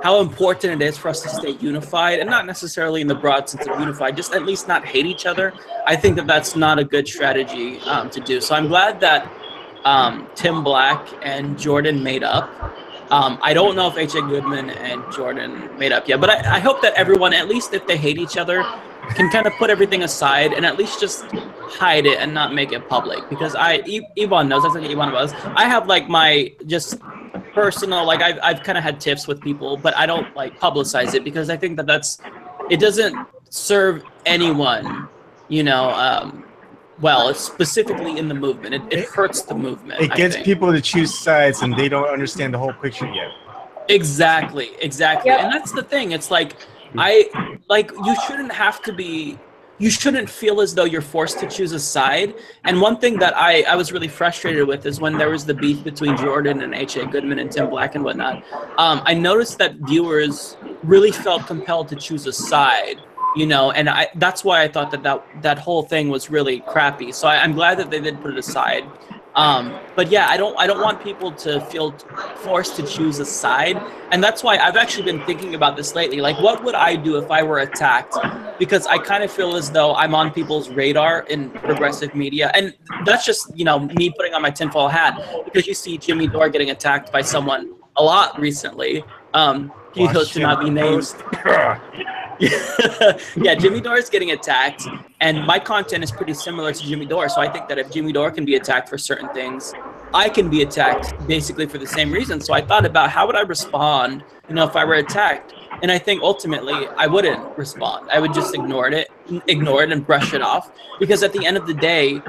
important it is for us to stay unified, and not necessarily in the broad sense of unified, just at least not hate each other, I think that that's not a good strategy to do. So I'm glad that Tim Black and Jordan made up. I don't know if H.A. Goodman and Jordan made up yet, but I hope that everyone, at least if they hate each other, can kind of put everything aside and at least just hide it and not make it public. Because Yvonne knows, that's like Yvonne was. I have like my just personal, like I've kind of had tiffs with people, but I don't like publicize it, because I think that it doesn't serve anyone, well, it's specifically in the movement. It hurts the movement. It gets people to choose sides, and they don't understand the whole picture yet. Exactly. Yep. And that's the thing. It's like, you shouldn't feel as though you're forced to choose a side. And one thing that I was really frustrated with is when there was the beef between Jordan and H.A. Goodman and Tim Black and whatnot, I noticed that viewers really felt compelled to choose a side. And that's why I thought that whole thing was really crappy. So I'm glad that they did put it aside. But yeah, I don't want people to feel forced to choose a side. And that's why I've actually been thinking about this lately. Like, what would I do if I were attacked? Because I kind of feel as though I'm on people's radar in progressive media. And that's just, me putting on my tinfoil hat, because you see Jimmy Dore getting attacked by someone a lot recently. He should not be named. Yeah, Jimmy Dore is getting attacked, and my content is pretty similar to Jimmy Dore. So I think that if Jimmy Dore can be attacked for certain things, I can be attacked basically for the same reason. So I thought about how would I respond, if I were attacked. And I think ultimately I wouldn't respond. I would just ignore it and brush it off. Because at the end of the day,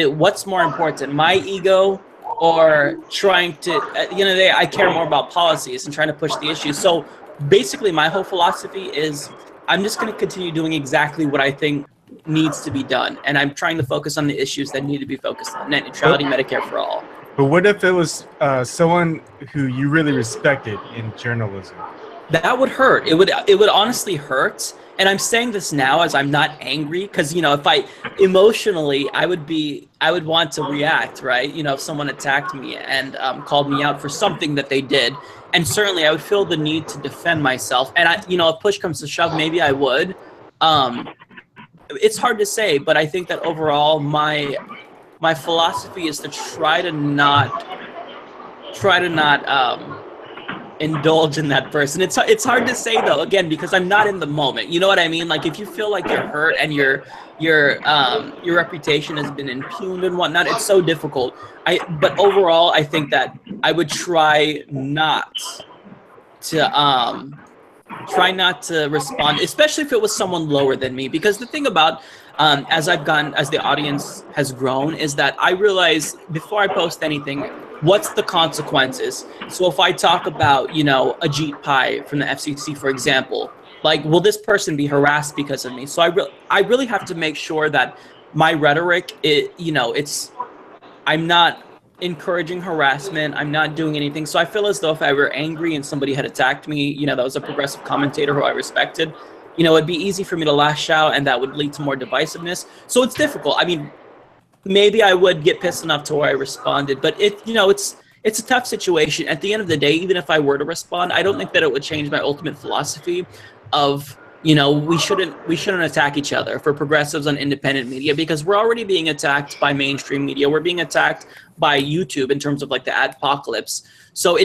what's more important, my ego or trying to, at the end of the day, I care more about policies and trying to push the issue. So basically my whole philosophy is I'm just going to continue doing exactly what I think needs to be done. And I'm trying to focus on the issues that need to be focused on. Net neutrality, Medicare for all. But what if it was someone who you really respected in journalism? That would hurt. It would honestly hurt. And I'm saying this now as I'm not angry, because if I emotionally, I would want to react, right? If someone attacked me and called me out for something that they did, and certainly I would feel the need to defend myself. And if push comes to shove, maybe I would. It's hard to say, but I think that overall my philosophy is to try to not indulge in that person. It's hard to say though, again, because I'm not in the moment. You know what I mean? Like if you feel like you're hurt and your reputation has been impugned and whatnot, it's so difficult. But overall, I think that I would try not to respond, especially if it was someone lower than me. Because the thing about as the audience has grown, is that I realize before I post anything, what's the consequences? So if I talk about, Ajit Pai from the FCC, for example, like, will this person be harassed because of me? So I really have to make sure that my rhetoric, I'm not encouraging harassment. I'm not doing anything. So I feel as though if I were angry and somebody had attacked me, that was a progressive commentator who I respected, it'd be easy for me to lash out, and that would lead to more divisiveness. So it's difficult. I mean, maybe I would get pissed enough to where I responded, but it's a tough situation. At the end of the day, even if I were to respond, I don't think that it would change my ultimate philosophy of, we shouldn't attack each other for progressives on independent media, because we're already being attacked by mainstream media. We're being attacked by YouTube in terms of like the adpocalypse. So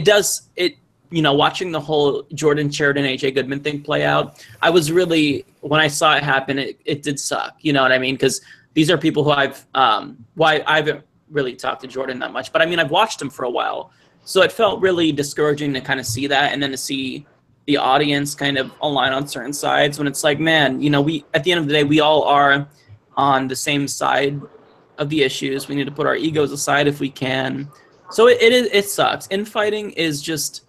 watching the whole Jordan Sheridan, AJ Goodman thing play out, I was really, when I saw it happen, it did suck. You know what I mean? Because these are people who I haven't really talked to Jordan that much, but I mean, I've watched him for a while. So it felt really discouraging to kind of see that, and then to see the audience kind of align on certain sides when it's like, man, we, at the end of the day, we all are on the same side of the issues. We need to put our egos aside if we can. So it sucks. Infighting is just,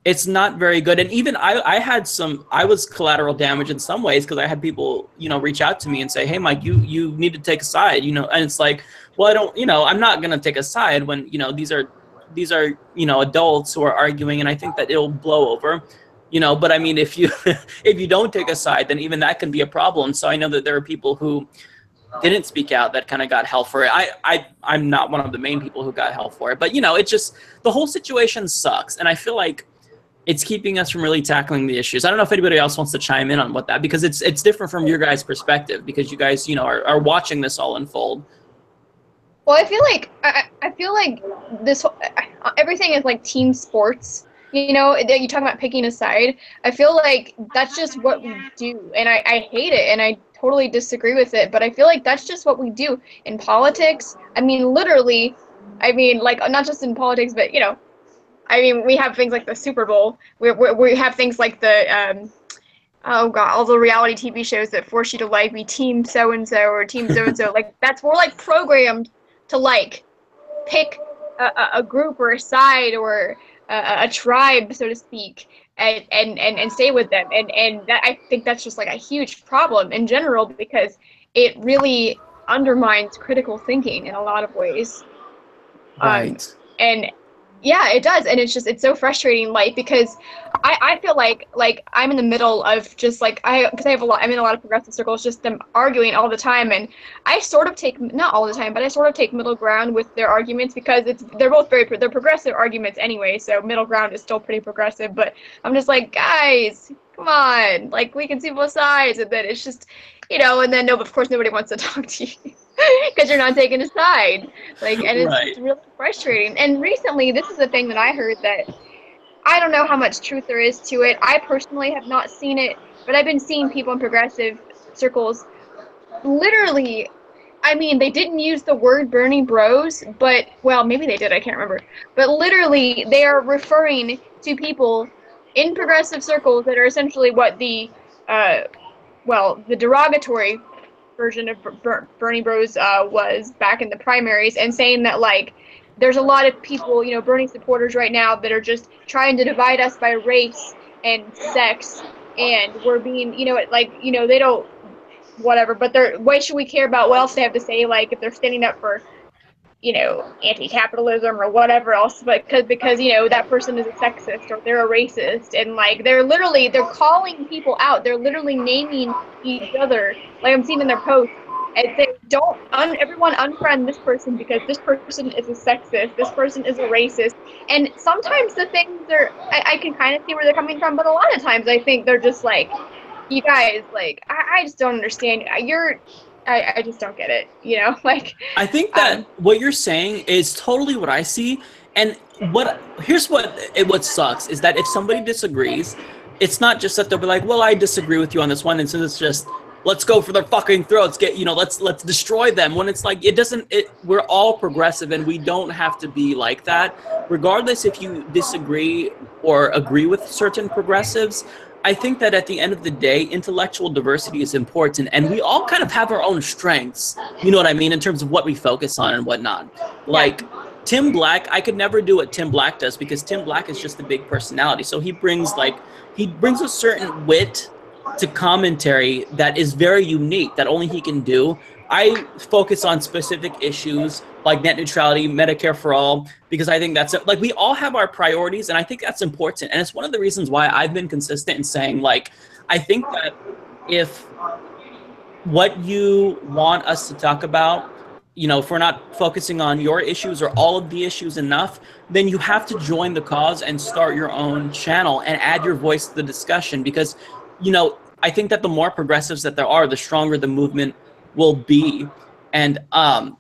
it's not very good. And even I was collateral damage in some ways, because I had people, reach out to me and say, hey, Mike, you need to take a side, and it's like, well, I don't, I'm not going to take a side when, these are, adults who are arguing, and I think that it'll blow over, but I mean, if you don't take a side, then even that can be a problem. So I know that there are people who didn't speak out that kind of got hell for it. I'm not one of the main people who got hell for it, but it's just, the whole situation sucks. And I feel like it's keeping us from really tackling the issues. I don't know if anybody else wants to chime in on what that, because it's different from your guys' perspective, because you guys, are watching this all unfold. Well, I feel like this everything is like team sports. You talk about picking a side. I feel like that's just what we do, and I hate it, and I totally disagree with it. But I feel like that's just what we do in politics. I mean, literally. I mean, like, not just in politics, but I mean, we have things like the Super Bowl. We have things like the oh god, all the reality TV shows that force you to like be team so and so or team so and so. Like, we're like programmed to like pick a group or a side or a tribe, so to speak, and stay with them. And that, I think that's just like a huge problem in general, because it really undermines critical thinking in a lot of ways. Right. And yeah, it does, and it's so frustrating, like, because I feel like I'm in the middle of just like, because I have I'm in a lot of progressive circles, just them arguing all the time, and I sort of take, not all the time, but I sort of take middle ground with their arguments, because they're both they're progressive arguments anyway, so middle ground is still pretty progressive, but I'm just like, guys, come on, like, we can see both sides, and then it's just, and then of course nobody wants to talk to you. Because you're not taking a side, like, and it's really frustrating. And recently, this is the thing that I heard, that I don't know how much truth there is to it. I personally have not seen it, but I've been seeing people in progressive circles literally I mean, they didn't use the word Bernie Bros, but, well, maybe they did, I can't remember. But literally, they are referring to people in progressive circles that are essentially what the, the derogatory version of Bernie Bros was back in the primaries, and saying that, like, there's a lot of people, you know, Bernie supporters right now that are just trying to divide us by race and sex, and we're being, you know, like, you know, they don't, whatever, but why should we care about what else they have to say, like if they're standing up for, you know, anti-capitalism or whatever else, but because you know that person is a sexist or they're a racist, and like they're calling people out, they're literally naming each other, like I'm seeing in their posts, and say, everyone unfriend this person because this person is a sexist, this person is a racist. And sometimes the things I can kind of see where they're coming from, but a lot of times I think they're just like, you guys, like, I just don't understand. I just don't get it, you know? Like, I think that what you're saying is totally what I see. And here's what sucks is that if somebody disagrees, it's not just that they'll be like, well, I disagree with you on this one. And so it's just, let's go for their fucking throats, let's destroy them. When it's like, we're all progressive and we don't have to be like that. Regardless if you disagree or agree with certain progressives, I think that at the end of the day, intellectual diversity is important, and we all kind of have our own strengths, you know what I mean, in terms of what we focus on and whatnot. Like, Tim Black, I could never do what Tim Black does because Tim Black is just a big personality. So he brings a certain wit to commentary that is very unique, that only he can do. I focus on specific issues like net neutrality, Medicare for all, because I think that's like, we all have our priorities, and I think that's important. And it's one of the reasons why I've been consistent in saying, like, I think that if what you want us to talk about, you know, if we're not focusing on your issues or all of the issues enough, then you have to join the cause and start your own channel and add your voice to the discussion. Because, you know, I think that the more progressives that there are, the stronger the movement will be. And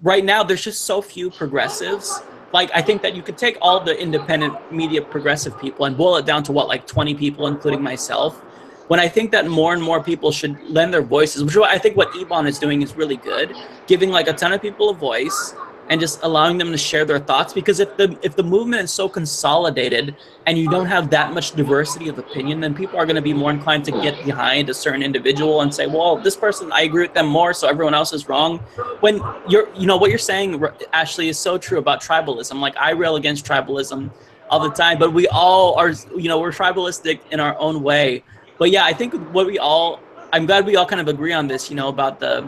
right now, there's just so few progressives. Like, I think that you could take all the independent media progressive people and boil it down to, what, like 20 people, including myself. When I think that more and more people should lend their voices, which I think what Ebon is doing is really good, giving like a ton of people a voice and just allowing them to share their thoughts. Because if the movement is so consolidated and you don't have that much diversity of opinion, then people are going to be more inclined to get behind a certain individual and say, well, this person, I agree with them more, so everyone else is wrong. When what you're saying, Ashley, is so true about tribalism. Like, I rail against tribalism all the time, but we all are, we're tribalistic in our own way. But yeah, I think I'm glad we all kind of agree on this, about the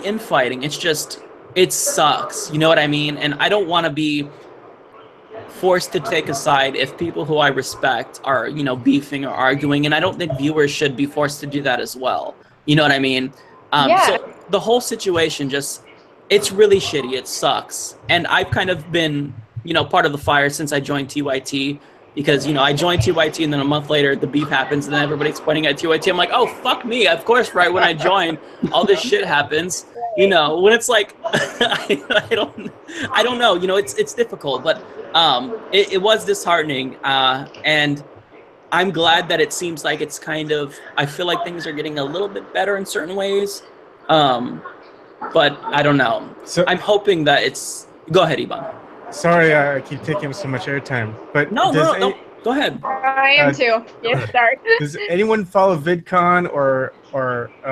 infighting. It sucks, you know what I mean? And I don't want to be forced to take a side if people who I respect are, beefing or arguing, and I don't think viewers should be forced to do that as well. You know what I mean? So the whole situation it's really shitty. It sucks. And I've kind of been, part of the fire since I joined TYT. Because, I joined TYT and then a month later the beef happens and then everybody's pointing at TYT. I'm like, oh, fuck me. Of course, right when I joined, all this shit happens. When it's like, I don't know. It's difficult. But it was disheartening. And I'm glad that it seems like it's kind of, I feel like things are getting a little bit better in certain ways. But I don't know. So I'm hoping that it's, go ahead, Ivan. Sorry, I keep taking so much airtime, but no, go ahead. I am too. Yeah, sorry. Does anyone follow VidCon or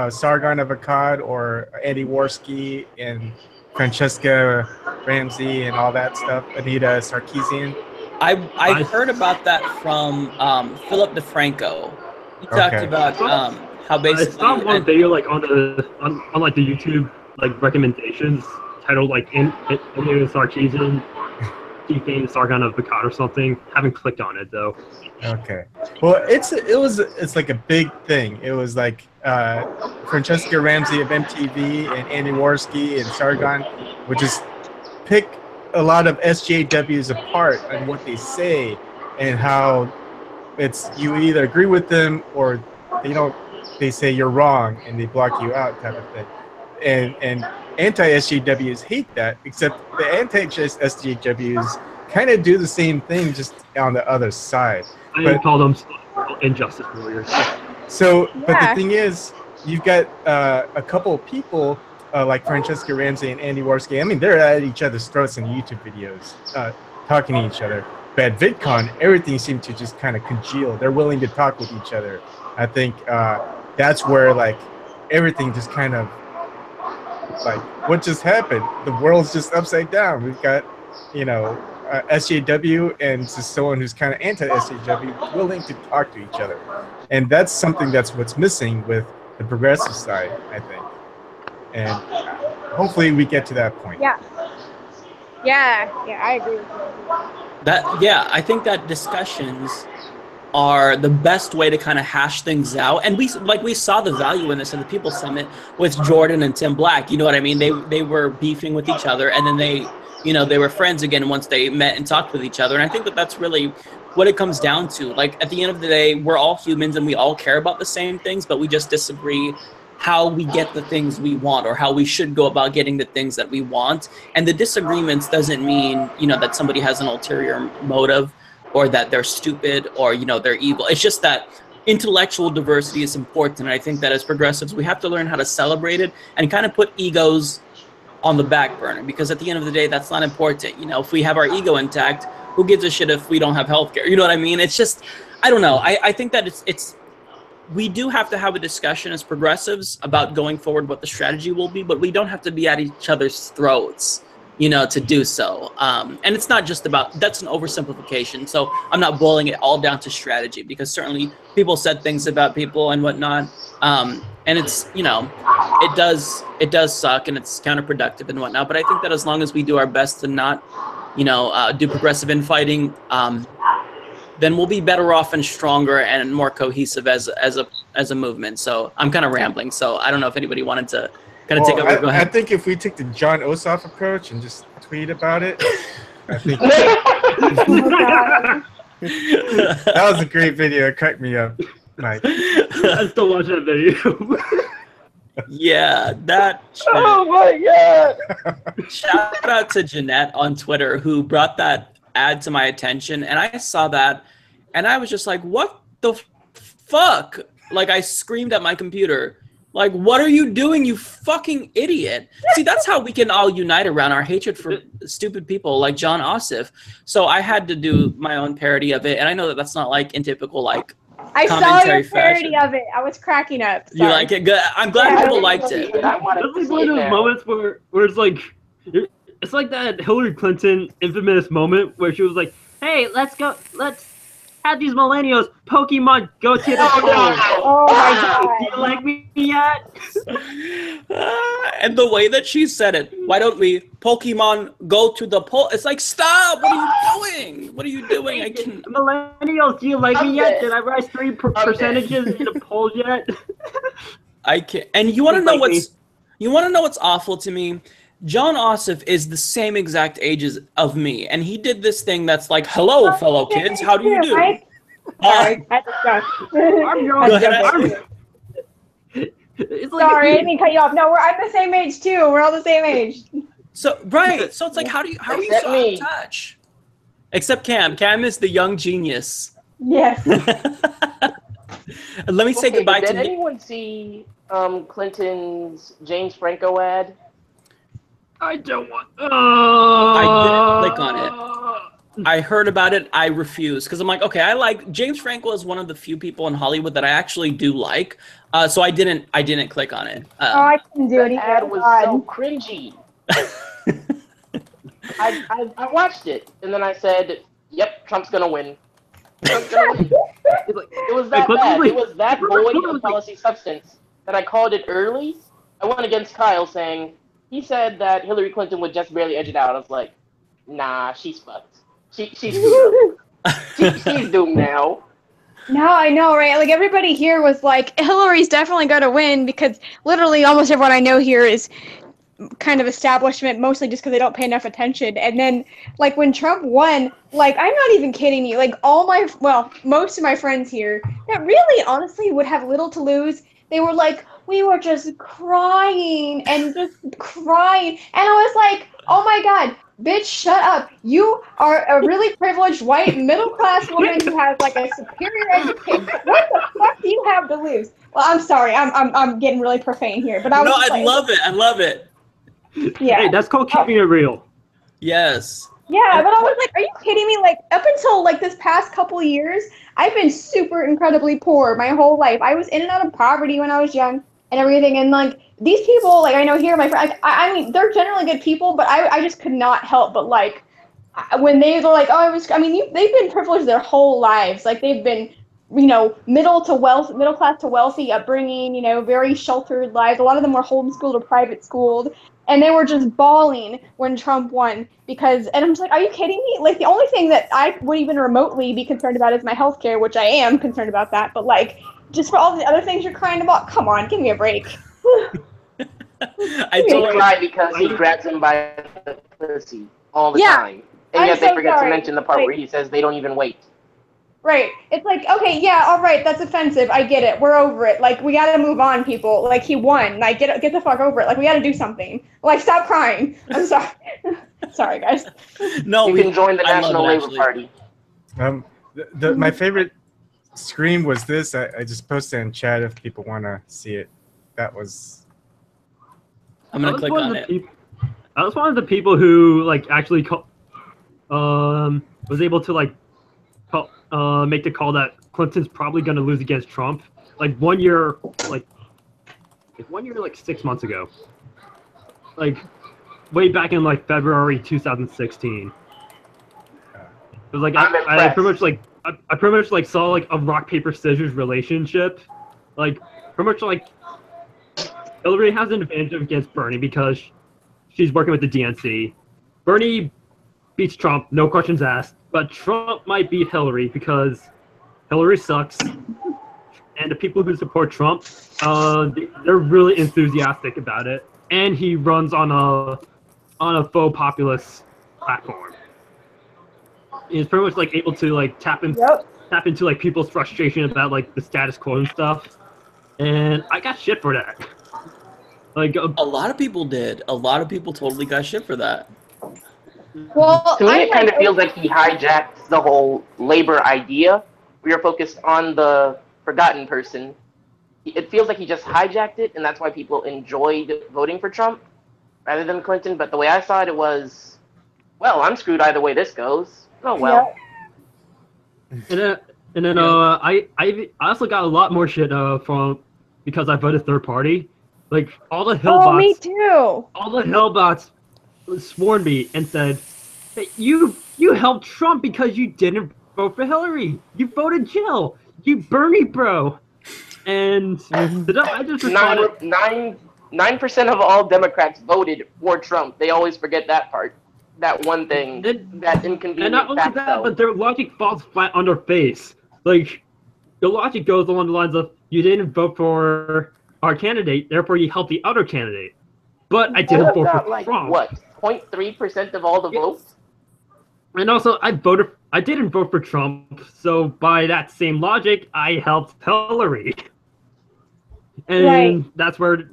Sargon of Akkad or Eddie Worski and Francesca Ramsey and all that stuff? Anita Sarkeesian. I've heard about that from Philip DeFranco. He talked about how basically. I saw one video like on like the YouTube like recommendations titled like Anita Sarkeesian. Defame Sargon of Akkad or something. Haven't clicked on it though. Okay. Well, it's like a big thing. It was like Francesca Ramsey of MTV and Andy Worski and Sargon would just pick a lot of SJWs apart on what they say and how it's you either agree with them or they say you're wrong and they block you out type of thing. And anti-SJWs hate that, except the anti-SJWs kind of do the same thing, just on the other side. I call them injustice warriors. So, but the thing is, you've got a couple of people like Francesca Ramsey and Andy Warski. I mean, they're at each other's throats in YouTube videos, talking to each other. But at VidCon, everything seemed to just kind of congeal. They're willing to talk with each other. I think that's where like everything just kind of like, what just happened? The world's just upside down. We've got, you know, SJW and just someone who's kind of anti-SJW willing to talk to each other. And that's something that's what's missing with the progressive side, I think. And hopefully we get to that point. Yeah. Yeah, I agree with you. Yeah, I think that discussions are the best way to kind of hash things out. And we saw the value in this at the People's Summit with Jordan and Tim Black. You know what I mean? They were beefing with each other, and then they were friends again once they met and talked with each other. And I think that that's really what it comes down to. Like, at the end of the day, we're all humans and we all care about the same things, but we just disagree how we get the things we want or how we should go about getting the things that we want. And the disagreements doesn't mean, you know, that somebody has an ulterior motive or that they're stupid or, you know, they're evil. It's just that intellectual diversity is important. And I think that as progressives, we have to learn how to celebrate it and kind of put egos on the back burner, because at the end of the day, that's not important. You know, if we have our ego intact, who gives a shit if we don't have healthcare? You know what I mean? It's just, I don't know. I think that it's we do have to have a discussion as progressives about going forward what the strategy will be, but we don't have to be at each other's throats, you know, to do so. And it's not just about, that's an oversimplification. So I'm not boiling it all down to strategy, because certainly people said things about people and whatnot. And it's, you know, it does suck and it's counterproductive and whatnot. But I think that as long as we do our best to not, you know, do progressive infighting, then we'll be better off and stronger and more cohesive as a movement. So I'm kind of rambling. So I don't know if anybody wanted to kind of take over. Go ahead. I think if we take the John Ossoff approach and just tweet about it, I think that was a great video. It cracked me up, Mike. I still watch that video. Yeah, that. Oh my God! Shout out to Jeanette on Twitter who brought that ad to my attention, and I saw that, and I was just like, "What the fuck?" Like, I screamed at my computer, like, "What are you doing, you fucking idiot?" See, that's how we can all unite around our hatred for stupid people like John Ossoff. So I had to do my own parody of it, and I know that that's not like in typical like. I saw your parody of it. I was cracking up. Sorry. You like it? Good. I'm glad people liked it. It's like one of those moments where it's like, it's like that Hillary Clinton infamous moment where she was like, "Hey, let's have these millennials Pokemon go to the polls." Oh my God! Do you like me yet? And the way that she said it, why don't we Pokemon go to the poll? It's like, stop! What are you doing? What are you doing? I can. Millennials, do you like me yet? Did I rise 3 percentages in the polls yet? I can't. And you want to know what's awful to me? John Ossoff is the same exact age of me, and he did this thing that's like, "Hello, fellow kids, how do you do?" Sorry, Sorry, I didn't mean to cut you off. No, I'm the same age too. We're all the same age. So right, so it's like, how are you so out of touch? Except Cam. Cam is the young genius. Yes. Let me say goodbye to. Did anyone see Clinton's James Franco ad? I don't want. I didn't click on it. I heard about it. I refuse, because I'm like, okay, I like James Franco is one of the few people in Hollywood that I actually do like. So I didn't click on it. I couldn't do it. The ad was so cringy. I watched it and then I said, "Yep, Trump's gonna win." Trump's gonna win. It was that bad. It was that void of policy substance that I called it early. I went against Kyle saying. He said that Hillary Clinton would just barely edge it out. I was like, nah, she's fucked. She's doomed. She's doomed now. No, I know, right? Like, everybody here was like, Hillary's definitely going to win, because literally almost everyone I know here is kind of establishment, mostly just because they don't pay enough attention. And then, like, when Trump won, like, I'm not even kidding you. Like, most of my friends here that really honestly would have little to lose, they were like, we were just crying and just crying. And I was like, Oh my God, bitch, shut up. You are a really privileged white middle-class woman who has like a superior education. What the fuck do you have to lose? Well, I'm sorry, I'm getting really profane here, but I was No, just I like, love it. I love it. yeah. Hey, that's called keeping it real. Yes. Yeah, but I was like, are you kidding me? Like, up until like this past couple of years, I've been super incredibly poor my whole life. I was in and out of poverty when I was young and everything. And like these people, like I know here, my friend, I mean, they're generally good people, but I just could not help but like when they were like, oh, I mean, they've been privileged their whole lives. Like they've been, middle class to wealthy upbringing, very sheltered lives. A lot of them were homeschooled or private schooled. And they were just bawling when Trump won and I'm just like, are you kidding me? Like the only thing that I would even remotely be concerned about is my health care, which I am concerned about that. But like, just for all the other things you're crying about, come on, give me a break. I They cry because he grabs him by the pussy all the time. And yet they forget to mention the part where he says they don't even wait. Right. It's like, okay, yeah, all right, that's offensive. I get it. We're over it. Like, we gotta move on, people. Like, he won. Like, get the fuck over it. Like, we gotta do something. Like, stop crying. I'm sorry. Sorry, guys. No, you can join the National Labor Party. My favorite scream was this. I just posted in chat if people want to see it. That was... I'm going to click on it. I was one of the people who, like, actually was able to, like, make the call that Clinton's probably going to lose against Trump. Like 1 year, like 6 months ago. Like way back in like February 2016. It was like I pretty much like saw like a rock paper scissors relationship. Like pretty much like Hillary has an advantage against Bernie because she's working with the DNC. Bernie beats Trump, no questions asked. But Trump might beat Hillary because Hillary sucks, and the people who support Trump, they're really enthusiastic about it. And he runs on a faux populist platform. He's pretty much like able to like tap into like people's frustration about like the status quo and stuff. And I got shit for that. Like a lot of people did. A lot of people totally got shit for that. Well, to me, it kind of feels like he hijacked the whole labor idea. We are focused on the forgotten person. It feels like he just hijacked it, and that's why people enjoyed voting for Trump rather than Clinton. But the way I saw it, it was, well, I'm screwed either way this goes. Oh well. Yeah. And then I also got a lot more shit from because I voted third party. Like all the Hillbots. Oh, me too. All the Hillbots sworn me and said, hey, you helped Trump because you didn't vote for Hillary. You voted Jill. You Bernie bro. And I just responded. 9% of all Democrats voted for Trump. They always forget that part. That one thing. That inconvenient And not only fact, that, though. but their logic falls flat on their face. Like, the logic goes along the lines of, you didn't vote for our candidate, therefore you helped the other candidate. But I didn't vote for like, Trump. What, 0.3% of all the votes? And also, I didn't vote for Trump, so by that same logic, I helped Hillary. And that's where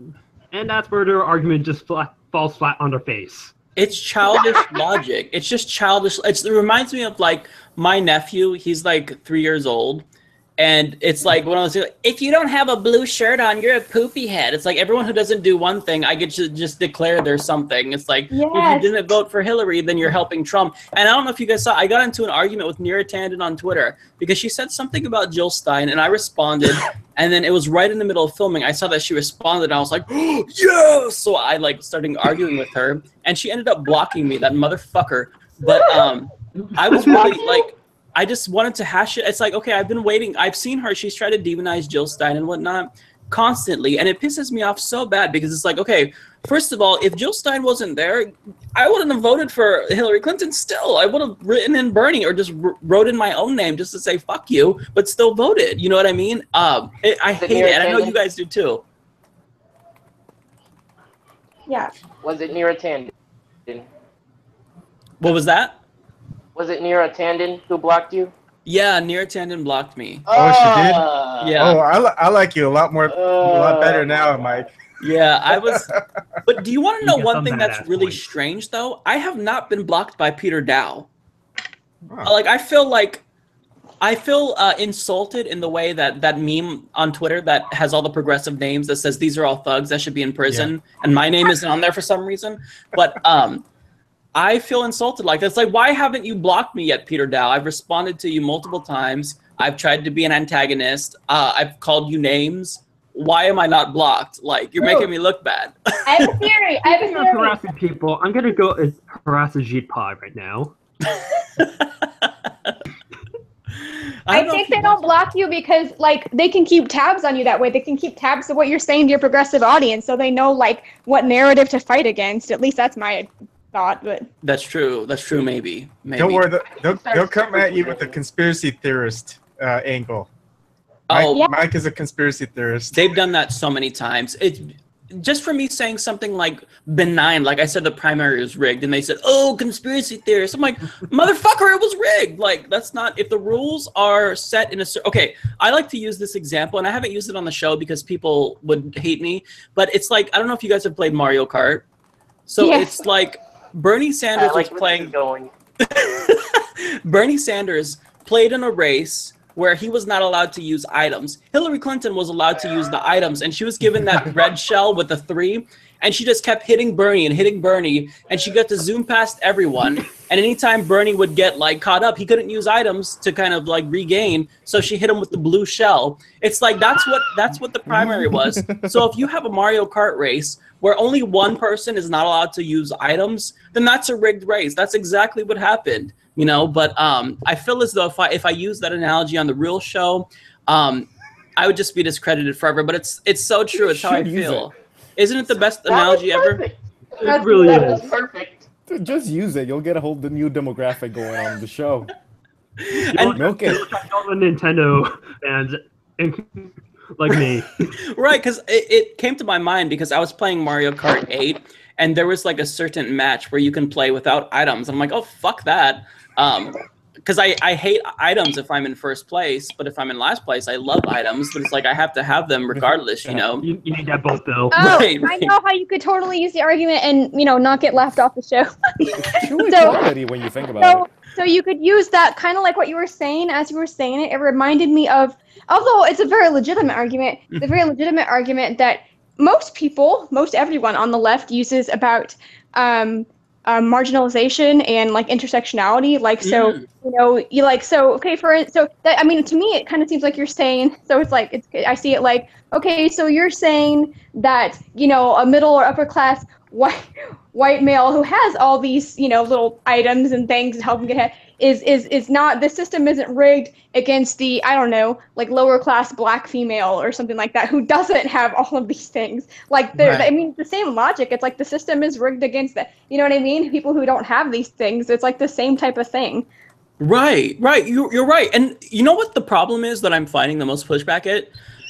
their argument just falls flat on their face. It's childish logic. It's just childish. It reminds me of like my nephew. He's like 3 years old. And it's like when I was like, if you don't have a blue shirt on, you're a poopy head. It's like everyone who doesn't do one thing, I get to just declare there's something. It's like, yes. If you didn't vote for Hillary, then you're helping Trump. And I don't know if you guys saw, I got into an argument with Neera Tanden on Twitter because she said something about Jill Stein, and I responded. And then it was right in the middle of filming. I saw that she responded, and I was like, oh, yes! So I like started arguing with her, and she ended up blocking me, that motherfucker. But I was really like, I just wanted to hash it. It's like, okay, I've been waiting. I've seen her. She's tried to demonize Jill Stein and whatnot constantly. And it pisses me off so bad because it's like, okay, first of all, if Jill Stein wasn't there, I wouldn't have voted for Hillary Clinton still. I would have written in Bernie or just wrote in my own name just to say, fuck you, but still voted. You know what I mean? I hate it. And I know you guys do too. Yeah. Was it Neera Tanden? What was that? Was it Neera Tanden who blocked you? Yeah, Neera Tanden blocked me. Oh, she did? Yeah. Oh, I like you a lot better now, Mike. Yeah, I was But do you want to know get one some thing that's badass really points. strange, though? I have not been blocked by Peter Dow. Wow. Like, I feel insulted in the way that that meme on Twitter that has all the progressive names that says these are all thugs that should be in prison, and my name isn't on there for some reason. But I feel insulted. Like, it's like, why haven't you blocked me yet, Peter Dow? I've responded to you multiple times. I've tried to be an antagonist. I've called you names. Why am I not blocked? Like, you're making me look bad. I have a theory. I have a Speaking of theory. harassing people, I'm gonna go harass a Jeet Pod right now. I think they don't block you because, like, they can keep tabs on you that way. They can keep tabs of what you're saying to your progressive audience, so they know, like, what narrative to fight against. At least that's my thought. But That's true. That's true. Maybe. Don't worry, they'll come at you with the conspiracy theorist angle. Oh, Yeah. Mike is a conspiracy theorist. they've done that so many times. It's just for me saying something like benign, like I said the primary was rigged, and they said, "Oh, conspiracy theorists." I'm like, motherfucker, it was rigged. Like, that's not, if the rules are set in a certain. Okay, I like to use this example, and I haven't used it on the show because people would hate me. But it's like, I don't know if you guys have played Mario Kart. So Yes. it's like Bernie Sanders was playing. Bernie Sanders played in a race where he was not allowed to use items. Hillary Clinton was allowed to use the items, and she was given that red shell with the 3, and she just kept hitting Bernie, and she got to zoom past everyone. And anytime Bernie would get, like, caught up, he couldn't use items to kind of, like, regain, so she hit him with the blue shell. It's like, that's what the primary was. So if you have a Mario Kart race where only one person is not allowed to use items, then that's a rigged race. That's exactly what happened. You know, but I feel as though if I use that analogy on the real show, I would just be discredited forever. But it's so true. It's how I feel. Isn't it the best analogy ever? It really is. Perfect. Just use it. You'll get a whole new demographic going on the show. And Milk it. All the Nintendo fans, like me. right, because it came to my mind because I was playing Mario Kart 8, and there was like a certain match where you can play without items. I'm like, oh, fuck that. Because I hate items if I'm in first place, but if I'm in last place, I love items. But it's like I have to have them regardless, you know. You need that both, Bill. Oh, Right. I know how you could totally use the argument and, you know, not get laughed off the show. True So- equality when you think about it. So you could use that kind of like what you were saying as you were saying it. It reminded me of, although it's a very legitimate argument, the very legitimate argument that most everyone on the left uses about marginalization and like intersectionality. Like, so, you know, you like, so, okay, so that, I mean, to me, it kind of seems like you're saying, so it's like, I see it like, okay, so you're saying that, you know, a middle or upper class white male who has all these, you know, little items and things to help him get ahead is not, the system isn't rigged against the, I don't know, like lower class black female or something like that who doesn't have all of these things. Like, Right. I mean, the same logic. It's like the system is rigged against that. You know what I mean? People who don't have these things. It's like the same type of thing. Right. You're right. And you know what the problem is that I'm finding the most pushback at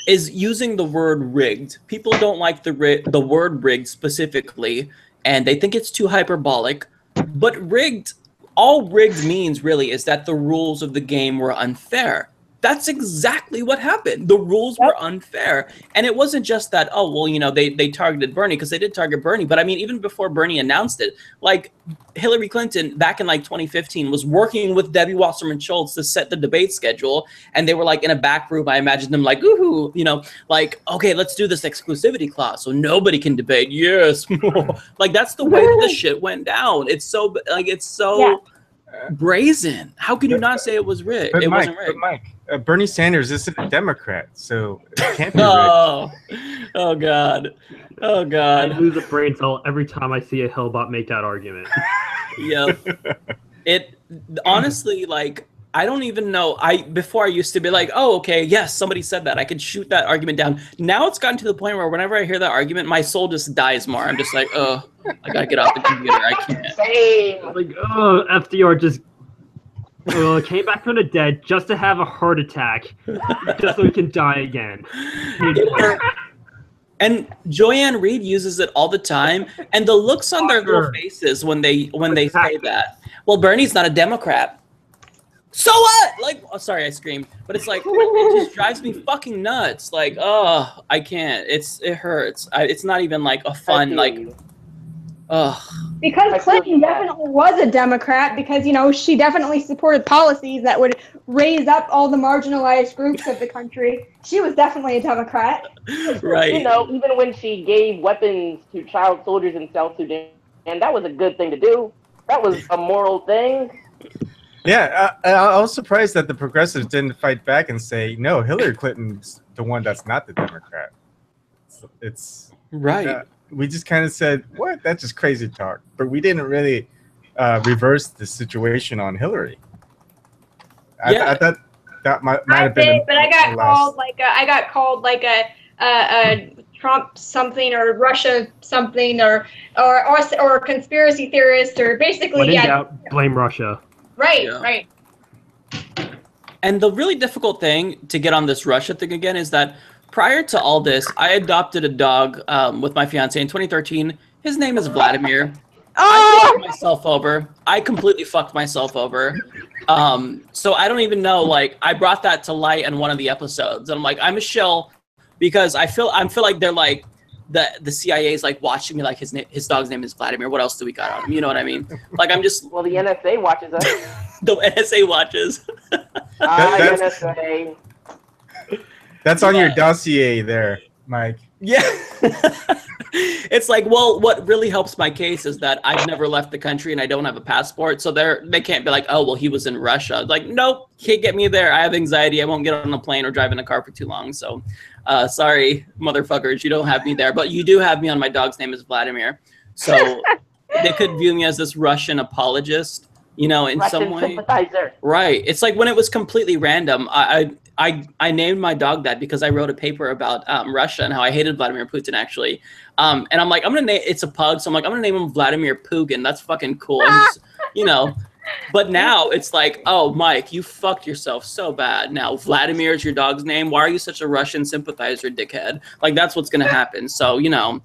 is using the word rigged. People don't like the word rigged specifically, and they think it's too hyperbolic. But rigged, all rigged means really is that the rules of the game were unfair. That's exactly what happened. The rules were unfair. And it wasn't just that, oh, well, you know, they targeted Bernie, because they did target Bernie. But I mean, even before Bernie announced it, like Hillary Clinton back in like 2015 was working with Debbie Wasserman Schultz to set the debate schedule. And they were like in a back room. I imagine them like, ooh, you know, like, okay, let's do this exclusivity clause so nobody can debate. Yes. Like, that's the way the shit went down. It's so, like, it's so brazen. How can you not say it was rigged? But It Mike, wasn't rigged. Bernie Sanders isn't a Democrat, so it can't be rigged. Oh God. Oh I God. lose a brain cell every time I see a Hellbot make that argument. Yep. It honestly, like, I don't even know. Before I used to be like, oh, okay, yes, somebody said that. I could shoot that argument down. Now it's gotten to the point where whenever I hear that argument, my soul just dies more. I'm just like, oh, I gotta get off the computer. I can't. Same. Like, oh, FDR just came back from the dead just to have a heart attack, just so he can die again. And Joanne Reed uses it all the time, and the looks on their little faces when they say that. Well, Bernie's not a Democrat. So what? Like, oh, sorry, I screamed, but it's like it just drives me fucking nuts. Like, oh, I can't. It hurts. It's not even like a fun like. Ugh. Because Clinton definitely was a Democrat, because, you know, she definitely supported policies that would raise up all the marginalized groups of the country. She was definitely a Democrat. Right. You know, even when she gave weapons to child soldiers in South Sudan, and that was a good thing to do. That was a moral thing. Yeah, I was surprised that the progressives didn't fight back and say, no, Hillary Clinton's the one that's not the Democrat. It's right. We just kind of said, what? That's just crazy talk. But we didn't really reverse the situation on Hillary. I thought that might have been. But I got called like a Trump something or Russia something or a conspiracy theorist or basically when in doubt, blame Russia. Right, yeah. Right. And the really difficult thing to get on this Russia thing again is that prior to all this, I adopted a dog with my fiance in 2013. His name is Vladimir. I fucked myself over. I completely fucked myself over. So I don't even know. Like, I brought that to light in one of the episodes, and I'm like, I'm a shill because I feel like they're like the CIA is like watching me. Like his dog's name is Vladimir. What else do we got on him? You know what I mean? Like I'm just. Well, the NSA watches us. The NSA watches. NSA. That's on your dossier there, Mike. Yeah. It's like, well, what really helps my case is that I've never left the country and I don't have a passport. So they can't be like, oh, well, he was in Russia. Like, nope, can't get me there. I have anxiety. I won't get on a plane or drive in a car for too long. So sorry, motherfuckers, you don't have me there. But you do have me on my dog's name is Vladimir. So they could view me as this Russian apologist, you know, in Russian some way. Sympathizer. Right. It's like when it was completely random. I named my dog that because I wrote a paper about Russia and how I hated Vladimir Putin, actually. And I'm like, I'm going to name, it's a pug. So I'm like, I'm going to name him Vladimir Pugin. That's fucking cool. And he's, you know, but now it's like, oh, Mike, you fucked yourself so bad. Now Vladimir is your dog's name. Why are you such a Russian sympathizer, dickhead? Like, that's what's going to happen. So, you know.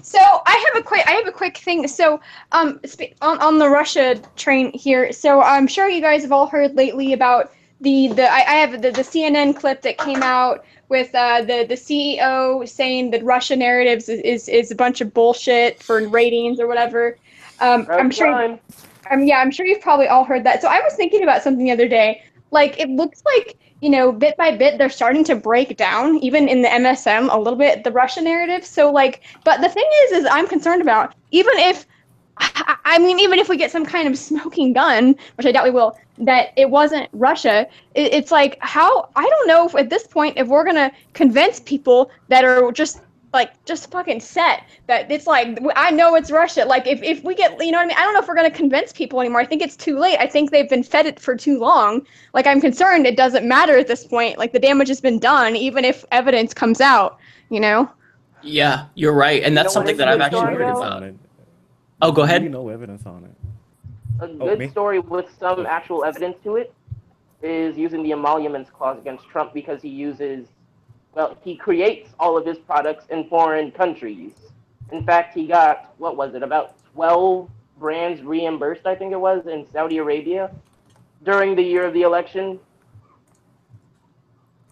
So I have a quick thing. So on the Russia train here. So I'm sure you guys have all heard lately about I have the CNN clip that came out with the CEO saying that Russia narratives is a bunch of bullshit for ratings or whatever. I'm sure you've probably all heard that. So I was thinking about something the other day. Like, it looks like, you know, bit by bit they're starting to break down, even in the MSM a little bit, the Russia narrative. So like, but the thing is I'm concerned about, even if we get some kind of smoking gun, which I doubt we will, that it wasn't Russia, it's like, how, I don't know if at this point, if we're going to convince people that are just fucking set, that it's like, I know it's Russia. Like, if we get, you know what I mean? I don't know if we're going to convince people anymore. I think it's too late. I think they've been fed it for too long. Like, I'm concerned it doesn't matter at this point. Like, the damage has been done, even if evidence comes out, you know? Yeah, you're right. And that's something that I've actually heard about. Oh, go ahead. No evidence on it. A good story with some actual evidence to it is using the emoluments clause against Trump, because he creates all of his products in foreign countries. In fact, he got, what was it, about 12 brands reimbursed, I think it was, in Saudi Arabia during the year of the election.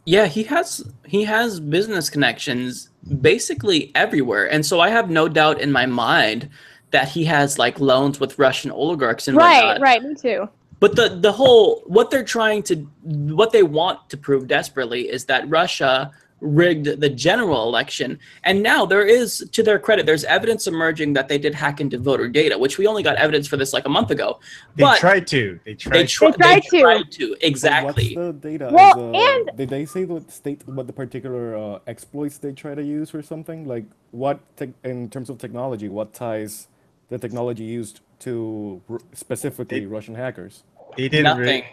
Yeah, he has business connections basically everywhere. And so I have no doubt in my mind that he has like loans with Russian oligarchs and whatnot. Right, me too. But the whole, what they want to prove desperately is that Russia rigged the general election. And now there is, to their credit, there's evidence emerging that they did hack into voter data, which we only got evidence for this like a month ago. They tried to. Exactly. What's the data? Well, did they say what the particular exploits they try to use or something? Like, in terms of technology, what ties the technology used to specifically Russian hackers? They didn't. Nothing.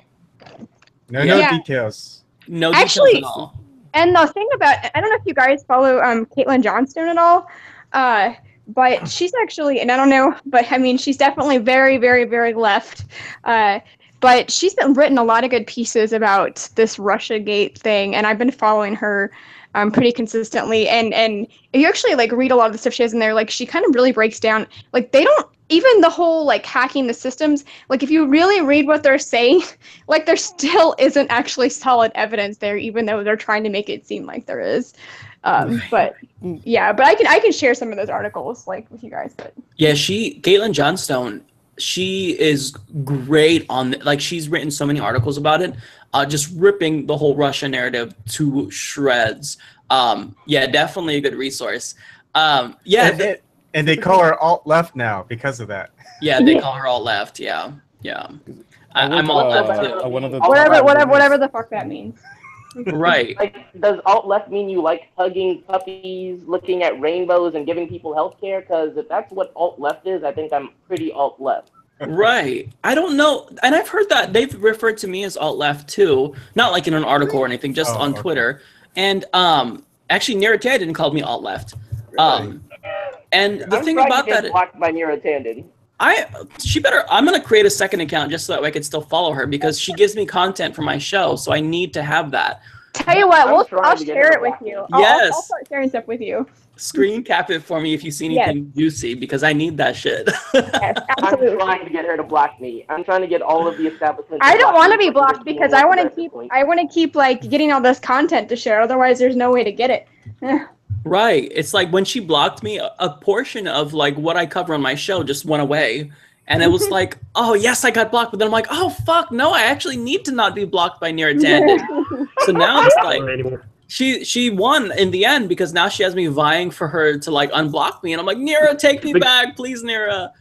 No details. No Actually, details at all. And the thing about, I don't know if you guys follow Caitlin Johnstone at all, but she's actually, and I don't know, but I mean, she's definitely very, very, very left. But she's written a lot of good pieces about this Russiagate thing, and I've been following her pretty consistently. And if you actually like read a lot of the stuff she has in there, like she kind of really breaks down, like they don't even the whole like hacking the systems, like if you really read what they're saying, like there still isn't actually solid evidence there, even though they're trying to make it seem like there is. But yeah, but I can share some of those articles like with you guys. But yeah, Caitlin Johnstone, she is great on like she's written so many articles about it, just ripping the whole Russia narrative to shreds. Yeah, definitely a good resource. Yeah, and they call her alt left now because of that. yeah, they call her alt left. Yeah, yeah. I'm alt left too. Whatever the fuck that means. Right. Like, does alt left mean you like hugging puppies, looking at rainbows, and giving people health care? Because if that's what alt left is, I think I'm pretty alt left. Right. I don't know. And I've heard that they've referred to me as alt left too. Not like in an article or anything, just on Twitter. And actually Nira didn't call me alt left. And the thing about that is blocked by Nira Tandon. I'm gonna create a second account just so that way I can still follow her because she gives me content for my show, so I need to have that. Tell you what, I'll share it with you. Yes. I'll start sharing stuff with you. Screen cap it for me if you see anything juicy because I need that shit. Yes, absolutely. I'm trying to get her to block me. I'm trying to get all of the establishments. I don't want to be blocked because I want to keep like getting all this content to share. Otherwise, there's no way to get it. Right. It's like when she blocked me, a portion of like what I cover on my show just went away. And it was like, oh, yes, I got blocked. But then I'm like, oh, fuck, no, I actually need to not be blocked by Nira Tandon. So now it's like, she won in the end because now she has me vying for her to like unblock me. And I'm like, Nira, take me back, please, Nira.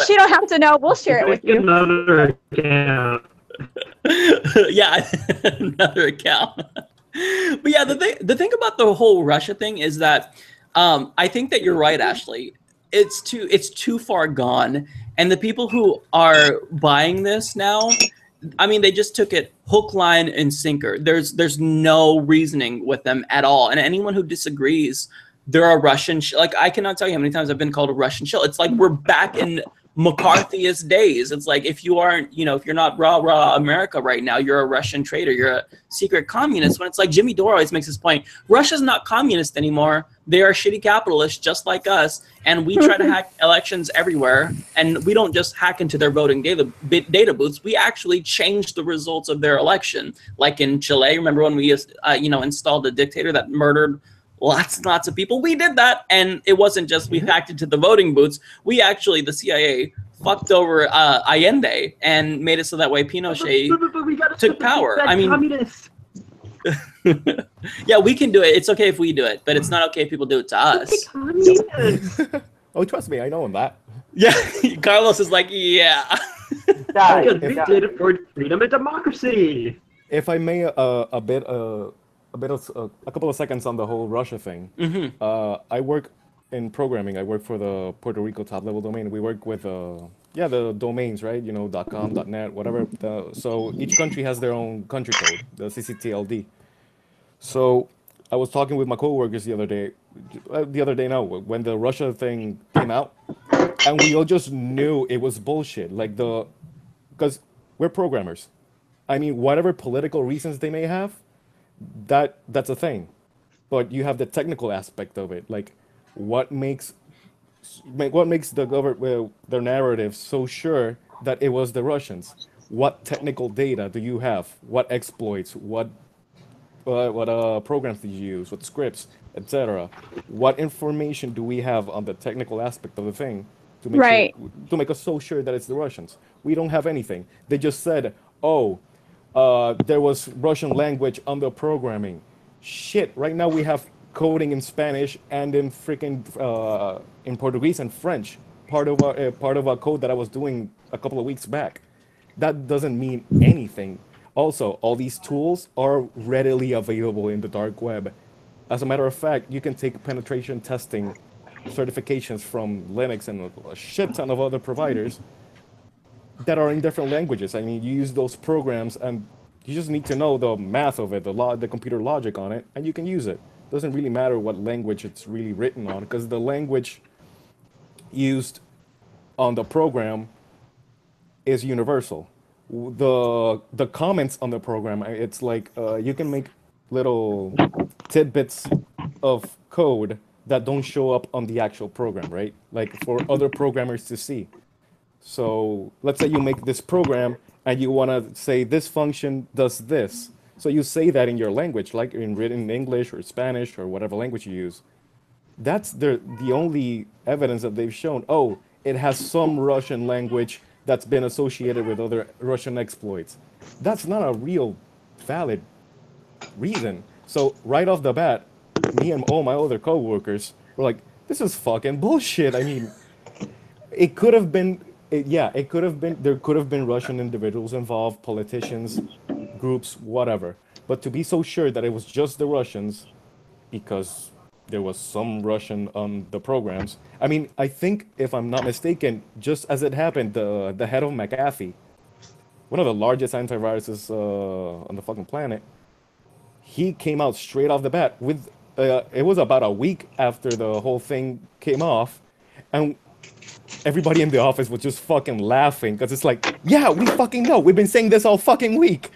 She don't have to know. We'll share it with you. Another account. Yeah, another account. But yeah, the thing about the whole Russia thing is that I think that you're right, Ashley. It's too far gone, and the people who are buying this now, I mean, they just took it hook, line, and sinker. There's no reasoning with them at all, and anyone who disagrees, they're a Russian. Like I cannot tell you how many times I've been called a Russian shill. It's like we're back in McCarthyist days. It's like if you aren't, if you're not rah America right now, you're a Russian traitor. You're a secret communist. When it's like Jimmy Dore always makes this point, Russia's not communist anymore. They are shitty capitalists just like us, and we try to hack elections everywhere. And we don't just hack into their voting data booths. We actually change the results of their election. Like in Chile, remember when we installed a dictator that murdered lots and lots of people? We did that, and it wasn't just we hacked into the voting booths. We actually, the CIA, fucked over Allende and made it so that way Pinochet took power. I mean, yeah, we can do it. It's okay if we do it, but it's not okay if people do it to us. Oh, trust me, I know that. Yeah, Carlos is like, yeah. Because we did it for freedom and democracy. If I may, a couple of seconds on the whole Russia thing. I work in programming. I work for the Puerto Rico top-level domain. We work with the domains, right? .com, .net, whatever. So each country has their own country code, the CCTLD. So I was talking with my coworkers the other day now, when the Russia thing came out, and we all just knew it was bullshit. Like because we're programmers. I mean, whatever political reasons they may have, that's a thing, but you have the technical aspect of it. Like, what makes the government their narrative so sure that it was the Russians? What technical data do you have? What exploits? What programs did you use? What scripts, etc.? What information do we have on the technical aspect of the thing to make us so sure that it's the Russians? We don't have anything. They just said, oh, there was Russian language on the programming. Shit, right now we have coding in Spanish and in in Portuguese and French. Part of a code that I was doing a couple of weeks back. That doesn't mean anything. Also, all these tools are readily available in the dark web. As a matter of fact, you can take penetration testing certifications from Linux and a shit ton of other providers that are in different languages. I mean, you use those programs and you just need to know the math of it, the computer logic on it, and you can use it. Doesn't really matter what language it's really written on, because the language used on the program is universal. The comments on the program, it's like you can make little tidbits of code that don't show up on the actual program, right? Like for other programmers to see. So let's say you make this program and you want to say this function does this. So you say that in your language, like in written English or Spanish or whatever language you use. That's the only evidence that they've shown. Oh, it has some Russian language that's been associated with other Russian exploits. That's not a real valid reason. So right off the bat, me and all my other coworkers were like, "This is fucking bullshit." I mean, it could have been, yeah, it could have been. There could have been Russian individuals involved, politicians, groups, whatever. But to be so sure that it was just the Russians, because there was some Russian on the programs. I mean, I think if I'm not mistaken, just as it happened, the head of McAfee, one of the largest antiviruses on the fucking planet, he came out straight off the bat with. It was about a week after the whole thing came off, and everybody in the office was just fucking laughing because it's like, yeah, we fucking know. We've been saying this all fucking week.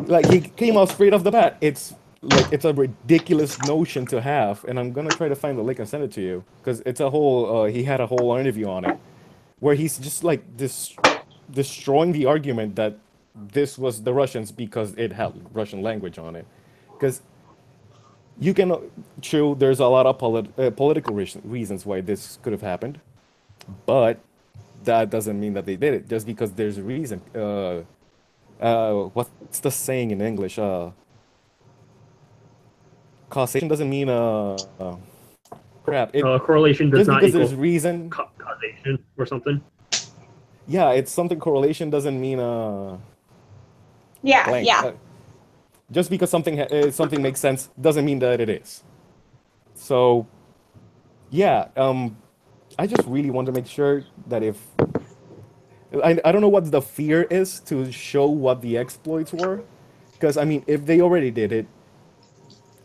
Like he came out straight off the bat. It's like it's a ridiculous notion to have, and I'm gonna try to find the link and send it to you because it's a whole. He had a whole interview on it where he's just like destroying the argument that this was the Russians because it had Russian language on it. Because you can, true, there's a lot of political reasons why this could have happened, but that doesn't mean that they did it. Just because there's a reason. What's the saying in English? Causation doesn't mean crap. Correlation does not equal there's reason. Causation or something. Yeah, it's something. Correlation doesn't mean Yeah, blank. yeah. Just because something makes sense doesn't mean that it is. So, yeah, I just really want to make sure that if I don't know what the fear is to show what the exploits were, because I mean, if they already did it,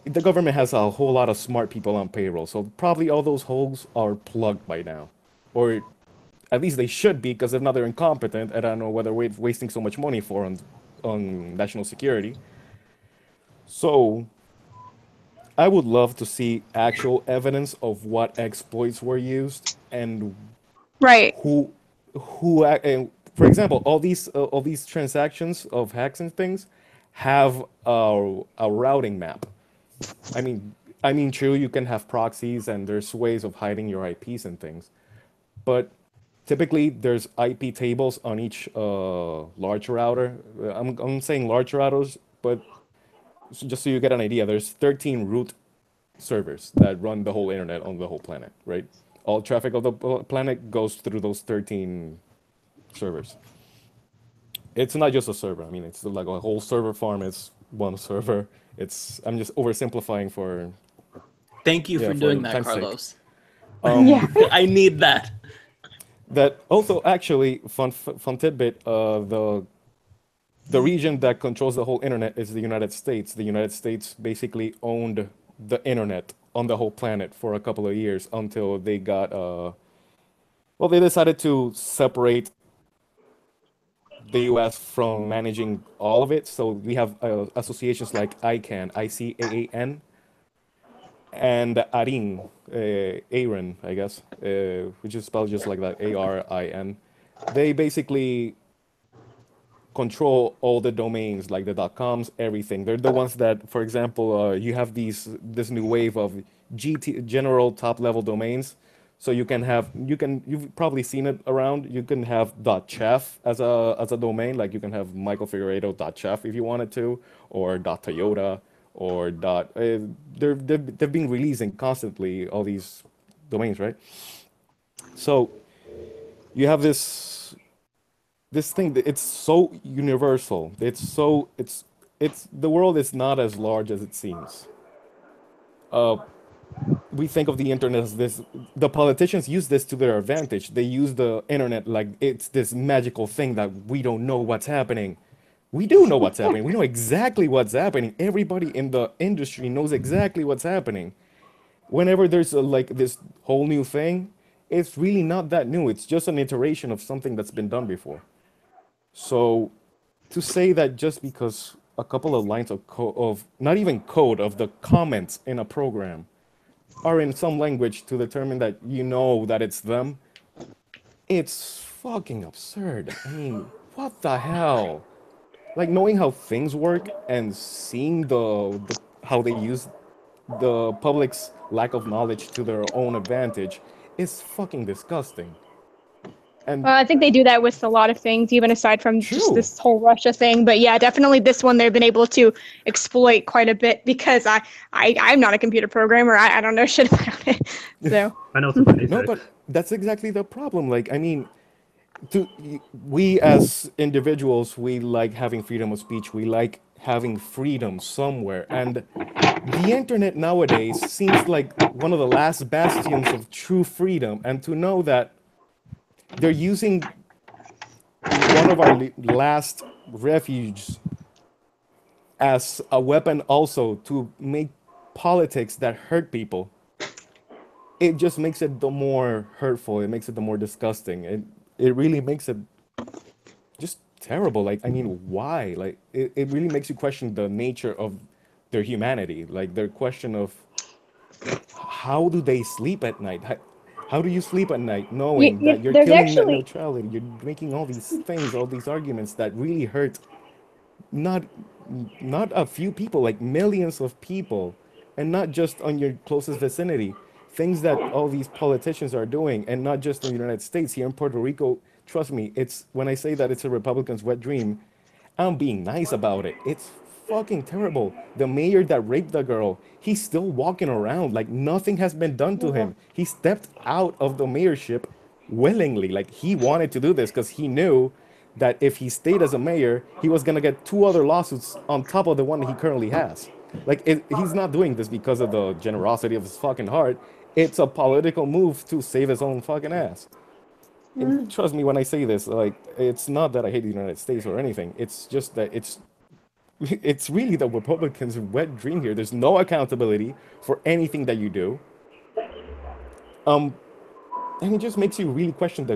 the government has a whole lot of smart people on payroll, so probably all those holes are plugged by now, or at least they should be, because if not, they're incompetent, and I don't know whether we're wasting so much money for on national security. So, I would love to see actual evidence of what exploits were used and Right. who, for example, all these transactions of hacks and things have a routing map. I mean, true, you can have proxies and there's ways of hiding your IPs and things, but typically there's IP tables on each large router. I'm saying large routers, but just so you get an idea, there's 13 root servers that run the whole internet on the whole planet, right? All traffic of the planet goes through those 13 servers. It's not just a server. I mean, it's like a whole server farm is one server. I'm just oversimplifying for. Thank you for doing that, Carlos. Yeah. I need that. That also actually fun tidbit. The region that controls the whole internet is the United States. The United States basically owned the internet on the whole planet for a couple of years until they got well, they decided to separate the US from managing all of it. So we have associations like ICANN, ICAAN, and ARIN, ARIN, I guess, which is spelled just like that, ARIN. They basically control all the domains, like the .coms, everything. They're the ones that, for example, you have this new wave of general top-level domains. So you've probably seen it around. You can have .chef as a domain, like you can have michaelfigueredo.chef if you wanted to, or .toyota, or they've been releasing constantly all these domains, right? So you have this thing that it's so universal. It's the world is not as large as it seems. We think of the internet as this. The politicians use this to their advantage. They use the internet like it's this magical thing that we don't know what's happening. We do know what's happening. We know exactly what's happening. Everybody in the industry knows exactly what's happening. Whenever there's like this whole new thing, it's really not that new. It's just an iteration of something that's been done before. So to say that just because a couple of lines of not even code, of the comments in a program are in some language to determine that you know that it's them, it's fucking absurd. I mean, what the hell? Like, knowing how things work and seeing the how they use the public's lack of knowledge to their own advantage is fucking disgusting. And Well, I think they do that with a lot of things, even aside from just true. this whole Russia thing. But yeah, definitely this one they've been able to exploit quite a bit because I'm not a computer programmer. I don't know shit about it. So I know some basics. No, but that's exactly the problem. Like, I mean, we as individuals, we like having freedom of speech. We like having freedom somewhere. And the internet nowadays seems like one of the last bastions of true freedom. And to know that they're using one of our last refuges as a weapon also to make politics that hurt people, it just makes it the more hurtful. It makes it the more disgusting. It really makes it just terrible. Like, I mean, why? Like, it really makes you question the nature of their humanity. Like, their question of how do they sleep at night? How do you sleep at night knowing that you're there's killing net actually neutrality? You're making all these things, all these arguments that really hurt not a few people, like millions of people, and not just on your closest vicinity. Things that all these politicians are doing, and not just in the United States, here in Puerto Rico. Trust me, it's when I say that it's a Republican's wet dream, I'm being nice about it. It's fucking terrible. The mayor that raped the girl, he's still walking around like nothing has been done to him. He stepped out of the mayorship willingly. Like, he wanted to do this because he knew that if he stayed as a mayor, he was gonna get 2 other lawsuits on top of the one he currently has. Like, he's not doing this because of the generosity of his fucking heart. It's a political move to save his own fucking ass. And trust me when I say this, like, it's not that I hate the United States or anything. It's just that it's really the Republicans' wet dream here. There's no accountability for anything that you do. And it just makes you really question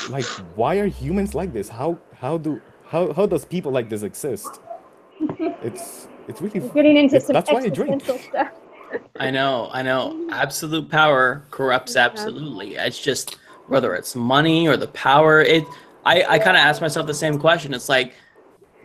like, why are humans like this? How does people like this exist? It's really we're getting into some that's why I drink. existential stuff. I know. Absolute power corrupts absolutely. It's just whether it's money or the power. I kind of ask myself the same question. It's like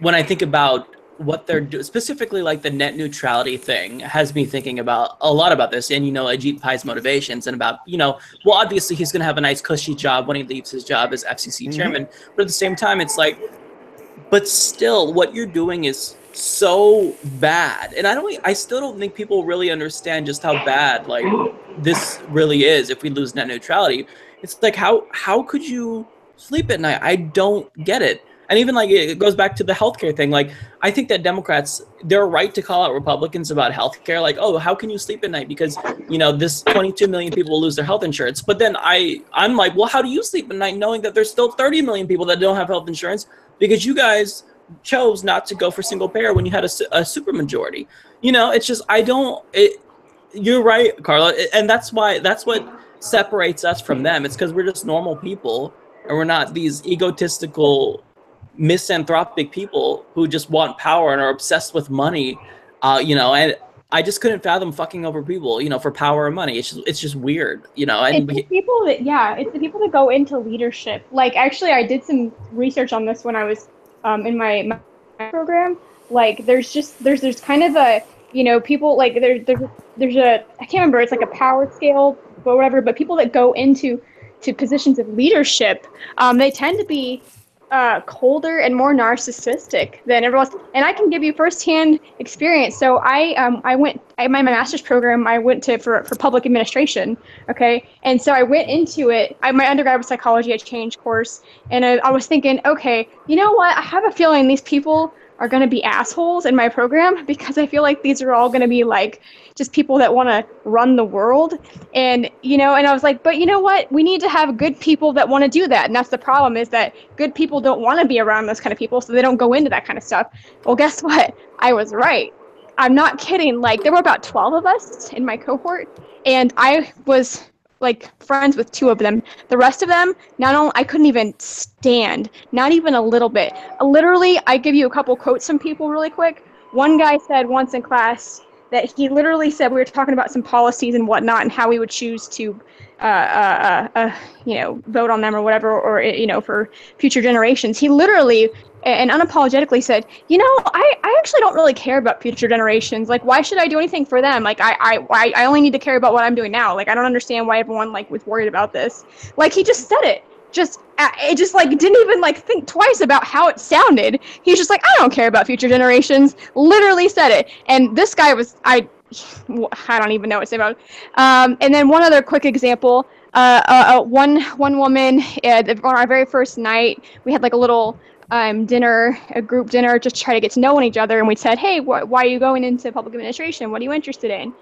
when I think about what they're doing, specifically like the net neutrality thing has me thinking about a lot about this, and Ajit Pai's motivations, and about well, obviously he's going to have a nice cushy job when he leaves his job as FCC chairman, but at the same time it's like, but still what you're doing is so bad, and I still don't think people really understand just how bad like this really is. If we lose net neutrality, it's like how could you sleep at night? I don't get it. And even like it goes back to the healthcare thing. Like, I think that Democrats, they're right to call out Republicans about healthcare. Like, oh, how can you sleep at night? Because, this 22 million people will lose their health insurance. But then I'm like, well, how do you sleep at night knowing that there's still 30 million people that don't have health insurance because you guys chose not to go for single payer when you had a supermajority? It's just, you're right, Carla. And that's what separates us from them. It's because we're just normal people and we're not these egotistical, misanthropic people who just want power and are obsessed with money, and I just couldn't fathom fucking over people, for power and money. It's just weird, and it's the people that go into leadership. Like, actually, I did some research on this when I was in my program. Like, there's kind of a, people like there's a, I can't remember, it's like a power scale or whatever, but people that go into positions of leadership, they tend to be colder and more narcissistic than everyone else. And I can give you firsthand experience. So I went in my master's program. I went for public administration. Okay, and so I went into it. My undergrad was psychology, a change course, and I was thinking, okay, you know what? I have a feeling these people are going to be assholes in my program because I feel like these are all going to be like just people that want to run the world. And, and I was like, but you know what? We need to have good people that want to do that. And that's the problem, is that good people don't want to be around those kind of people, so they don't go into that kind of stuff. Well, guess what? I was right. I'm not kidding. Like, there were about 12 of us in my cohort, and I was like friends with 2 of them. The rest of them, not only I couldn't even stand, not even a little bit. Literally, I give you a couple quotes from people really quick. One guy said once in class that he literally said, we were talking about some policies and whatnot and how we would choose to vote on them or whatever, or for future generations. He literally and unapologetically said, I actually don't really care about future generations. Like, why should I do anything for them? Like, I only need to care about what I'm doing now. Like, I don't understand why everyone was worried about this. Like, he just said it. It just didn't even think twice about how it sounded. He's just like, I don't care about future generations. Literally said it. And this guy was I don't even know what to say about it. And then one other quick example. One woman on our very first night, we had a little dinner, a group dinner, just to try to get to know each other. And we said, hey, why are you going into public administration? What are you interested in?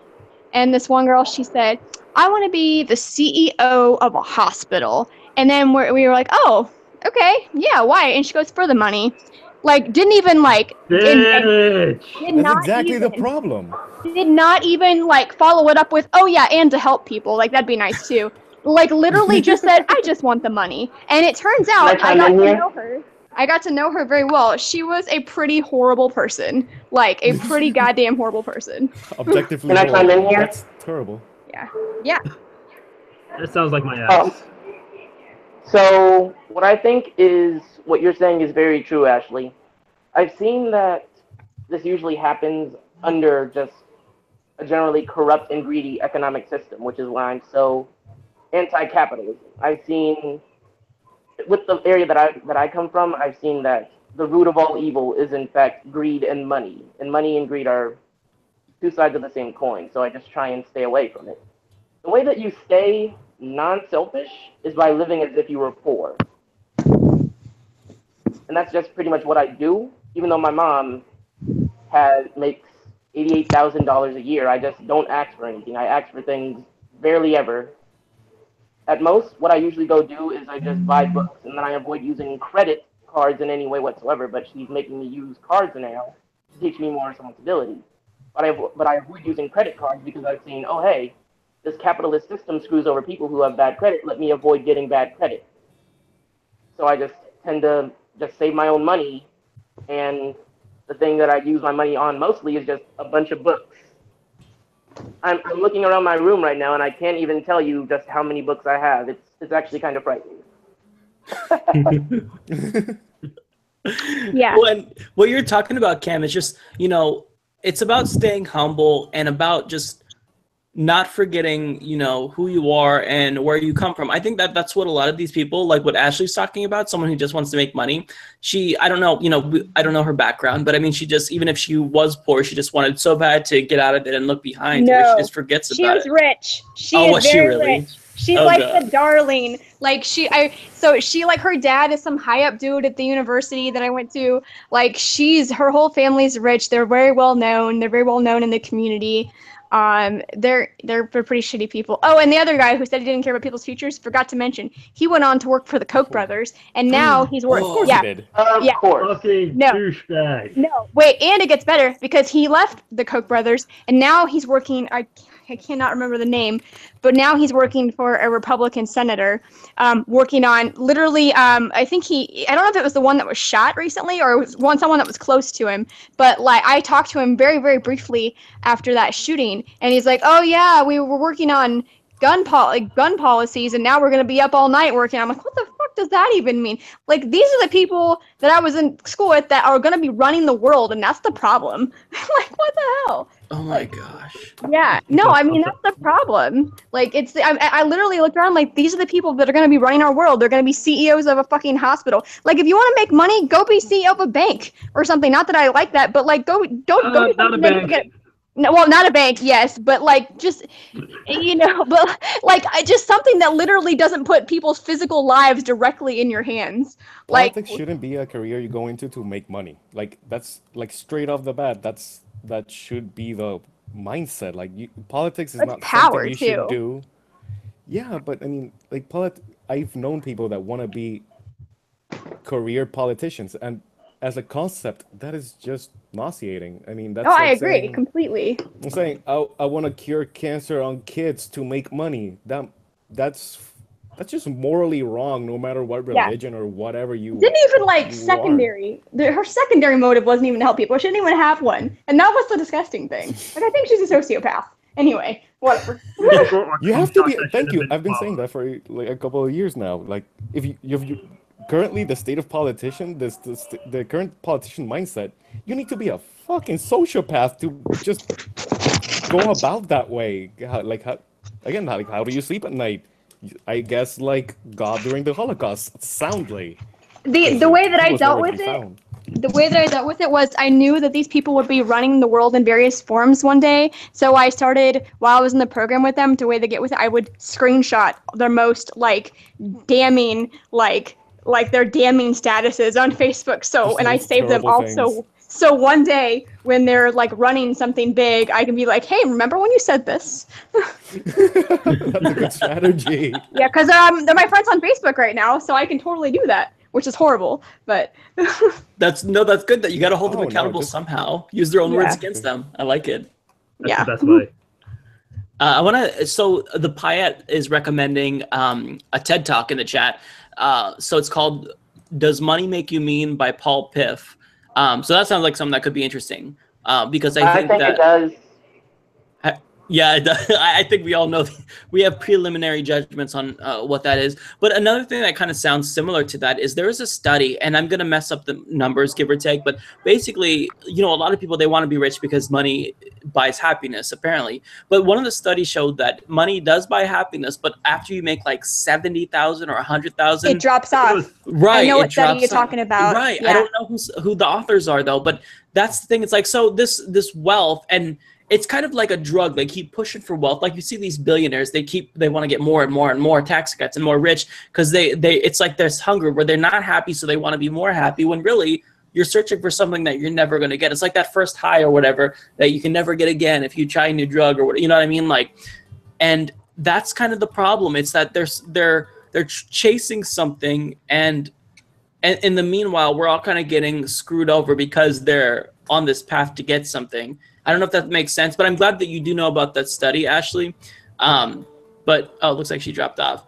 And this one girl, she said, I want to be the CEO of a hospital. And then we were like, oh, okay, yeah, why? And she goes, for the money. Didn't even That's exactly the problem. Did not even follow it up with, oh yeah, and to help people. That'd be nice too. Literally just said, I just want the money. And it turns out I got to know her very well. She was a pretty horrible person. A pretty goddamn horrible person. Objectively Can I chime in here? That's terrible. Yeah. That sounds like my ass. So what I think is what you're saying is very true, Ashley. I've seen that this usually happens under just a generally corrupt and greedy economic system, which is why I'm so anti-capitalism. I've seen, with the area that I come from, I've seen that the root of all evil is in fact greed and money and greed are 2 sides of the same coin. So I just try and stay away from it. The way that you stay non-selfish is by living as if you were poor. And that's just pretty much what I do. Even though my mom makes $88,000 a year, I just don't ask for anything. I ask for things barely ever. At most, what I usually go do is I just buy books, and then I avoid using credit cards in any way whatsoever, but she's making me use cards now to teach me more responsibility. But I avoid using credit cards because I've seen, oh, hey, this capitalist system screws over people who have bad credit. Let me avoid getting bad credit. So I just tend to just save my own money, and the thing that I use my money on mostly is just a bunch of books. I'm looking around my room right now, and I can't even tell you just how many books I have. It's actually kind of frightening. Yeah. What you're talking about, Cam, is just, it's about staying humble and about just not forgetting, who you are and where you come from. I think that's what a lot of these people, like what Ashley's talking about, someone who just wants to make money. I don't know, I don't know her background, but I mean, she just, even if she was poor, she just wanted so bad to get out of it and look behind her. She just forgets about it. She was rich. She was very she really? Rich. She's the darling. Her dad is some high up dude at the university that I went to. Her whole family's rich. They're very well known. They're very well known in the community. They're pretty shitty people. Oh, and the other guy who said he didn't care about people's futures, forgot to mention, he went on to work for the Koch brothers, and now he's working. Of course he did. Of course. No, wait, and it gets better because he left the Koch brothers, and now he's working. I cannot remember the name, but now he's working for a Republican senator, working on literally, I don't know if it was the one that was shot recently or it was someone that was close to him, but I talked to him very, very briefly after that shooting, and he's like, oh yeah, we were working on gun policies, and now we're going to be up all night working. I'm like, what the fuck does that even mean? These are the people that I was in school with that are going to be running the world, and that's the problem. What the hell? Oh my gosh. Yeah, no, I mean, that's the problem. I literally looked around, these are the people that are going to be running our world. They're going to be CEOs of a fucking hospital. If you want to make money, go be CEO of a bank or something. Not that I like that, but go not a bank. No, well, not a bank, yes, but just just something that literally doesn't put people's physical lives directly in your hands. Politics shouldn't be a career you go into to make money. That's straight off the bat. That should be the mindset. Politics is That's not power, something you should do. Yeah, but I mean, I've known people that want to be career politicians, and as a concept, that is just nauseating. I mean, that's. Oh, I agree completely. I'm saying I want to cure cancer on kids to make money. that's just morally wrong, no matter what religion or whatever you didn't even like secondary. Her secondary motive wasn't even to help people. She didn't even have one, and that was the disgusting thing. Like I think she's a sociopath. Anyway, whatever. You have to be. Thank you. I've been saying that for like a couple of years now. Like if you currently the state of politician, the current politician mindset, you need to be a fucking sociopath to just go about that way. How do you sleep at night? I guess like God during the Holocaust, soundly. The way that I dealt with it. The way that I dealt with it was I knew that these people would be running the world in various forms one day. So I started, while I was in the program with them, the way they get with it, I would screenshot their most like damning, like their damning statuses on Facebook. So, and I saved them also. So one day when they're like running something big, I can be like, hey, remember when you said this? That's a good strategy. Yeah, because they're my friends on Facebook right now, so I can totally do that. Which is horrible, but that's good that you got to hold them accountable somehow. Use their own words against them. I like it. That's the best way. I want to. So the Payette is recommending a TED Talk in the chat. So it's called "Does Money Make You Mean?" by Paul Piff. So that sounds like something that could be interesting because I think that it does. Yeah, I think we all know we have preliminary judgments on what that is. But another thing that kind of sounds similar to that is there is a study, and I'm going to mess up the numbers, give or take, but basically, you know, a lot of people, they want to be rich because money buys happiness, apparently. But one of the studies showed that money does buy happiness, but after you make like 70,000 or 100,000, it drops off. Right. I know what study you're talking about. Right. Yeah. I don't know who the authors are though, but that's the thing. It's like, so this wealth, and it's kind of like a drug. They keep pushing for wealth. Like you see these billionaires, they want to get more and more and more tax cuts and more rich because it's like there's hunger where they're not happy, so they want to be more happy when really you're searching for something that you're never going to get. It's like that first high or whatever that you can never get again if you try a new drug or what, you know what I mean? Like, and that's kind of the problem. It's that they're chasing something, and in the meanwhile, we're all kind of getting screwed over because they're on this path to get something. I don't know if that makes sense, but I'm glad that you do know about that study, Ashley. But it looks like she dropped off.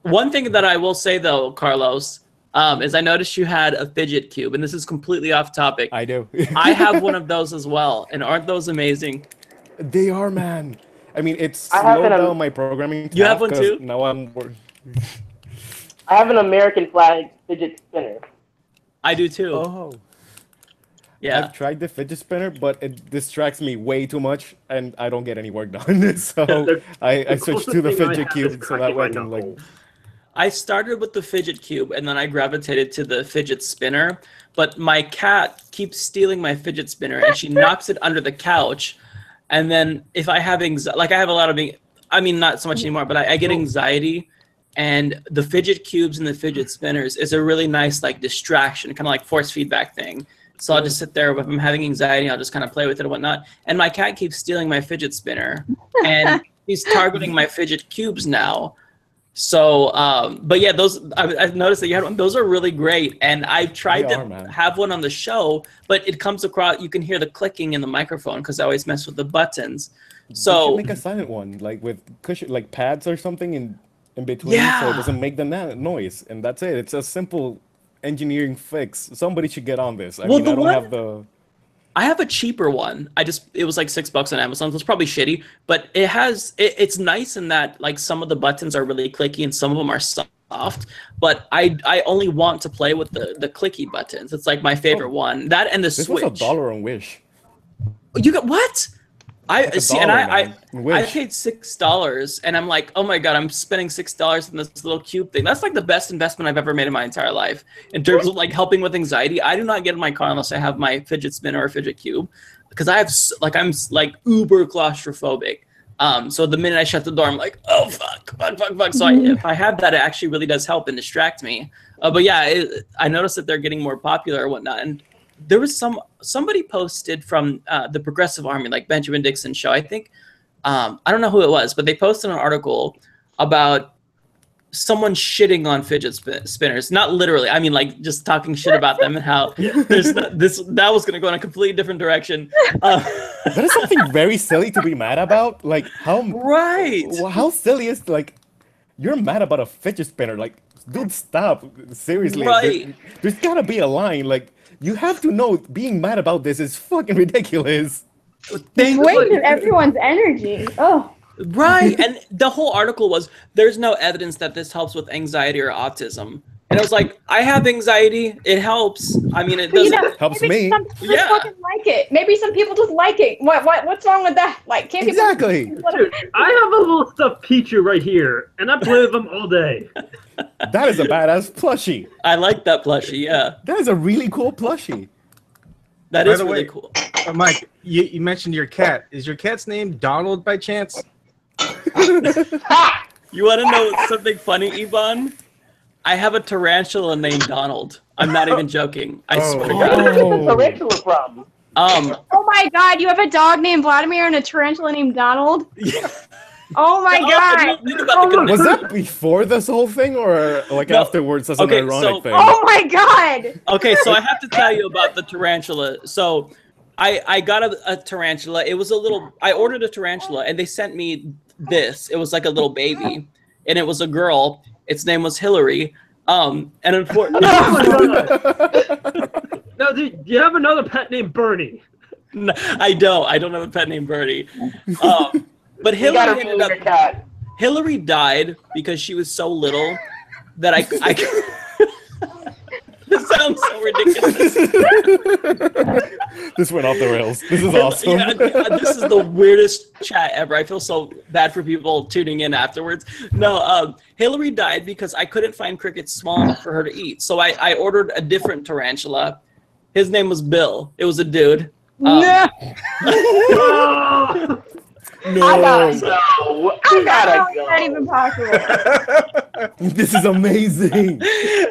One thing that I will say though, Carlos, is I noticed you had a fidget cube, and this is completely off topic. I do. I have one of those as well, and aren't those amazing? They are, man. I mean, it's slowed down my programming. You have one too? Now I have an American flag fidget spinner. I do too. Oh. Yeah. I've tried the fidget spinner, but it distracts me way too much, and I don't get any work done. So I switched to the fidget cube so that way I can like. I started with the fidget cube, and then I gravitated to the fidget spinner. But my cat keeps stealing my fidget spinner, and she knocks it under the couch. And then if I have anxiety, like I have a lot of, I mean, not so much anymore, but I get anxiety. And the fidget cubes and the fidget spinners is a really nice like distraction, kind of like force feedback thing. So I'll just sit there if I'm having anxiety, I'll just kind of play with it and whatnot. And my cat keeps stealing my fidget spinner, and he's targeting my fidget cubes now. So, but yeah, those I've noticed that you had one. Those are really great, and I've tried to have one on the show, but it comes across. You can hear the clicking in the microphone because I always mess with the buttons. So you should make a silent one, like with cushion, like pads or something in between, so it doesn't make the noise, and that's it. It's a simple engineering fix. Somebody should get on this. I mean, I don't have the. I have a cheaper one. It was like $6 on Amazon. So it's probably shitty, but it's nice in that like some of the buttons are really clicky and some of them are soft. But I only want to play with the clicky buttons. It's like my favorite one. That and the Switch. This was $1 on Wish. You got what? I see, and I paid $6, and I'm like, oh my god, I'm spending $6 on this little cube thing. That's like the best investment I've ever made in my entire life in terms of like helping with anxiety. I do not get in my car unless I have my fidget spinner or fidget cube, because I'm like uber claustrophobic. So the minute I shut the door, I'm like, oh fuck. So if I have that, it actually really does help and distract me. But yeah, I noticed that they're getting more popular and whatnot. And there was somebody posted from the Progressive Army, like Benjamin Dixon's show, I think. I don't know who it was, but they posted an article about someone shitting on fidget spinners. Not literally. I mean, like just talking shit about them and how that was going to go in a completely different direction. That is something very silly to be mad about. Like how silly is like you're mad about a fidget spinner? Like, dude, stop. Seriously, right? There's gotta be a line. Like you have to know being mad about this is fucking ridiculous. Wasting everyone's energy. Oh. Right, and the whole article was, there's no evidence that this helps with anxiety or autism. And I was like, I have anxiety, it helps. I mean, it doesn't... helps me. Some people just fucking like it. Maybe some people just like it. What's wrong with that? Like, can't exactly. Dude, I have a little stuffed Pichu right here, and I play with them all day. That is a badass plushie. I like that plushie, yeah. That is a really cool plushie. That is really cool. Mike, you mentioned your cat. Is your cat's name Donald by chance? You want to know something funny, Yvonne? I have a tarantula named Donald. I'm not even joking. I swear to God. Where did you get the tarantula from? Oh my God! You have a dog named Vladimir and a tarantula named Donald. Yeah. Oh my God! Was that before this whole thing, or like afterwards as an ironic thing? Oh my God! Okay, so I have to tell you about the tarantula. So I got a tarantula. It was a little. I ordered a tarantula, and they sent me this. It was like a little baby, and it was a girl. Its name was Hillary. And unfortunately, no, dude, you have another pet named Bernie. No, I don't. I don't have a pet named Bernie. But Hillary died because she was so little that I This sounds so ridiculous. This went off the rails. This is awesome. Yeah, this is the weirdest chat ever. I feel so bad for people tuning in afterwards. No, Hillary died because I couldn't find crickets small enough for her to eat. So I ordered a different tarantula. His name was Bill. It was a dude. No. No. I gotta go. Not even possible. This is amazing.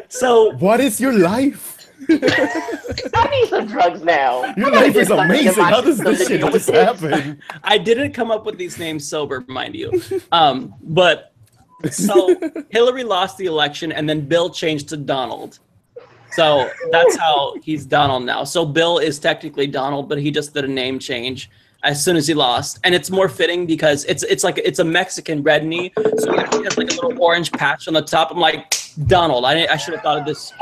So, what is your life? I need some drugs now. Your life is amazing. How does this shit just happen? I didn't come up with these names sober, mind you. But so Hillary lost the election, and then Bill changed to Donald. So that's how he's Donald now. So Bill is technically Donald, but he just did a name change as soon as he lost, and it's more fitting because it's a Mexican red knee, so he actually has like a little orange patch on the top. I'm like, Donald, I should have thought of this,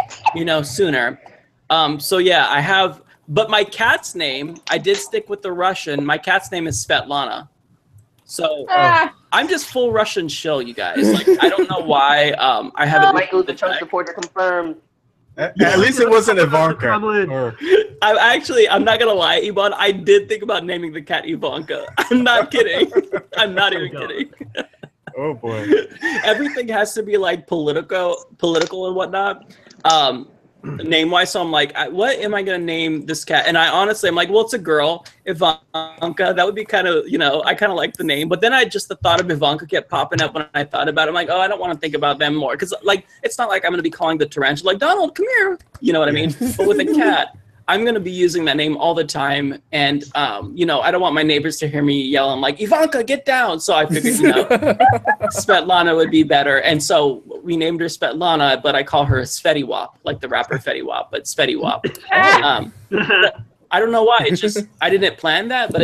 sooner. So yeah, I have, but my cat's name, I did stick with the Russian. My cat's name is Svetlana. So I'm just full Russian shill, you guys. Like, I don't know why I haven't. Michael, the Trump supporter confirmed. At least it wasn't Ivanka. I'm not gonna lie, Yvonne. I did think about naming the cat Ivanka. I'm not kidding. I'm not even kidding. Oh boy. Everything has to be like political and whatnot. Name-wise, so I'm like, what am I gonna name this cat? And I'm like, well, it's a girl, Ivanka. That would be kind of, I kind of like the name. But then the thought of Ivanka kept popping up when I thought about it. I'm like, oh, I don't want to think about them more, because like, it's not like I'm gonna be calling the tarantula like, Donald, come here. You know what I mean? But with a cat, I'm gonna be using that name all the time, and I don't want my neighbors to hear me yell. I'm like, Ivanka, get down. So I figured, Svetlana would be better, and so we named her Svetlana, but I call her Sveti Wap, like the rapper Fetty Wap, but Sveti Wap. I don't know why. I didn't plan that, but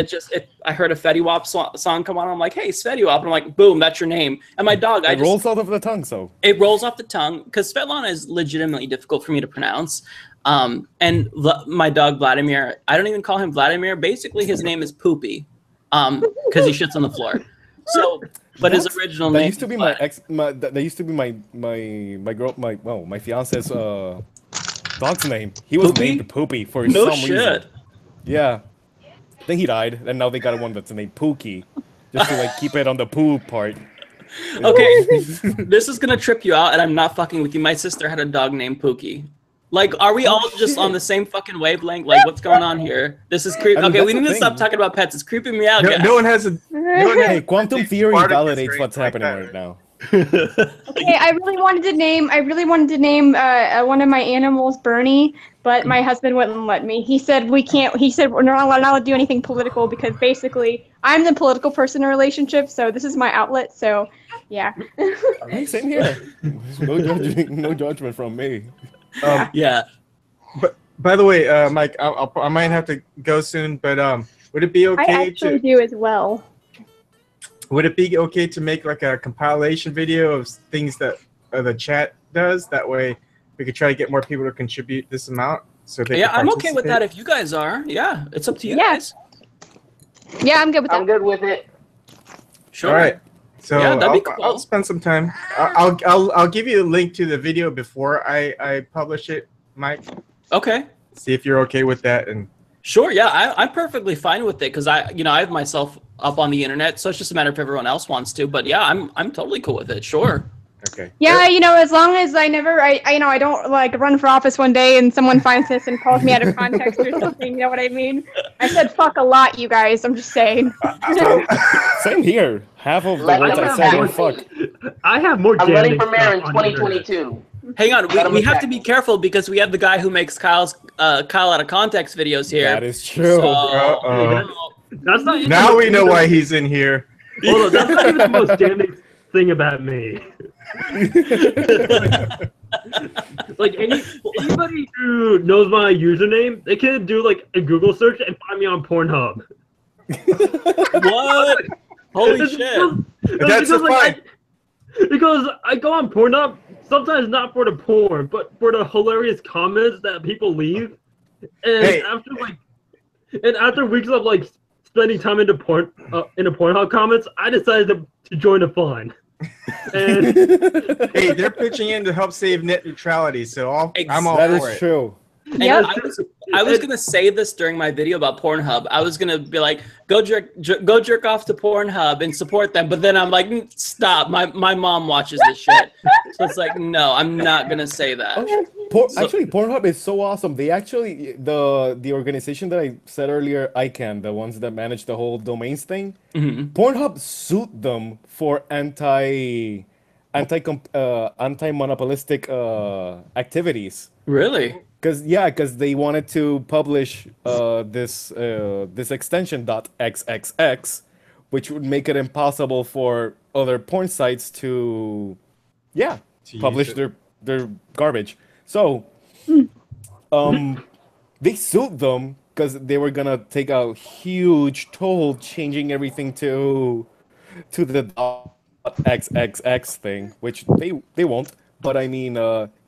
I heard a Fetty Wap song come on. I'm like, hey, Sveti Wap. And I'm like, boom, that's your name. And my dog, it rolls off of the tongue, so. It rolls off the tongue, because Svetlana is legitimately difficult for me to pronounce. And my dog Vladimir, I don't even call him Vladimir. Basically, his name is Poopy, because he shits on the floor. So, but his original name. Used to be that used to be my fiance's dog's name. He was named Poopy for some reason. Yeah, I think he died, and now they got one that's named Pookie, just to like keep it on the poo part. Okay, this is gonna trip you out, and I'm not fucking with you. My sister had a dog named Pookie. Like, are we all just on the same fucking wavelength? Like, what's going on here? This is creepy. Okay, we need to stop talking about pets. It's creeping me out, guys. No one has a... Hey, quantum theory validates what's happening right now. Okay, I really wanted to name one of my animals Bernie, but my husband wouldn't let me. He said we're not allowed to do anything political, because basically I'm the political person in a relationship, so this is my outlet. So Yeah. Hey, same here. No judgment from me. Yeah. But by the way, Mike, I might have to go soon. But would it be I okay actually to? do as well. Would it be okay to make like a compilation video of things that the chat does? That way, we could try to get more people to contribute this amount. So they Yeah, can I'm okay with that participate. if you guys are. Yeah, it's up to you Yeah. guys. Yeah, I'm good with that. I'm good with it. Sure. All right. So Yeah, that'd be cool. I'll spend some time. I'll give you a link to the video before I publish it, Mike. Okay. See if you're okay with that. And Sure. Yeah, I'm perfectly fine with it because I have myself up on the internet, so it's just a matter if everyone else wants to. But yeah, I'm totally cool with it. Sure. okay. Yeah, as long as I don't like run for office one day and someone finds this and calls me out of context or something. You know what I mean? I said fuck a lot, you guys. I'm just saying. Same here. Half of the Let words them I said were have fuck. I have more I'm running for mayor in stuff on the internet. 2022. Hang on, Let 'em we have attack to be me. careful because we have the guy who makes Kyle out of context videos here. That is true. So, Uh-oh. That's not even Now the- we know why he's in here. Hold on, that's not even the most damning thing about me. Like anybody who knows my username, they can do like a Google search and find me on Pornhub. What? Holy It's shit! just- That's because, fine. because I go on Pornhub, sometimes not for the porn, but for the hilarious comments that people leave. And Hey. after weeks of like spending time in the Pornhub comments, I decided to join the fun. And Hey, they're pitching in to help save net neutrality, so I'm all That for is it. true. And Yep. I was gonna say this during my video about Pornhub. I was gonna be like, go jerk off to Pornhub and support them. But then I'm like, stop. My mom watches this shit, so it's like, no, I'm not gonna say that. Actually, Pornhub is so awesome. They actually the organization that I said earlier, ICANN, the ones that manage the whole domains thing, Pornhub sued them for anti-monopolistic activities. Really? Because they wanted to publish this extension .xxx, which would make it impossible for other porn sites to publish use their garbage. So they sued them because they were gonna take a huge toll changing everything to the .xxx thing, which they won't. But I mean,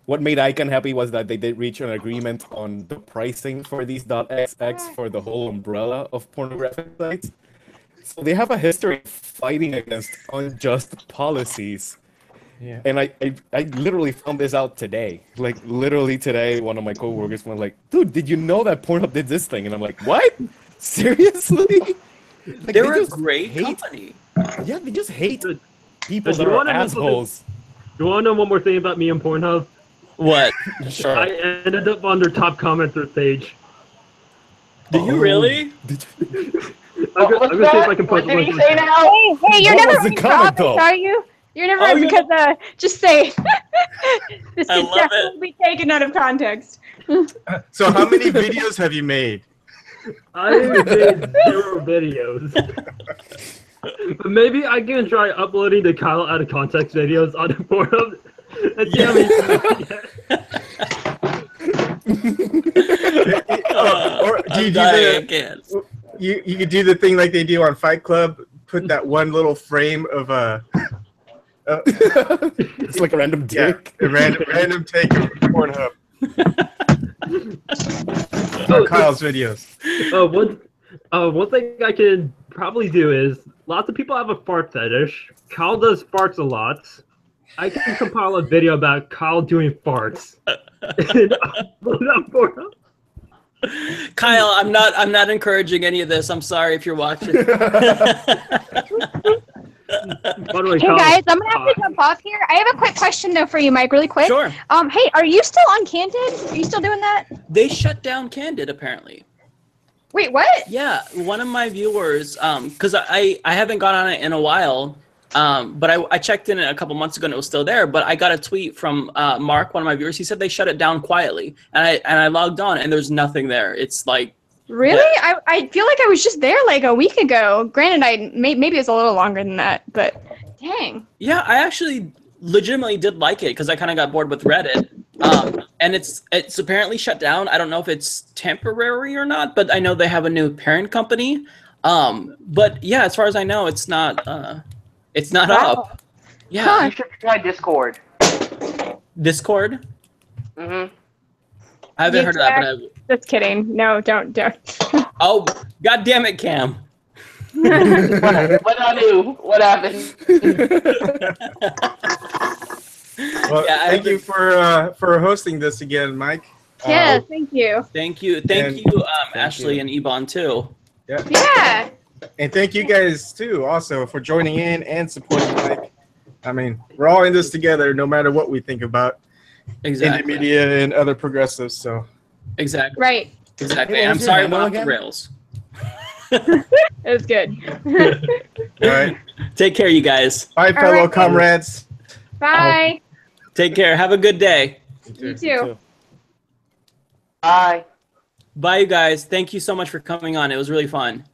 what made ICANN happy was that they did reach an agreement on the pricing for these .xx for the whole umbrella of pornographic sites. So they have a history of fighting against unjust policies. Yeah. And I literally found this out today. Like, literally today, one of my coworkers went like, dude, did you know that Pornhub did this thing? And I'm like, what? Seriously? Like, They're they a just great hate- company. Yeah, they just hate people But that you are wanna know assholes. you want to know one more thing about me and Pornhub? What? Sure. I ended up on their top commenter page. Did you really? I'm What's gonna see if I that? can What post did he one. say now? Hey, you're What never was the running for comment, office, though? are you? You're never Oh, because just say this I is love it. definitely taken out of context. So how many videos have you made? I made 0 videos. But maybe I can try uploading the Kyle out of context videos on the Pornhub and see how many. Or do you I'm do dying, I the can't. you could do the thing like they do on Fight Club? Put that one little frame of It's like a random dick. a random take of Pornhub. Or Kyle's videos. One thing I can probably do is lots of people have a fart fetish. Kyle does farts a lot. I can compile a video about Kyle doing farts. And upload it on Pornhub. Kyle, I'm not encouraging any of this. I'm sorry if you're watching. By the way, Hey Kyle, guys, I'm gonna have to jump off here. I have a quick question though for you, Mike, really quick. Sure. Hey, are you still on Candid? Are you still doing that? They shut down Candid apparently. Wait, what? Yeah, one of my viewers, because I haven't gone on it in a while, but I checked in it a couple months ago and it was still there. But I got a tweet from Mark, one of my viewers. He said they shut it down quietly, and I logged on and there's nothing there. It's like Really? I feel like I was just there like a week ago. Granted, maybe it's a little longer than that, but Dang. Yeah, I actually legitimately did like it because I kind of got bored with Reddit. And it's apparently shut down. I don't know if it's temporary or not, but I know they have a new parent company. But yeah, as far as I know, it's not up. Yeah. Huh. You should try Discord. Discord? Mm-hmm. I haven't heard of that, but Just kidding. No, don't. oh, god damn it, Cam. What I do? What happened? Well, Yeah, thank you for hosting this again, Mike. Yeah, thank you. Thank you, Ashley and Ebon too. Yeah. And thank you guys too, also for joining in and supporting Mike. I mean, we're all in this together, no matter what we think about indie media and other progressives. So exactly, Right. exactly. Hey, And I'm what's your sorry handle about the again? rails. It was good. all right, Take care, you guys. bye, fellow right. comrades. Bye. Take care. Have a good day. You too. Bye. Bye, you guys. Thank you so much for coming on. It was really fun.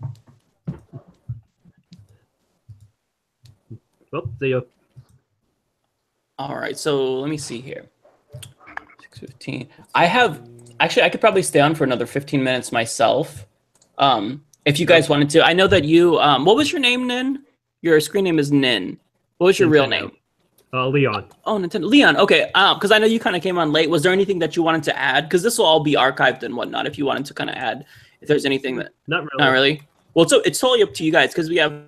Well, see ya. All right, so let me see here. 6:15. I could probably stay on for another 15 minutes myself. If you guys wanted to. I know that you what was your name, Nin? Your screen name is Nin. What was your real name? Leon. Oh, Nintendo. Leon, okay. Because I know you kind of came on late. Was there anything that you wanted to add? Because this will all be archived and whatnot if you wanted to kind of add, if there's anything that... Not really. Not really? Well, so it's totally up to you guys because we have...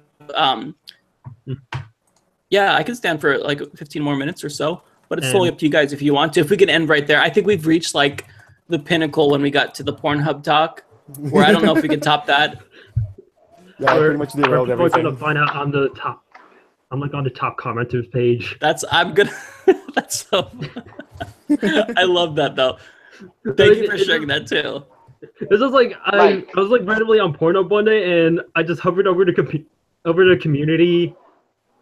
yeah, I can stand for like 15 more minutes or so, but it's totally up to you guys if you want to. If we can end right there. I think we've reached like the pinnacle when we got to the Pornhub talk, where I don't know if we can top that. Yeah, I pretty much derailed We're everything. going to find out on the top. I'm like on the top commenters page. I'm good. That's so... I love that though. Thank you for sharing that too. This is like I was like randomly on Pornhub one day, and I just hovered over the community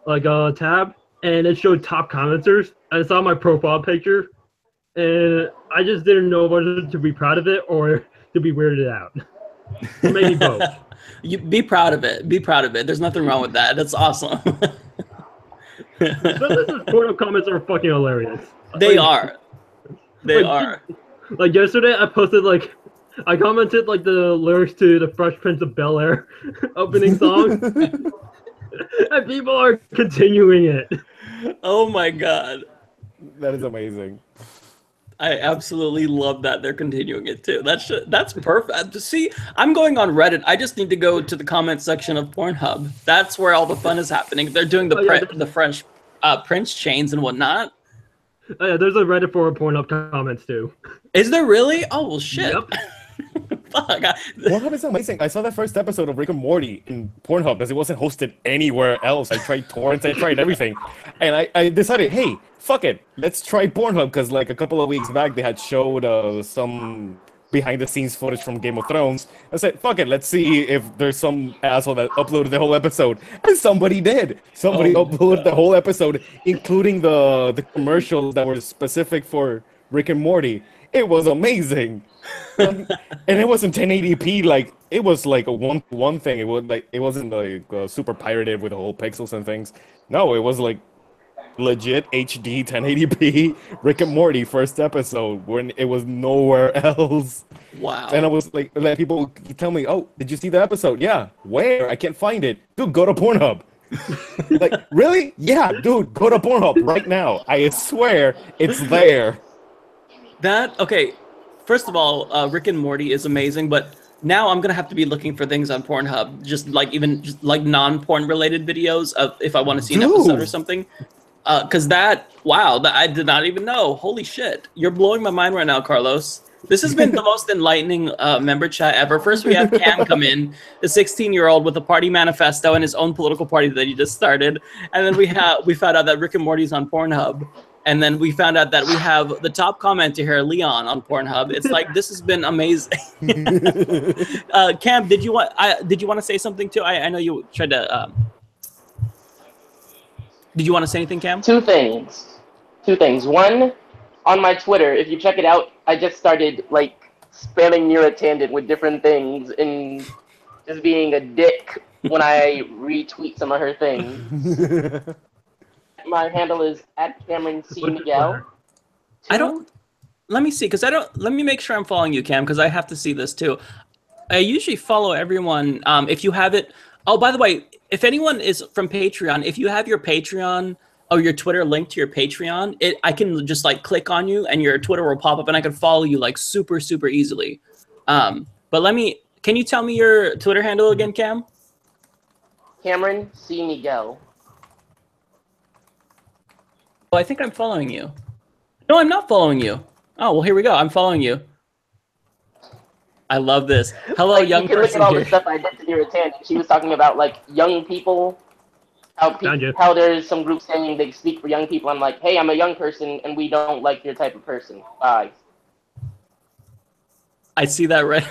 like tab, and it showed top commenters. I saw my profile picture, and I just didn't know whether to be proud of it or to be weirded out. Maybe both. You be proud of it. Be proud of it. There's nothing wrong with that. That's awesome. But this is Pornhub comments are fucking hilarious. They are. They are. Like yesterday, I commented like the lyrics to the Fresh Prince of Bel-Air opening song, and people are continuing it. Oh my god. That is amazing. I absolutely love that they're continuing it too. That's perfect. See, I'm going on Reddit. I just need to go to the comment section of Pornhub. That's where all the fun is happening. They're doing the Fresh Prince chains and whatnot. Oh yeah, there's a Reddit for Pornhub comments too. Is there really? Oh well, shit. Yep. Fuck. Pornhub is amazing. I saw the first episode of Rick and Morty in Pornhub because it wasn't hosted anywhere else. I tried torrents, I tried everything. And I decided, hey, fuck it. Let's try Pornhub because like a couple of weeks back they had showed some behind-the-scenes footage from Game of Thrones. I said, fuck it, let's see if there's some asshole that uploaded the whole episode. And somebody did. Somebody uploaded the whole episode, including the commercials that were specific for Rick and Morty. It was amazing. And it wasn't 1080p, like it was like a one thing. It wasn't like super pirated with the whole pixels and things. No, it was like legit HD 1080p Rick and Morty first episode when it was nowhere else. Wow. And I was like people tell me, oh, did you see the episode? Yeah. Where? I can't find it. Dude, go to Pornhub. Like, really? Yeah, dude, go to Pornhub right now. I swear it's there. Okay, first of all, Rick and Morty is amazing, but now I'm gonna have to be looking for things on Pornhub, just like non-porn related videos of if I want to see an episode or something. Because wow, I did not even know. Holy shit, you're blowing my mind right now, Carlos. This has been the most enlightening member chat ever. First, we have Cam come in, the 16-year-old with a party manifesto and his own political party that he just started, and then we found out that Rick and Morty's on Pornhub. And then we found out that we have the top commenter here, Leon, on Pornhub. It's like this has been amazing. Cam, did you want to say something too? I know you tried to. Did you want to say anything, Cam? Two things. One, on my Twitter, if you check it out, I just started like spamming near a tangent with different things and just being a dick when I retweet some of her things. my handle is @CameronC Miguel. I don't. Let me see, because I don't. Let me make sure I'm following you, Cam, because I have to see this too. I usually follow everyone. If you have it. Oh, by the way, if anyone is from Patreon, if you have your Patreon or your Twitter linked to your Patreon, I can just like click on you and your Twitter will pop up and I can follow you like super easily. But can you tell me your Twitter handle again, Cam? Cameron C. Miguel. Oh, I think I'm following you. No, I'm not following you. Oh, well, here we go. I'm following you. I love this. Hello, like, young you can person look at all here. the stuff I did to your tan. She was talking about like young people, how there's some groups saying they speak for young people. I'm like, hey, I'm a young person, and we don't like your type of person. Bye. I see that right.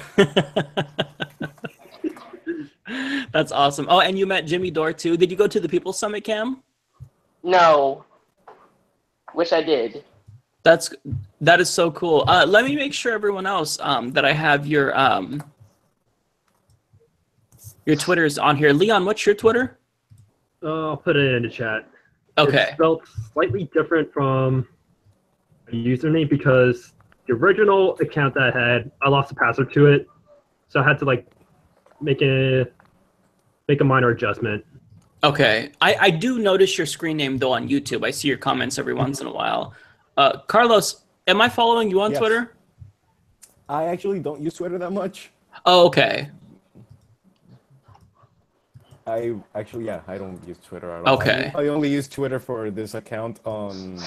That's awesome. Oh, and you met Jimmy Dore too. Did you go to the People's Summit, Cam? No. Wish I did. That is so cool. Let me make sure everyone else that I have your Twitter's on here. Leon, what's your Twitter? I'll put it in the chat. Okay. It's spelled slightly different from a username because the original account that I had, I lost the password to it, so I had to like make a minor adjustment. Okay. I do notice your screen name though on YouTube. I see your comments every once in a while. Carlos, am I following you on Twitter? I actually don't use Twitter that much. Oh, okay. I don't use Twitter at all. Okay. I only use Twitter for this account on.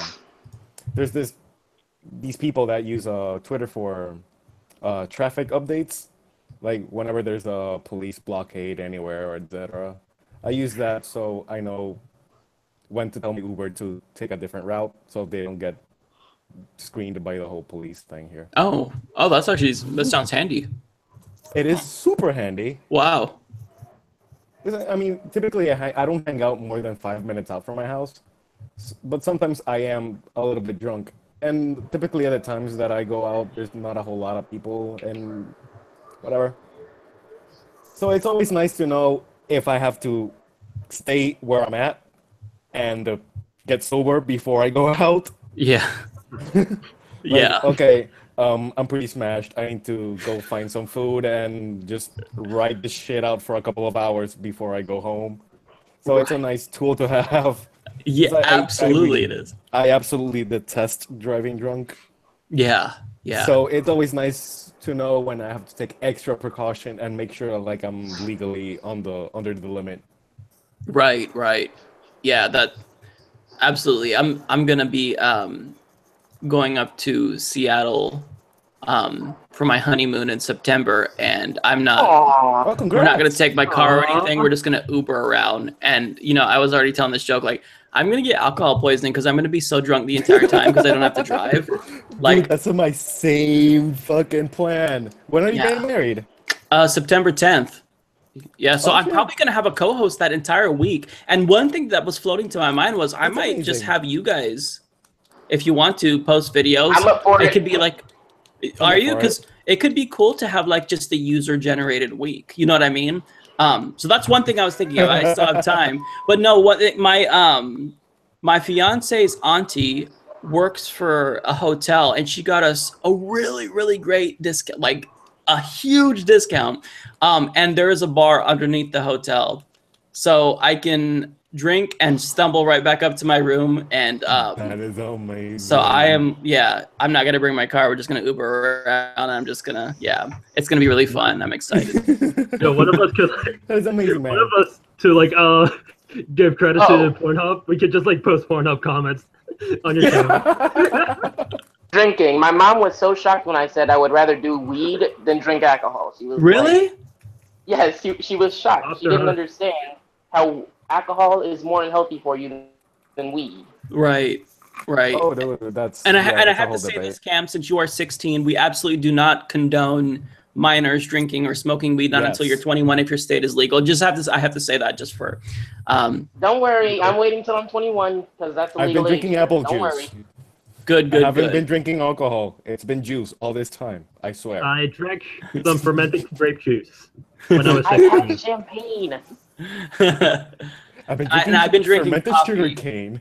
There's these people that use Twitter for traffic updates, like whenever there's a police blockade anywhere or etc. I use that so I know when to tell my Uber to take a different route, so they don't get screened by the whole police thing here. Oh, that sounds handy. It is super handy. Wow. I mean, typically I don't hang out more than 5 minutes out from my house, but sometimes I am a little bit drunk. And typically at the times that I go out, there's not a whole lot of people and whatever. So it's always nice to know if I have to stay where I'm at and get sober before I go out. Yeah. Yeah. Okay, I'm pretty smashed. I need to go find some food and just ride this shit out for a couple of hours before I go home. So it's a nice tool to have. Yeah, absolutely it is. I absolutely detest driving drunk. Yeah, yeah. So it's always nice to know when I have to take extra precaution and make sure like I'm legally under the limit. Right. Yeah, that absolutely. I'm gonna be going up to Seattle for my honeymoon in September, and I'm not. Aww. We're not gonna take my car or anything. We're just gonna Uber around. And I was already telling this joke like I'm gonna get alcohol poisoning because I'm gonna be so drunk the entire time because I don't have to drive. Like dude, that's my same fucking plan. When are you getting married? September 10th. Yeah, so I'm probably going to have a co-host that entire week. And one thing that was floating to my mind was I might just have you guys, if you want to, post videos. I'm up for it. It could be like, are you? Because it could be cool to have like just the user-generated week. You know what I mean? So that's one thing I was thinking of. I still have time. But no, my fiance's auntie works for a hotel, and she got us a really great discount, like a huge discount. And there is a bar underneath the hotel, so I can drink and stumble right back up to my room. And that is amazing. So I'm not gonna bring my car. We're just gonna Uber around. And I'm just gonna it's gonna be really fun. I'm excited. Yo, one of us could that is amazing, man. One of us to like give credit to Pornhub. We could just like post Pornhub comments on your channel. Drinking. My mom was so shocked when I said I would rather do weed than drink alcohol. She was really? Like, yes, she was shocked. She didn't understand how alcohol is more unhealthy for you than weed. Right. Oh, that's. And I have to say this, Cam, since you are 16, we absolutely do not condone minors drinking or smoking weed not until you're 21 if your state is legal. I have to say that just for. Don't worry, I'm waiting till I'm 21 because that's the legal I've been drinking apple juice. Worry. Good. I haven't been drinking alcohol. It's been juice all this time. I swear. I drank some fermented grape juice when I was 16. I had champagne. I've been drinking fermented sugar coffee. cane.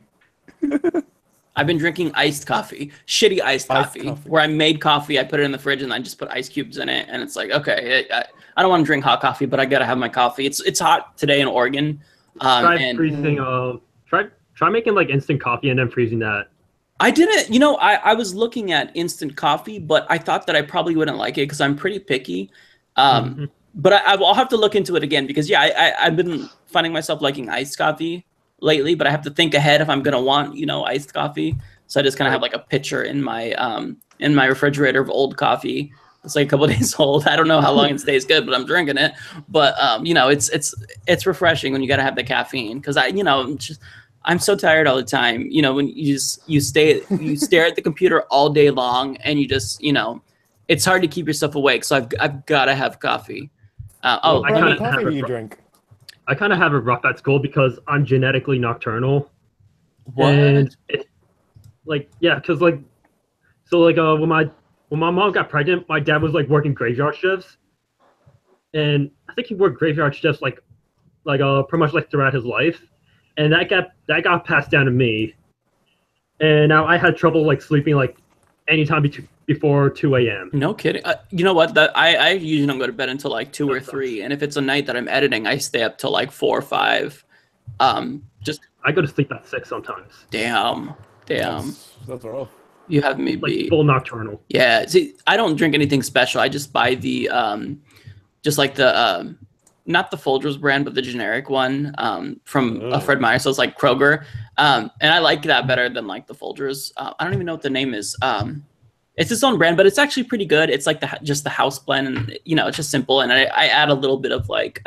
I've been drinking iced coffee, shitty iced coffee, where I made coffee, I put it in the fridge, and I just put ice cubes in it, and it's like, okay, I don't want to drink hot coffee, but I gotta have my coffee. It's hot today in Oregon. Try freezing. Try making like instant coffee and then freezing that. I didn't. You know, I was looking at instant coffee, but I thought that I probably wouldn't like it because I'm pretty picky. But I'll have to look into it again because I've been finding myself liking iced coffee lately, but I have to think ahead if I'm gonna want iced coffee. So I just kind of have like a pitcher in my refrigerator of old coffee. It's like a couple days old. I don't know how long it stays good, but I'm drinking it. But it's refreshing when you gotta have the caffeine because I'm so tired all the time. When you stare at the computer all day long and you just it's hard to keep yourself awake. So I've gotta have coffee. What kind of coffee do you drink? I kind of have it rough at school because I'm genetically nocturnal. What? And it's because when my mom got pregnant, my dad was like working graveyard shifts, and I think he worked graveyard shifts pretty much like throughout his life, and that got passed down to me, and now I had trouble like sleeping like anytime before 2 a.m. No kidding. You know what? I usually don't go to bed until like 2 or 3, and if it's a night that I'm editing, I stay up till like 4 or 5. I go to sleep at 6 sometimes. Damn. That's rough. You have me be full nocturnal. Yeah. See, I don't drink anything special. I just buy the just like the not the Folgers brand, but the generic one from Fred Meyer. So it's like Kroger, and I like that better than like the Folgers. I don't even know what the name is. It's its own brand, but it's actually pretty good. It's like just the house blend, and it's just simple. And I add a little bit of like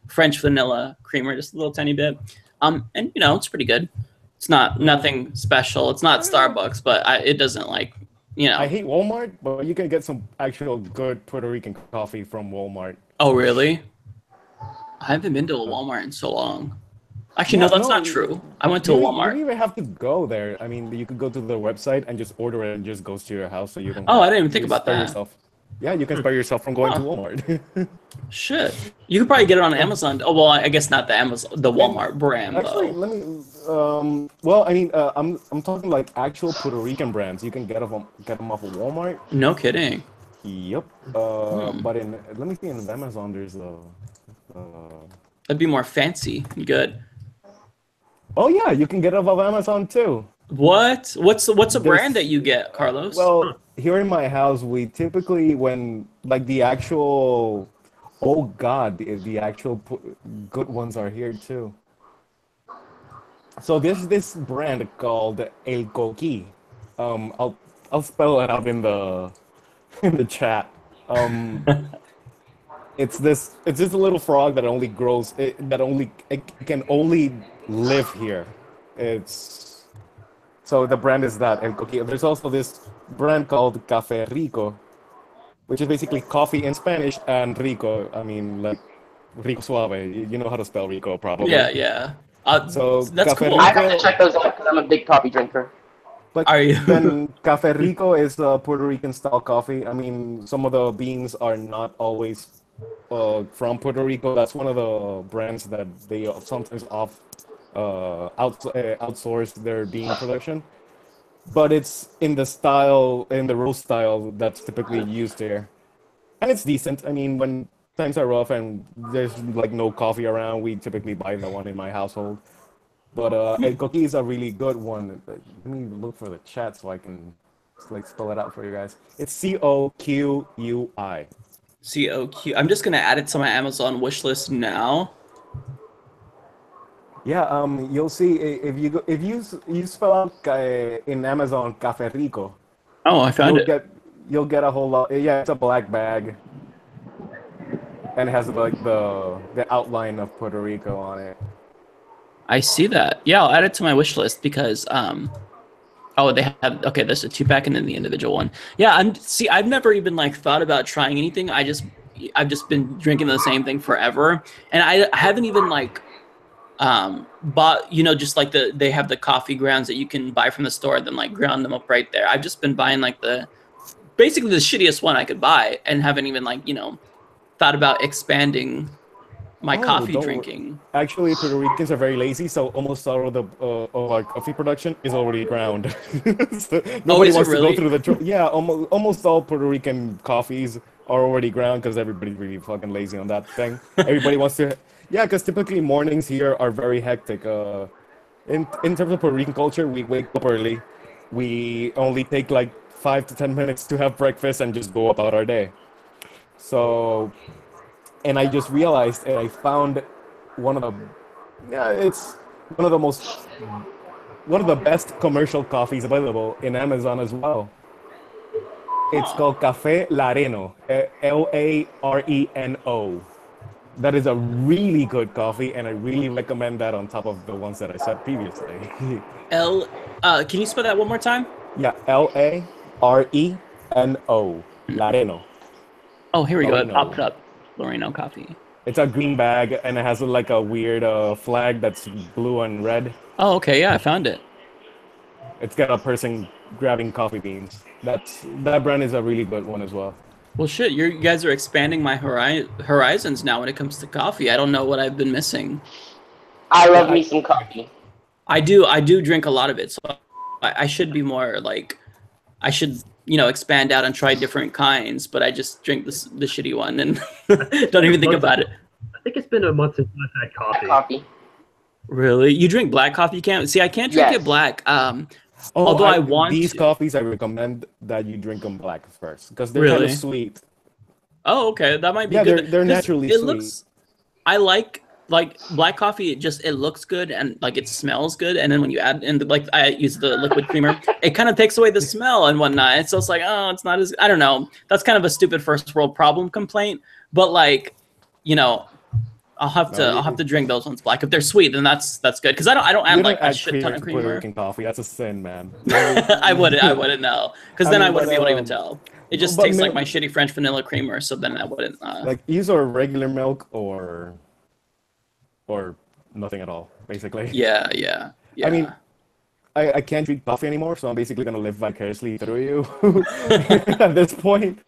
French vanilla creamer, just a little tiny bit. And it's pretty good. It's nothing special. It's not Starbucks, but it doesn't like I hate Walmart, but you can get some actual good Puerto Rican coffee from Walmart. Oh really? I haven't been to a Walmart in so long. Actually, no, that's not true. I went to a Walmart. You don't even have to go there. I mean, you could go to their website and just order it and just goes to your house, so you don't. Oh, I didn't even think about that. Yourself. Yeah, you can spare yourself from going to Walmart. Shit, you could probably get it on Amazon. Oh well, I guess not the Walmart brand. Actually, let me. Well, I mean, I'm talking like actual Puerto Rican brands. You can get them off of Walmart. No kidding. Yep. But let me see, in Amazon there's that'd be more fancy. Good. Oh yeah, you can get it off of Amazon too. What? What's a brand that you get, Carlos? Well, here in my house, we typically when like the actual, oh god, the actual good ones are here too. So there's this brand called El Coqui. I'll spell it out in the chat. It's this little frog that only grows it can only live here. So the brand is that El Coqui. There's also this brand called Café Rico, which is basically coffee in Spanish, and rico, I mean like rico suave. You know how to spell rico, probably. Yeah. So that's cool. I have to check those out because I'm a big coffee drinker. But are you? Then Café Rico is a Puerto Rican style coffee. I mean, some of the beans are not always from Puerto Rico. That's one of the brands that they sometimes outsource their bean production. But it's in the roast style that's typically used there, and it's decent. I mean, when times are rough and there's like no coffee around, we typically buy the one in my household. But El Coqui is a really good one. Let me look for the chat so I can like spell it out for you guys. It's COQUI. COQ. I'm just gonna add it to my Amazon wish list now. Yeah, you'll see if you spell out in Amazon Café Rico. Oh, I found it. You'll get a whole lot. Yeah, it's a black bag, and it has like the outline of Puerto Rico on it. I see that. Yeah, I'll add it to my wish list because they have there's a 2-pack and then the individual one. Yeah, I've never even like thought about trying anything. I've just been drinking the same thing forever, and I haven't even like bought just like they have the coffee grounds that you can buy from the store, then like ground them up right there. I've just been buying like basically the shittiest one I could buy, and haven't even like thought about expanding my coffee don't drinking. Actually, Puerto Ricans are very lazy, so almost all of the of our coffee production is already ground. So nobody is it wants to really? go through the yeah. Almost all Puerto Rican coffees are already ground because everybody's really fucking lazy on that thing. Everybody wants to, yeah, because typically mornings here are very hectic. In terms of Puerto Rican culture, we wake up early. We only take like 5 to 10 minutes to have breakfast and just go about our day. So, and I just realized, and I found one of the, yeah, it's one of the most, one of the best commercial coffees available in Amazon as well. It's called Café Lareno, Lareno. That is a really good coffee, and I really recommend that on top of the ones that I said previously. Can you spell that one more time? Yeah, Lareno, Lareno. Oh, here we go. It Lareno. popped up. Loreno coffee. It's a green bag, and it has like a weird flag that's blue and red. Oh, okay. Yeah, I found it. It's got a person grabbing coffee beans. That brand is a really good one as well. Well, shit, you guys are expanding my horizons now when it comes to coffee. I don't know what I've been missing. I love me some coffee. I do drink a lot of it, so I should be more like, I should, expand out and try different kinds, but I just drink the shitty one and don't even think about it. I think it's been a month since I've had coffee. Coffee. Really? You drink black coffee? You can't? See, I can't drink it black. Although I want these to. coffees, I recommend that you drink them black first because they're Really? kind of sweet. Oh, okay, that might be Yeah, good. they're naturally sweet. Looks. I like black coffee. It looks good and like it smells good. And then when you add in I use the liquid creamer, it kind of takes away the smell and whatnot. And so it's like, oh, it's not as, I don't know. That's kind of a stupid first world problem complaint. But I'll have to drink those ones black. If they're sweet, then that's good. Because I don't add like a shit ton of creamer. Puerto Rican coffee. That's a sin, man. I wouldn't know. Because then I wouldn't be able to even tell. It just tastes like milk, my shitty French vanilla creamer. So then I wouldn't. Like use our regular milk or nothing at all, basically. Yeah. I mean, I can't drink coffee anymore, so I'm basically gonna live vicariously through you at this point.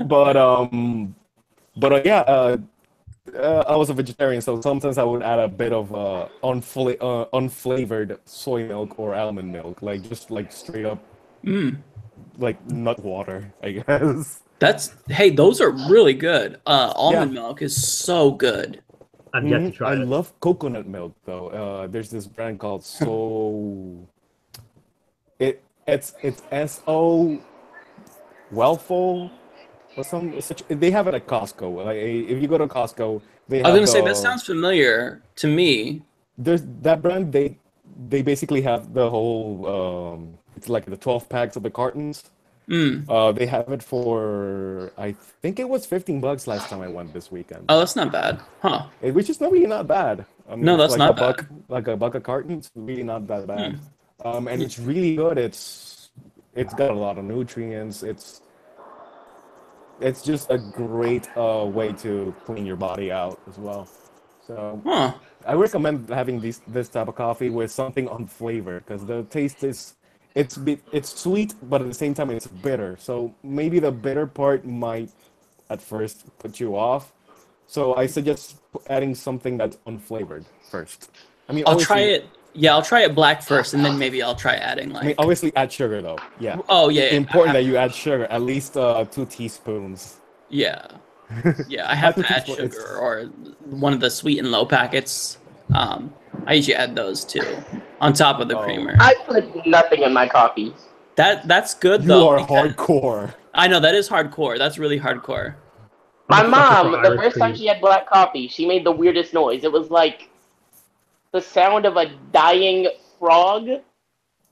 But yeah. I was a vegetarian, so sometimes I would add a bit of unflavored soy milk or almond milk, just straight up, like nut water, I guess. Those are really good. Almond milk is so good. I've yet to try it. I love coconut milk though. There's this brand called it's S-O Wellful. They have it at Costco. Like if you go to Costco, they have. I was gonna say that sounds familiar to me. There's that brand. They basically have the whole. It's like the 12 packs of the cartons. They have it for, I think it was $15 last time I went this weekend. Oh, that's not bad, huh? Which is really not bad. I mean, no, that's not bad. Like a buck a carton, it's really not that bad. And it's really good. It's got a lot of nutrients. It's just a great way to clean your body out as well. So I recommend having this type of coffee with something unflavored because the taste is it's sweet, but at the same time it's bitter. So maybe the bitter part might at first put you off. So I suggest adding something that's unflavored first. I mean, I'll try it. Yeah, I'll try it black first, and then maybe I'll try adding I mean, obviously add sugar though. Yeah. Oh yeah. Important that you add sugar, at least 2 teaspoons. Yeah. Yeah, I have to add sugar or one of the sweet and low packets. I usually add those too, on top of the creamer. I put nothing in my coffee. That's good though. You are hardcore. I know that is hardcore. That's really hardcore. My mom, the first time she had black coffee, she made the weirdest noise. It was like the sound of a dying frog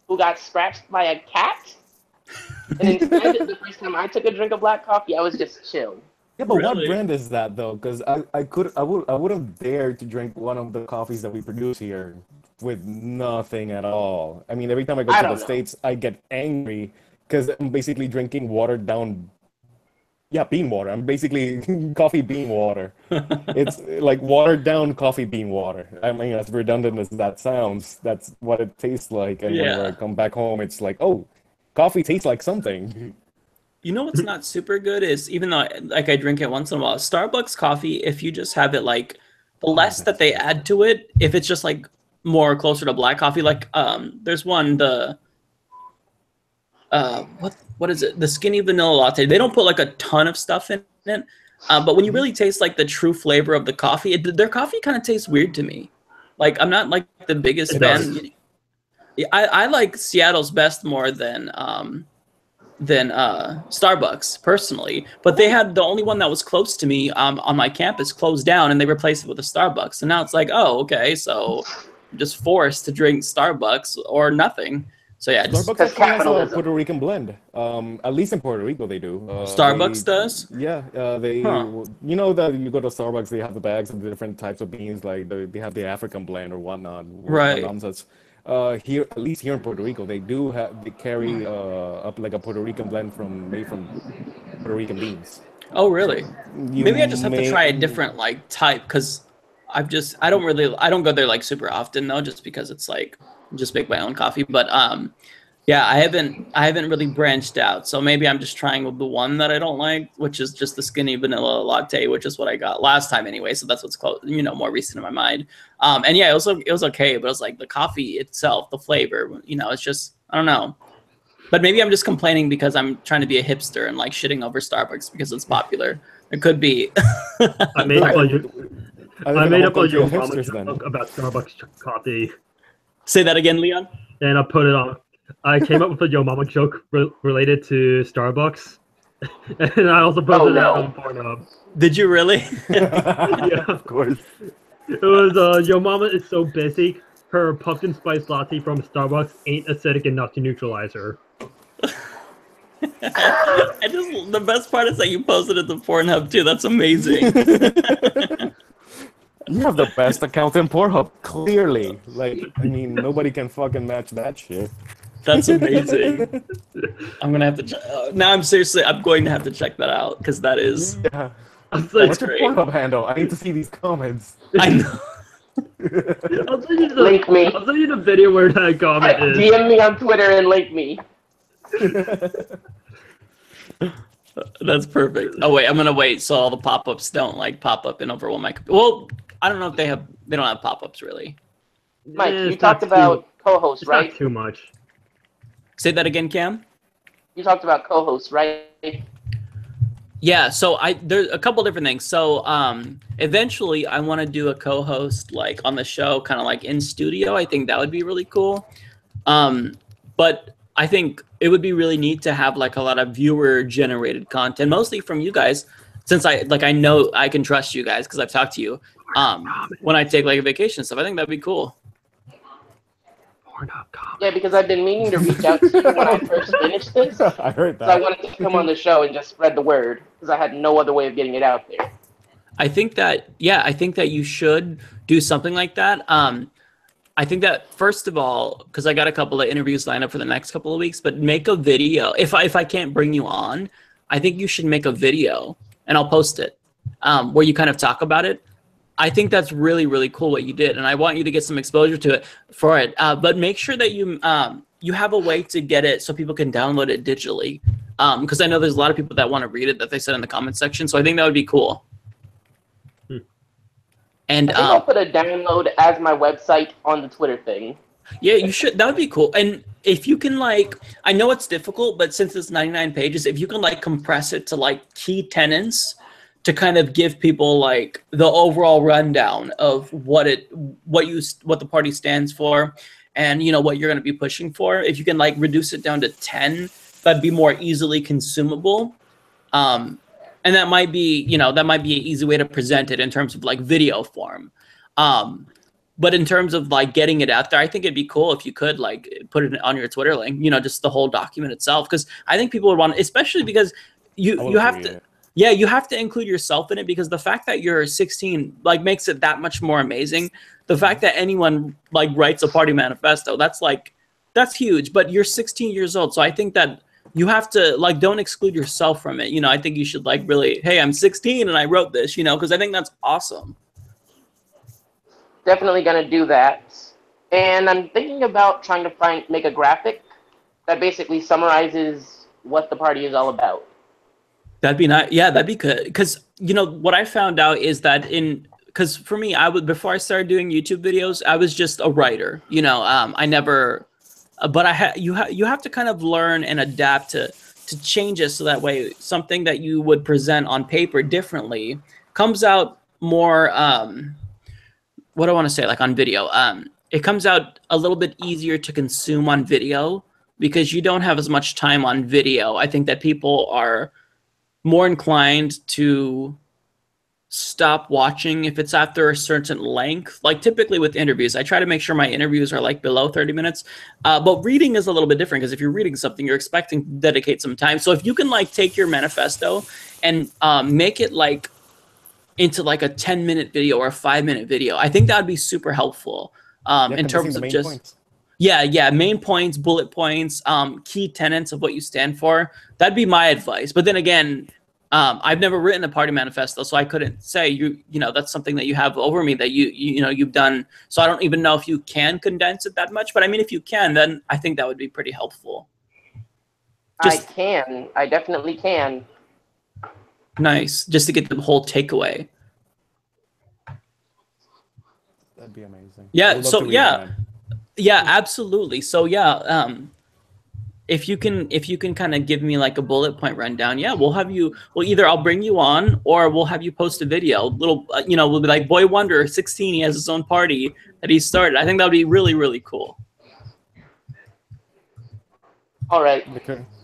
who got scratched by a cat. And instead, the first time I took a drink of black coffee, I was just chill. Yeah, but what brand is that though? Because I wouldn't dare to drink one of the coffees that we produce here with nothing at all. I mean, every time I go to the States, I get angry because I'm basically drinking watered down. Yeah, bean water. I'm basically coffee bean water. It's like watered down coffee bean water. I mean, as redundant as that sounds, that's what it tastes like. And whenever I come back home, it's like, oh, coffee tastes like something. You know what's not super good is, even though like I drink it once in a while, Starbucks coffee, if you just have it like the less that they add to it, if it's just like more closer to black coffee, like there's one, the what is it? The skinny vanilla latte. They don't put like a ton of stuff in it. But when you really taste like the true flavor of the coffee, their coffee kind of tastes weird to me. Like I'm not like the biggest fan. I like Seattle's Best more than Starbucks personally, but they had the only one that was close to me on my campus closed down, and they replaced it with a Starbucks. And now it's like, oh, okay, so I'm just forced to drink Starbucks or nothing. So yeah, Starbucks actually has a Puerto Rican blend. At least in Puerto Rico they do. Starbucks does? Yeah, you know that you go to Starbucks, they have the bags of the different types of beans, like they have the African blend or whatnot. Right. Here, at least here in Puerto Rico, they carry up like a Puerto Rican blend made from Puerto Rican beans. Oh really? Maybe I just have to try a different like type, because I don't go there like super often though, just because it's like just make my own coffee. But yeah, I haven't really branched out, so maybe I'm just trying with the one that I don't like, which is just the skinny vanilla latte, which is what I got last time anyway. So that's what's close, more recent in my mind. And yeah, it was okay, but it was like the coffee itself, the flavor, it's just, I don't know. But maybe I'm just complaining because I'm trying to be a hipster and like shitting over Starbucks because it's popular. It could be. I made up a joke about Starbucks coffee. Say that again, Leon. And I put it on. I came up with a Yo Mama joke related to Starbucks, and I also posted that on Pornhub. Did you really? Yeah, of course. It was Yo Mama is so busy, her pumpkin spice latte from Starbucks ain't acidic enough to neutralize her. The best part is that you posted it to Pornhub too. That's amazing. You have the best account in Pornhub, clearly. Like, I mean, nobody can fucking match that shit. That's amazing. I'm gonna have to. Now I'm going to have to check that out, because that is. Yeah. What's your Pornhub handle? I need to see these comments. I know. I'll send you link me. I'll send you the video where that comment is. DM me on Twitter and link me. That's perfect. Oh wait, I'm gonna wait so all the pop-ups don't like pop up and overwhelm my. Well, I don't know if they don't have pop-ups really. Mike, you talked about co-hosts, right? Not too much. Say that again, Cam. You talked about co-hosts, right? Yeah, so there's a couple different things. So eventually I want to do a co-host like on the show, kind of like in studio. I think that would be really cool. But I think it would be really neat to have like a lot of viewer generated content, mostly from you guys, since I know I can trust you guys because I've talked to you when I take like a vacation and stuff. I think that'd be cool. Yeah, because I've been meaning to reach out to you when I first finished this. I heard that. So I wanted to come on the show and just spread the word, because I had no other way of getting it out there. I think that you should do something like that. I think that first of all, because I got a couple of interviews lined up for the next couple of weeks, but make a video. If I can't bring you on, I think you should make a video, and I'll post it, where you kind of talk about it. I think that's really, really cool what you did, and I want you to get some exposure to it for it. But make sure that you have a way to get it so people can download it digitally, because I know there's a lot of people that want to read it that they said in the comment section. So I think that would be cool. And I think I'll put a download as my website on the Twitter thing. Yeah, you should. That would be cool. And if you can, like, I know it's difficult, but since it's 99 pages, if you can like compress it to like key tenets to kind of give people like the overall rundown of what the party stands for, and what you're going to be pushing for. If you can like reduce it down to 10, that'd be more easily consumable. And that might be an easy way to present it in terms of like video form. But in terms of like getting it out there, I think it'd be cool if you could like put it on your Twitter link, just the whole document itself, because I think people would want, especially because you have to. Yeah, you have to include yourself in it, because the fact that you're 16 like makes it that much more amazing. The fact that anyone like writes a party manifesto, that's huge. But you're 16 years old, so I think that you have to like don't exclude yourself from it. I think you should like really, hey, I'm 16 and I wrote this, because I think that's awesome. Definitely gonna do that, and I'm thinking about trying to make a graphic that basically summarizes what the party is all about. That'd be nice. Yeah, that'd be good. Because you know what I found out is that because for me, before I started doing YouTube videos, I was just a writer. You know, I never, but you have to kind of learn and adapt to change it so that way something that you would present on paper differently comes out more. What do I want to say? Like on video, it comes out a little bit easier to consume on video because you don't have as much time on video. I think that people are more inclined to stop watching if it's after a certain length. Like typically with interviews, I try to make sure my interviews are like below 30 minutes. But reading is a little bit different because if you're reading something, you're expecting to dedicate some time. So if you can like take your manifesto and make it like into like a 10-minute video or a 5-minute video, I think that would be super helpful in terms of just points. Yeah, main points, bullet points, key tenets of what you stand for. That'd be my advice. But then again, I've never written a party manifesto, so I couldn't say you know that's something that you have over me that you know you've done. So I don't even know if you can condense it that much. But I mean, if you can, then I think that would be pretty helpful. I definitely can. Nice, just to get the whole takeaway. That'd be amazing. Yeah. So yeah, absolutely. So yeah, if you can kind of give me like a bullet point rundown, yeah, we'll either I'll bring you on or we'll have you post a video. Little, you know, we'll be like Boy Wonder 16. He has his own party that he started. I think that would be really, really cool. All right.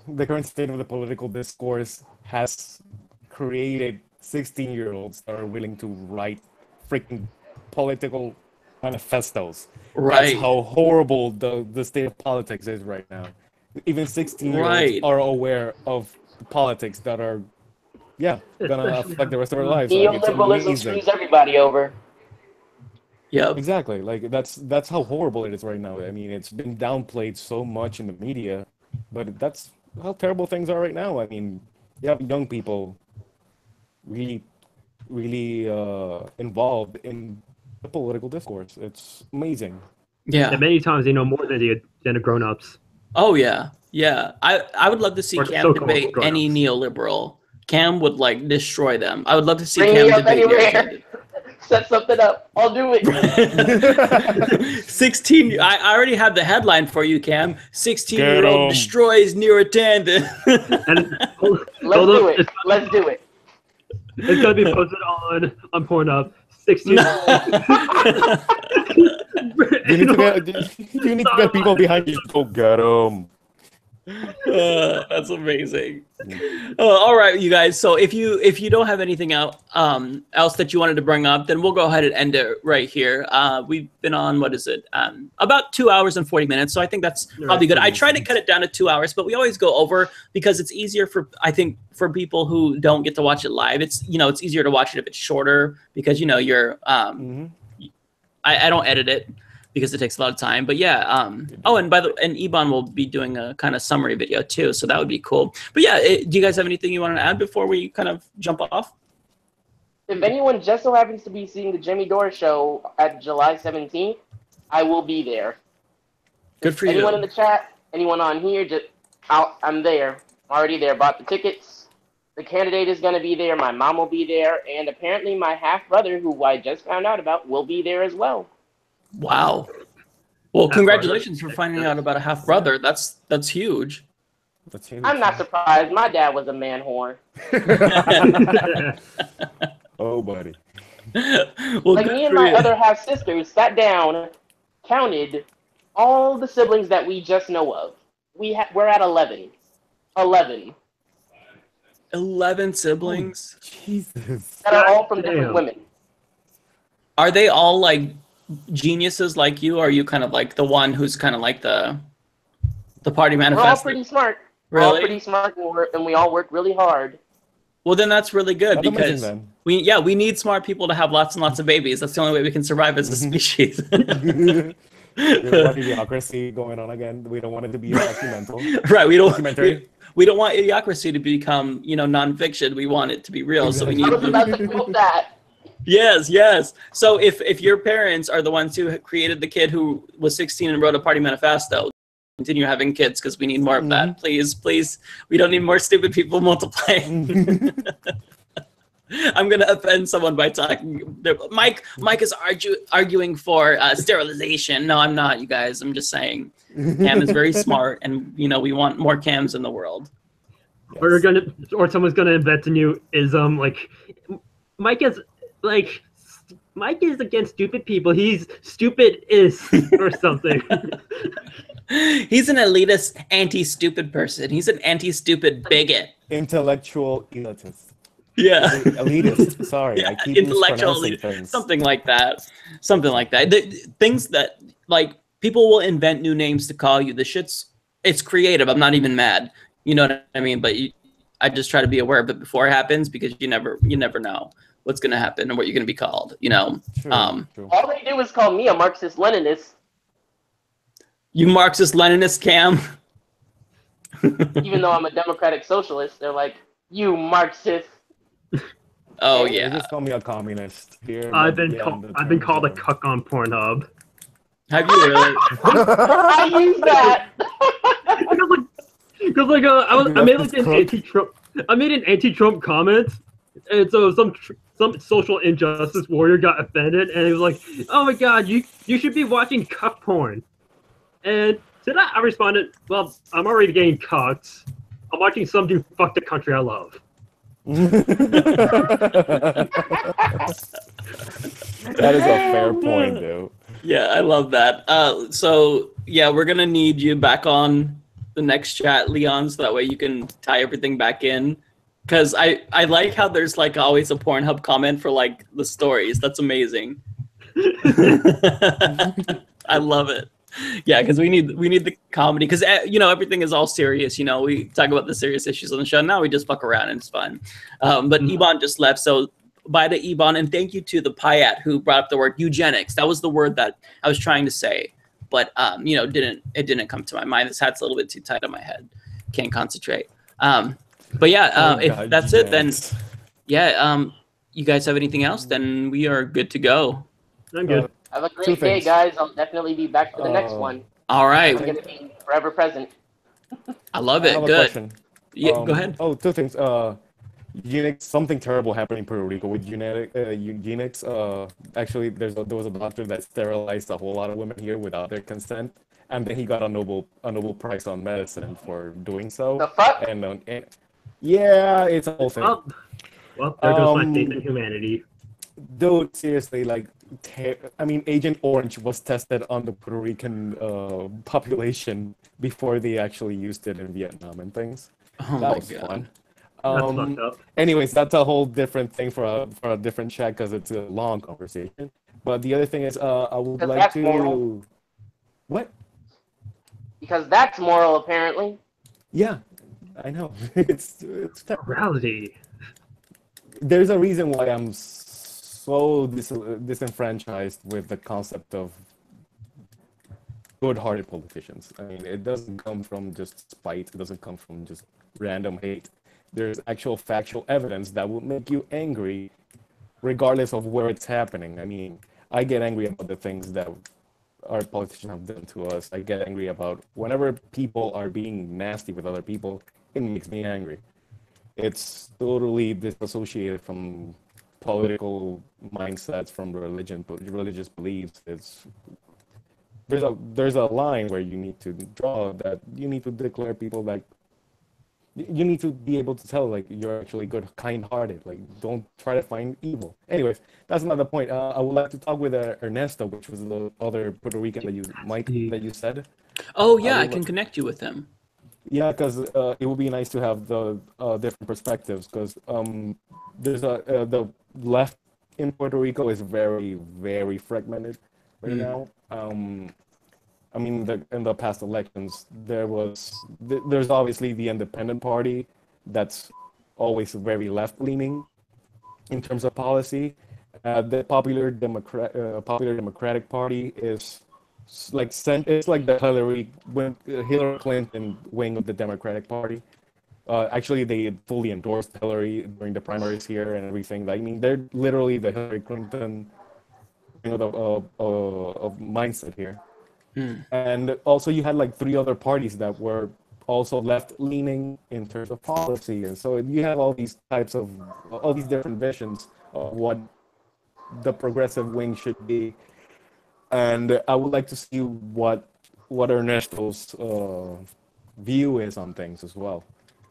The current state of the political discourse has created 16-year-olds that are willing to write freaking political manifestos. Right. That's how horrible the state of politics is right now. Even 16-year-olds are aware of politics that are, gonna affect the rest of our lives. Neoliberalism screws everybody over. Yeah. Exactly. Like that's how horrible it is right now. I mean, it's been downplayed so much in the media, but that's how terrible things are right now. I mean, you have young people really involved in the political discourse. It's amazing. Yeah. And many times they know more than the grown-ups. Oh yeah. I would love to see Cam debate any neoliberal. Cam would like destroy them. I would love to see Cam debate. Set something up. I'll do it. 16. I already have the headline for you, Cam. 16-year-old destroys neuroattendant. Let's do it. It's gonna be posted on Pornhub. 16. You need to get people behind you. Go get them. That's amazing. All right, you guys. So if you don't have anything else that you wanted to bring up, then we'll go ahead and end it right here. We've been on, what is it? About 2 hours and 40 minutes. So I think that's probably good. I try to cut it down to 2 hours, but we always go over because it's easier I think for people who don't get to watch it live. It's it's easier to watch it if it's shorter because you're I don't edit it because it takes a lot of time. But yeah, and Eban will be doing a kind of summary video too, so that would be cool. But yeah, do you guys have anything you want to add before we kind of jump off? If anyone just so happens to be seeing the Jimmy Dore show at July 17th, I will be there. Good for you. Anyone in the chat, anyone on here, I'm there. I'm already there. Bought the tickets. The candidate is going to be there. My mom will be there. And apparently my half-brother, who I just found out about, will be there as well. Wow. Well, congratulations for finding out about a half brother. That's huge. That's huge. I'm not surprised. My dad was a man whore. Oh, buddy. Well, like me and my other half sisters sat down, counted all the siblings that we just know of. We're at 11. 11 siblings. Jesus. That are all from different women. Are they all like geniuses like you, or are you kind of like the one who's kind of like the party manifesto? We're all pretty smart. Really? We're all pretty smart, and we all work really hard. Well, then that's really good because we need smart people to have lots and lots of babies. That's the only way we can survive as a species. There's idiocracy going on again. We don't want it to be documental. Right. We don't want idiocracy to become nonfiction. We want it to be real. Exactly. So we need. I was about to quote that. Yes. So if your parents are the ones who created the kid who was 16 and wrote a party manifesto, continue having kids because we need more of that. Please, please. We don't need more stupid people multiplying. I'm gonna offend someone by talking. Mike is arguing for sterilization. No, I'm not, you guys. I'm just saying. Cam is very smart, and we want more Cams in the world. Yes. Or someone's gonna invent a new ism like Mike is against stupid people. He's stupid-ist or something. He's an elitist, anti-stupid person. He's an anti-stupid bigot. Intellectual elitist. Yeah. Elitist. Sorry, Yeah, I keep intellectual things. Something like that. Something like that. Things that people will invent new names to call you. It's creative. I'm not even mad. You know what I mean? But I just try to be aware of it before it happens because you never know what's going to happen and what you're going to be called. True. All they do is call me a Marxist-Leninist. You Marxist-Leninist, Cam? Even though I'm a democratic socialist, they're like, you Marxist. Oh They yeah. just call me a communist here. I've been called a cuck on Pornhub. Have you really? I use that. Because I made an anti-Trump comment, and so some social injustice warrior got offended, and he was like, "Oh my God, you should be watching cuck porn." And to that, I responded, "Well, I'm already getting cucked. I'm watching some dude fuck the country I love." That is a fair point, though. Yeah, I love that. So yeah, we're gonna need you back on the next chat, Leon, so that way you can tie everything back in. Because I like how there's always a Pornhub comment for the stories. That's amazing. I love it. Yeah, because we need the comedy. Because everything is all serious. We talk about the serious issues on the show. Now we just fuck around and it's fun. But Ebon just left, so bye to Ebon, and thank you to the Pyat who brought up the word eugenics. That was the word that I was trying to say, but it didn't come to my mind. This hat's a little bit too tight on my head. Can't concentrate. But yeah, if that's it, then yeah. You guys have anything else? Then we are good to go. I'm good. Have a great day, guys. I'll definitely be back for the next one. All right. I'm gonna be forever present. I love it. I have Good. a question. Yeah, go ahead. Oh, two things. Eugenics, something terrible happened in Puerto Rico with eugenics. Actually, there was a doctor that sterilized a whole lot of women here without their consent, and then he got a Nobel Prize on medicine for doing so. The fuck? And yeah, it's a whole thing. Well, there goes my faith in humanity. Dude, seriously, Agent Orange was tested on the Puerto Rican population before they actually used it in Vietnam and things. Oh that my was God. fun. That's fucked up. Anyways, that's a whole different thing for a different chat because it's a long conversation. But the other thing is, I would like to. Moral. What? Because that's moral, apparently. Yeah, I know. it's Morality. There's a reason why I'm so disenfranchised with the concept of good-hearted politicians. I mean, it doesn't come from just spite. It doesn't come from just random hate. There's actual factual evidence that will make you angry regardless of where it's happening. I mean, I get angry about the things that our politicians have done to us. I get angry about whenever people are being nasty with other people, it makes me angry. It's totally disassociated from political mindsets, from religious beliefs. There's a line where you need to draw that you need to declare people you need to be able to tell you're actually good, kind-hearted. Don't try to find evil. Anyways, that's not the point. I would like to talk with Ernesto, which was the other Puerto Rican that you said. Oh yeah, I can connect you with him. Yeah, because it would be nice to have the different perspectives. Because the left in Puerto Rico is very, very fragmented right now. I mean, in the past elections, there's obviously the Independent Party that's always very left-leaning in terms of policy. The Popular Democratic Party is it's like the Hillary Clinton wing of the Democratic Party. Actually, they fully endorsed Hillary during the primaries here and everything. I mean, they're literally the Hillary Clinton of mindset here. And also you had like 3 other parties that were also left-leaning in terms of policy, and so you have all these different visions of what the progressive wing should be. And I would like to see what Ernesto's view is on things as well.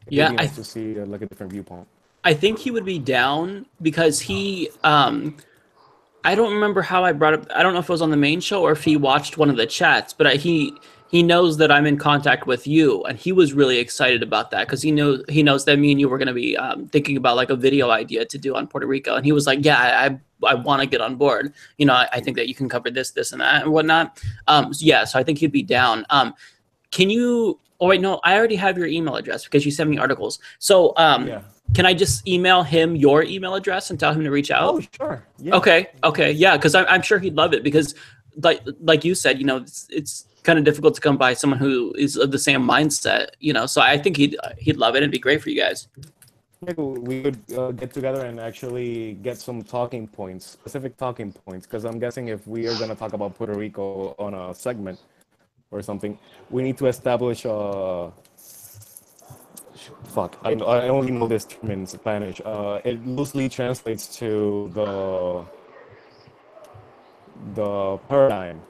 Yeah, nice to see like a different viewpoint. I think he would be down because he I don't remember how I brought up. I don't know if it was on the main show or if he watched one of the chats, but he knows that I'm in contact with you, and he was really excited about that because he knows that me and you were going to be thinking about like a video idea to do on Puerto Rico, and he was like, "Yeah, I want to get on board. You know, I think that you can cover this, and that, and whatnot." So I think he'd be down. Can you? Oh wait, no, I already have your email address because you sent me articles. So can I just email him your email address and tell him to reach out? Oh, sure. Yeah. Okay, yeah, because I'm sure he'd love it because, like you said, you know, it's kind of difficult to come by someone who is of the same mindset, you know. So I think he'd love it. It'd be great for you guys. We could get together and actually get some talking points, specific talking points, because I'm guessing if we are going to talk about Puerto Rico on a segment or something, we need to establish I only know this term in Spanish. It loosely translates to the paradigm,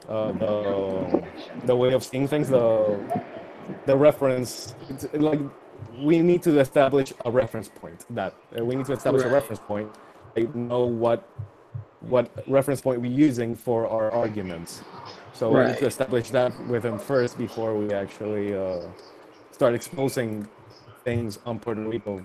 the way of seeing things, the reference. Like we need to establish a reference point. We need to establish a reference point. Like know what reference point we're using for our arguments. So we need to establish that with him first before we actually start exposing things on Puerto Rico.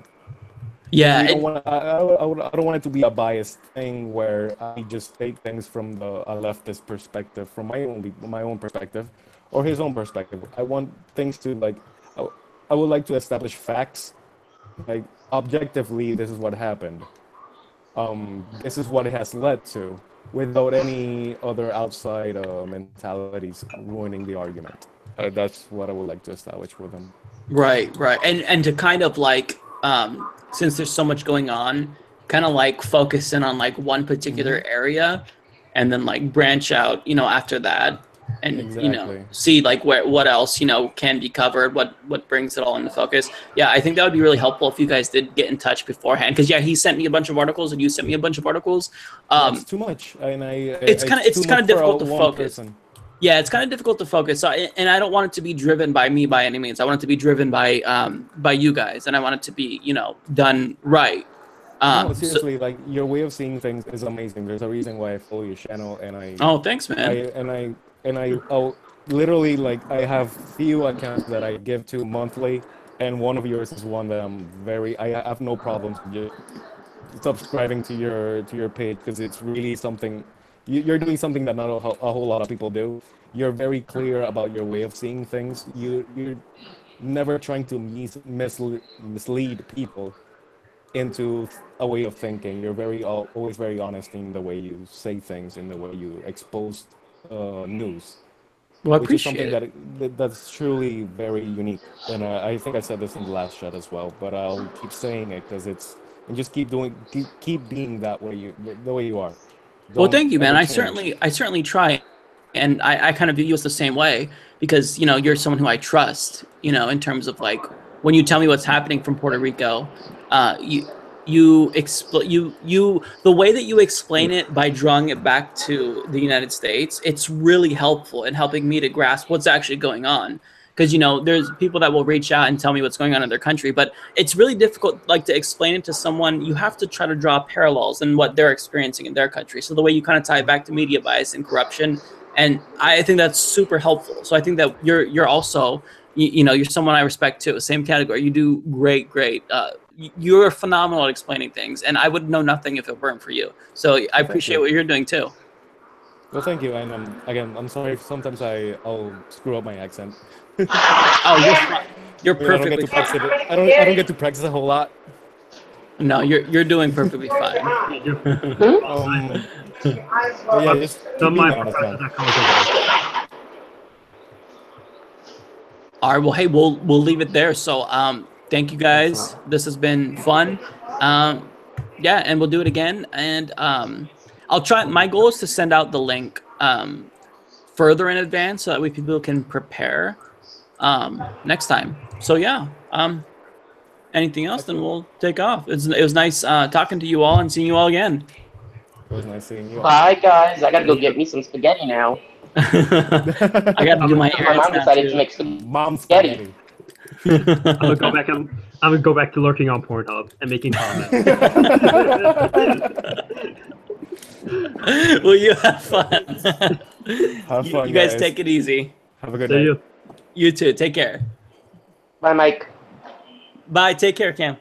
Yeah, I don't want it to be a biased thing where I just take things from a leftist perspective, from my own perspective, or his own perspective. I want things to I would like to establish facts, like objectively, this is what happened. This is what it has led to, without any other outside mentalities ruining the argument. That's what I would like to establish with him. Right, and to kind of like, since there's so much going on, kind of like focus in on like one particular area, and then like branch out, you know, after that, and you know, see like what else, you know, can be covered, what brings it all into focus. Yeah, I think that would be really helpful if you guys did get in touch beforehand, because he sent me a bunch of articles and you sent me a bunch of articles. It's too much, and it's kind of difficult to focus. Yeah, it's kind of difficult to focus. So, and I don't want it to be driven by me by any means. I want it to be driven by you guys, and I want it to be, you know, done right. No, seriously, like your way of seeing things is amazing. There's a reason why I follow your channel, and I. Oh, thanks, man. I literally, like, I have few accounts that I give to monthly, and one of yours is one that I have no problems just subscribing to your page, because it's really something. You're doing something that not a whole lot of people do. You're very clear about your way of seeing things. You're never trying to mislead people into a way of thinking. You're always very honest in the way you say things, in the way you expose news. Well, I appreciate it. That's truly very unique. And I think I said this in the last chat as well, but I'll keep saying it because and just keep being that way the way you are. Well, thank you, man. I certainly try, and I kind of view you as the same way, because, you know, you're someone who I trust, you know, in terms of like when you tell me what's happening from Puerto Rico, the way that you explain it by drawing it back to the United States, it's really helpful in helping me to grasp what's actually going on. Because, you know, there's people that will reach out and tell me what's going on in their country, but it's really difficult, like, to explain it to someone. You have to try to draw parallels in what they're experiencing in their country. So the way you kind of tie it back to media bias and corruption, and I think that's super helpful. So I think that you're also, you know, you're someone I respect too. Same category. You do great. You're phenomenal at explaining things, and I would know nothing if it weren't for you. So I appreciate what you're doing too. Well, thank you. And again, I'm sorry if sometimes I'll screw up my accent. Oh, you're perfectly fine. I don't get to practice a whole lot. No, you're doing perfectly fine. Yeah, just Don't mind. All right. Well, hey, we'll leave it there. So, thank you guys. This has been fun. Yeah, and we'll do it again. And I'll try. My goal is to send out the link further in advance so that way people can prepare next time. So yeah. Anything else? Then we'll take off. It was nice talking to you all and seeing you all again. It was nice seeing you. Bye, guys. I gotta go get me some spaghetti now. I gotta do my My mom decided to make spaghetti. I'm gonna go back to lurking on Pornhub and making comments. Well, you have fun. Have fun, you guys take it easy. Have a good See day. you. You too. Take care. Bye, Mike. Bye. Take care, Cam.